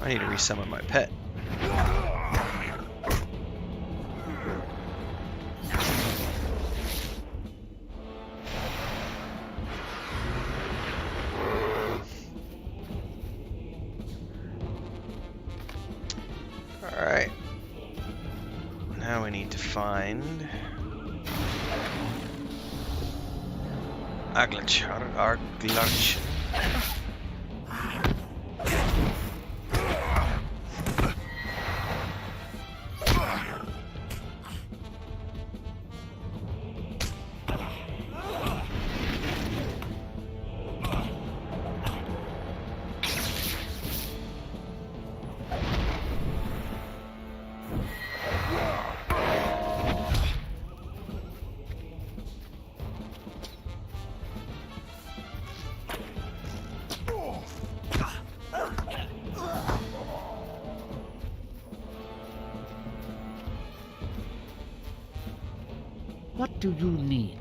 I need to resummon my pet. Alright. Now we need to find Arglach. What do you need?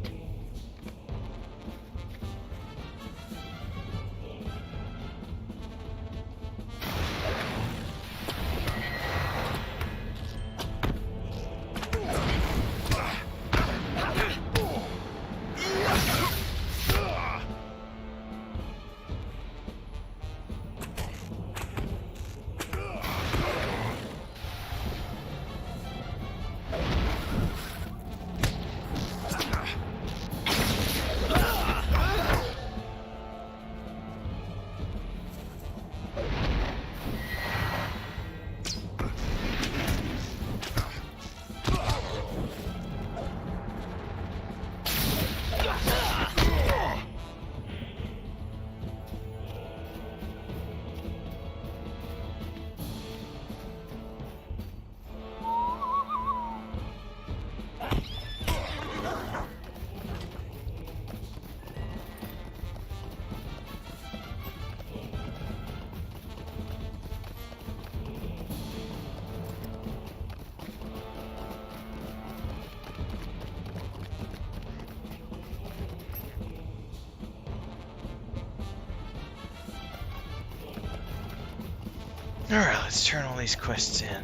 Alright, let's turn all these quests in.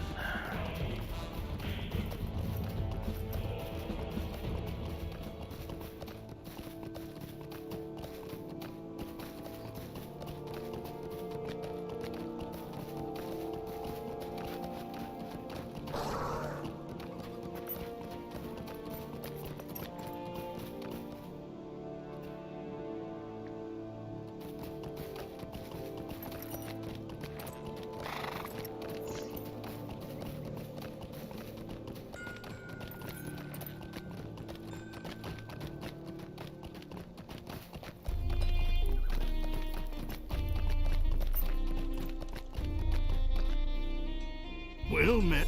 Well met.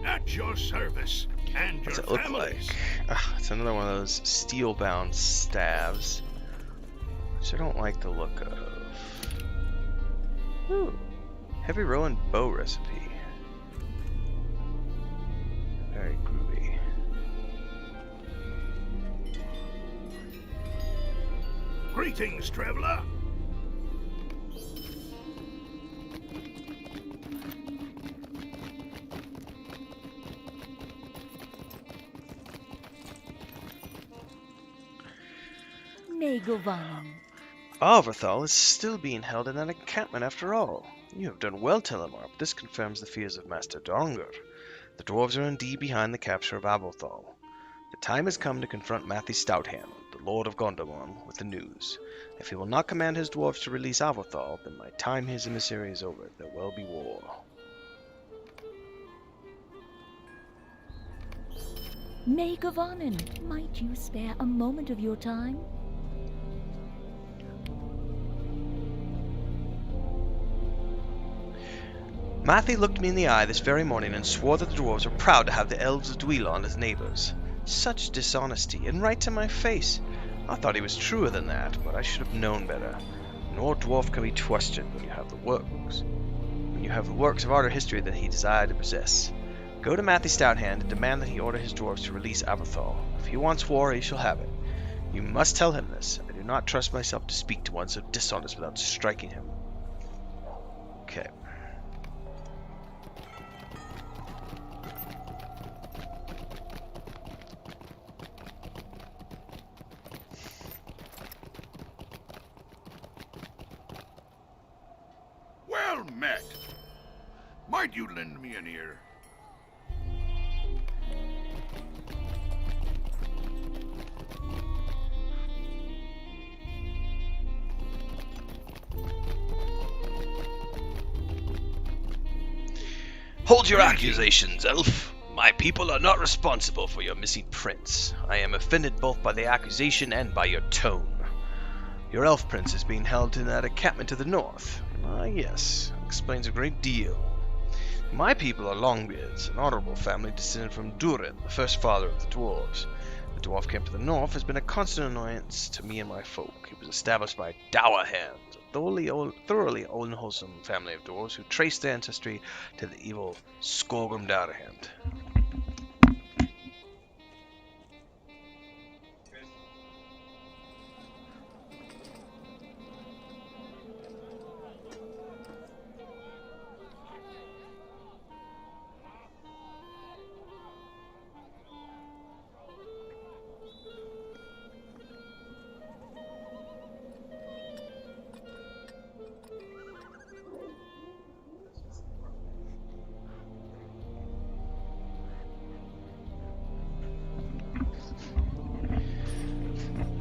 At your service and What's your it look families. like? Ah, it's another one of those steel-bound staves, which I don't like the look of. Ooh, heavy Rowan bow recipe. Very groovy. Greetings, traveler. Negovanen. Arvathal is still being held in that encampment after all. You have done well, Telimar, but this confirms the fears of Master Donger. The dwarves are indeed behind the capture of Arvathal. The time has come to confront Matthew Stouthand, the Lord of Gondamon, with the news. If he will not command his dwarves to release Arvathal, then by the time his emissary is over, there will be war. Negovanen, might you spare a moment of your time? Matthew looked me in the eye this very morning and swore that the dwarves were proud to have the elves of Dweilon as neighbors. Such dishonesty, and right to my face. I thought he was truer than that, but I should have known better. No dwarf can be trusted when you have the works. When you have the works of art or history that he desired to possess. Go to Matthew Stouthand and demand that he order his dwarves to release Arvathal. If he wants war, he shall have it. You must tell him this. I do not trust myself to speak to one so dishonest without striking him. Okay. Well met. Might you lend me an ear? Hold your accusations, elf. My people are not responsible for your missing prince. I am offended both by the accusation and by your tone. Your elf prince is being held in that encampment to the north. Ah, yes, explains a great deal. My people are Longbeards, an honorable family descended from Durin, the first father of the dwarves. The dwarf camp to the north has been a constant annoyance to me and my folk. It was established by Dowerhands, a thoroughly unwholesome family of dwarves who trace their ancestry to the evil Skorgrim Dowerhand.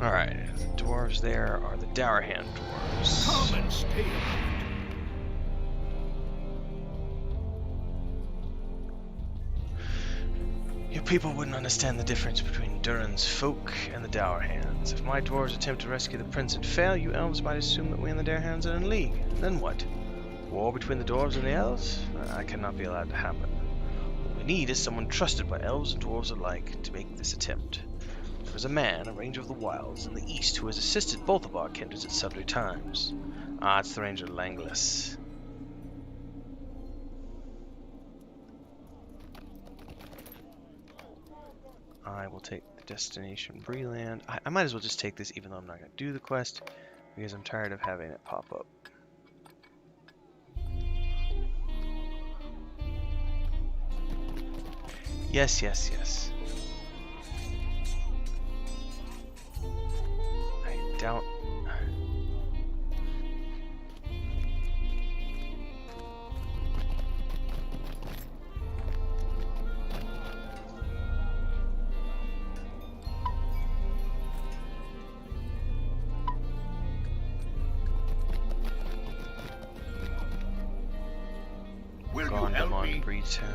Alright, the dwarves there are the Dowerhand dwarves. Come and stay. Your people wouldn't understand the difference between Durin's folk and the Dowerhands. If my dwarves attempt to rescue the prince and fail, you elves might assume that we and the Dowerhands are in league. Then what? War between the dwarves and the elves? That cannot be allowed to happen. What we need is someone trusted by elves and dwarves alike to make this attempt. There is a man, a ranger of the wilds in the east, who has assisted both of our kindreds at sundry times. Ah, it's the ranger Langlis. I will take the destination Breeland. I might as well just take this even though I'm not going to do the quest, because I'm tired of having it pop up. Yes, yes, yes. I doubt... Gondamon, Brie Town.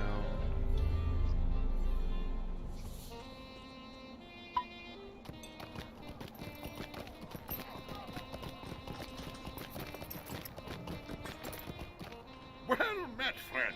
Well met, friend.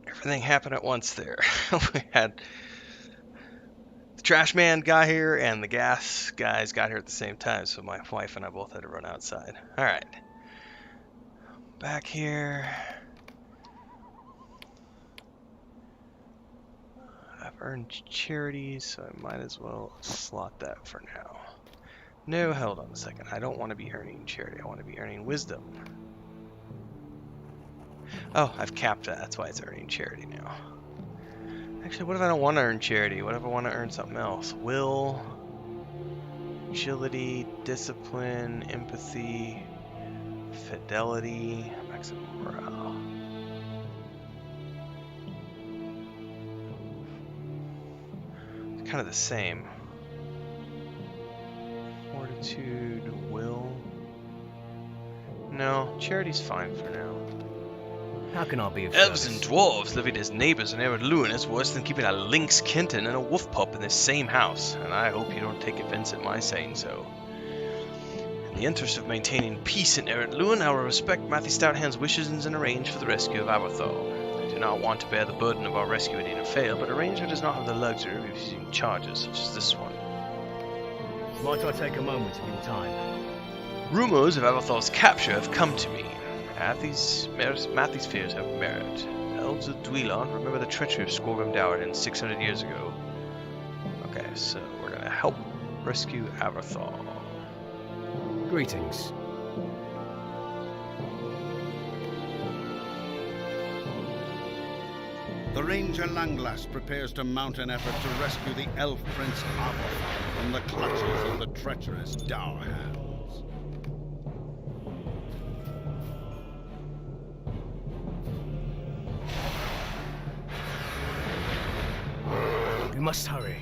Everything happened at once there. We had the trash man got here and the gas guys got here at the same time, so my wife and I both had to run outside. Alright. Back here. I've earned charity, so I might as well slot that for now. No, hold on a second. I don't want to be earning charity. I want to be earning wisdom. Oh, I've capped that. That's why it's earning charity now. Actually, what if I don't want to earn charity? What if I want to earn something else? Will, agility, discipline, empathy, fidelity, maximum morale. It's kind of the same. Fortitude, will. No, charity's fine for now. How can I be of Elves service? and dwarves living as neighbors in Eredluin is worse than keeping a lynx kitten and a wolf pup in the same house, and I hope you don't take offense at my saying so. In the interest of maintaining peace in Eredluin, I will respect Matthew Stouthand's wishes and arrange for the rescue of Aberthal. I do do not want to bear the burden of our rescue at Eden Fail, but a ranger does not have the luxury of refusing charges such as this one. Might I take a moment of your time? Rumors of Avathar's capture have come to me. Matthey's fears have merit. Elves of Dweilon remember the treachery of Skorgrim Dowden 600 years ago. Okay, so we're gonna help rescue Avathar. Greetings. The Ranger Langlast prepares to mount an effort to rescue the Elf Prince Avathar from the clutches of the treacherous Dourhands. We must hurry.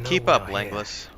Keep up, Langless.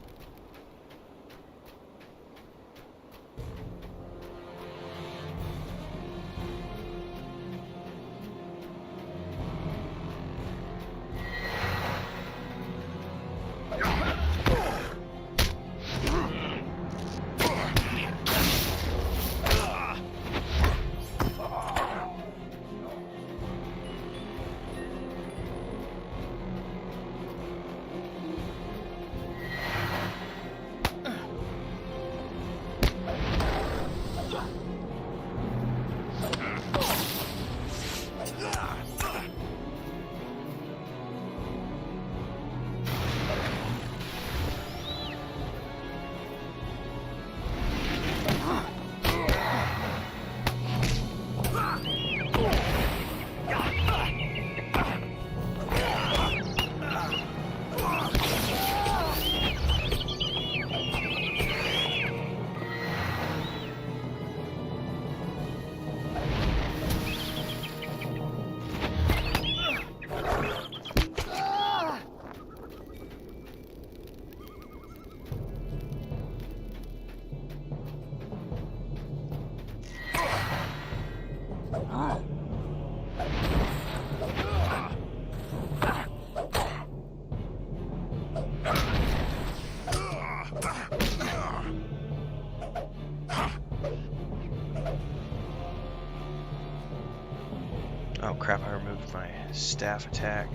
Oh crap, I removed my staff attack.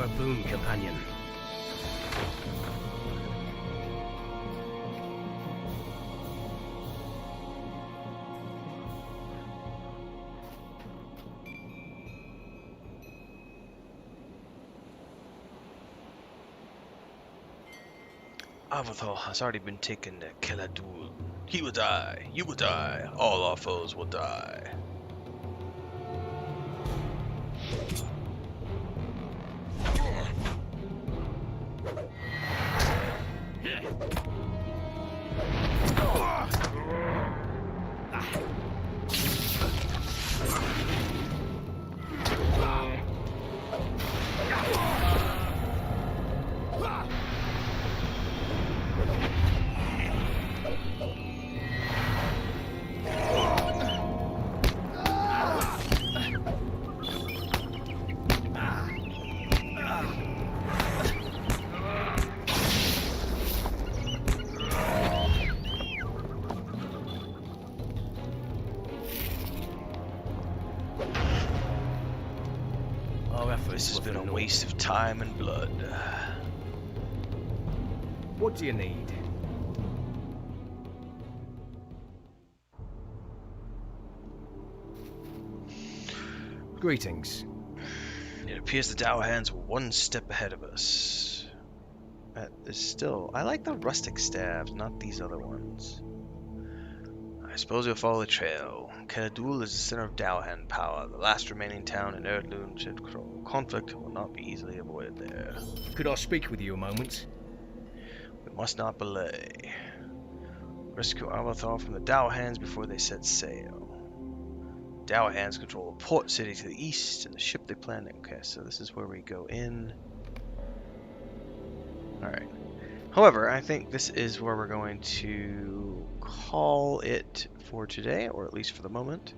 a boon companion. Avathor has already been taken to Keladul. He will die. You will die. All our foes will die. This has been a waste of time and blood. What do you need? Greetings. It appears the Dowhands were one step ahead of us. That is still... I like the rustic staves, not these other ones. I suppose you'll follow the trail. Keladul is the center of Dowhan power, the last remaining town in Erdlun Chidkro. Conflict will not be easily avoided there. Could I speak with you a moment? We must not belay. Rescue Avathar from the Dowhands before they set sail. Dowhands control a port city to the east and the ship they plan. Okay, so this is where we go in. Alright. However, I think this is where we're going to call it for today, or at least for the moment.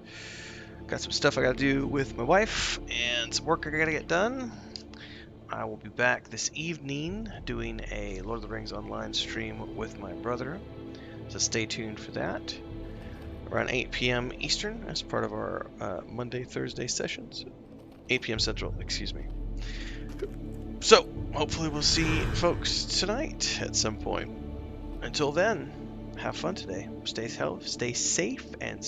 Got some stuff I gotta do with my wife, and some work I gotta get done. I will be back this evening doing a Lord of the Rings online stream with my brother, so stay tuned for that. Around 8 p.m. Eastern, as part of our Monday-Thursday sessions. 8 p.m. Central, excuse me. So, hopefully we'll see folks tonight at some point. Until then, have fun today. Stay safe and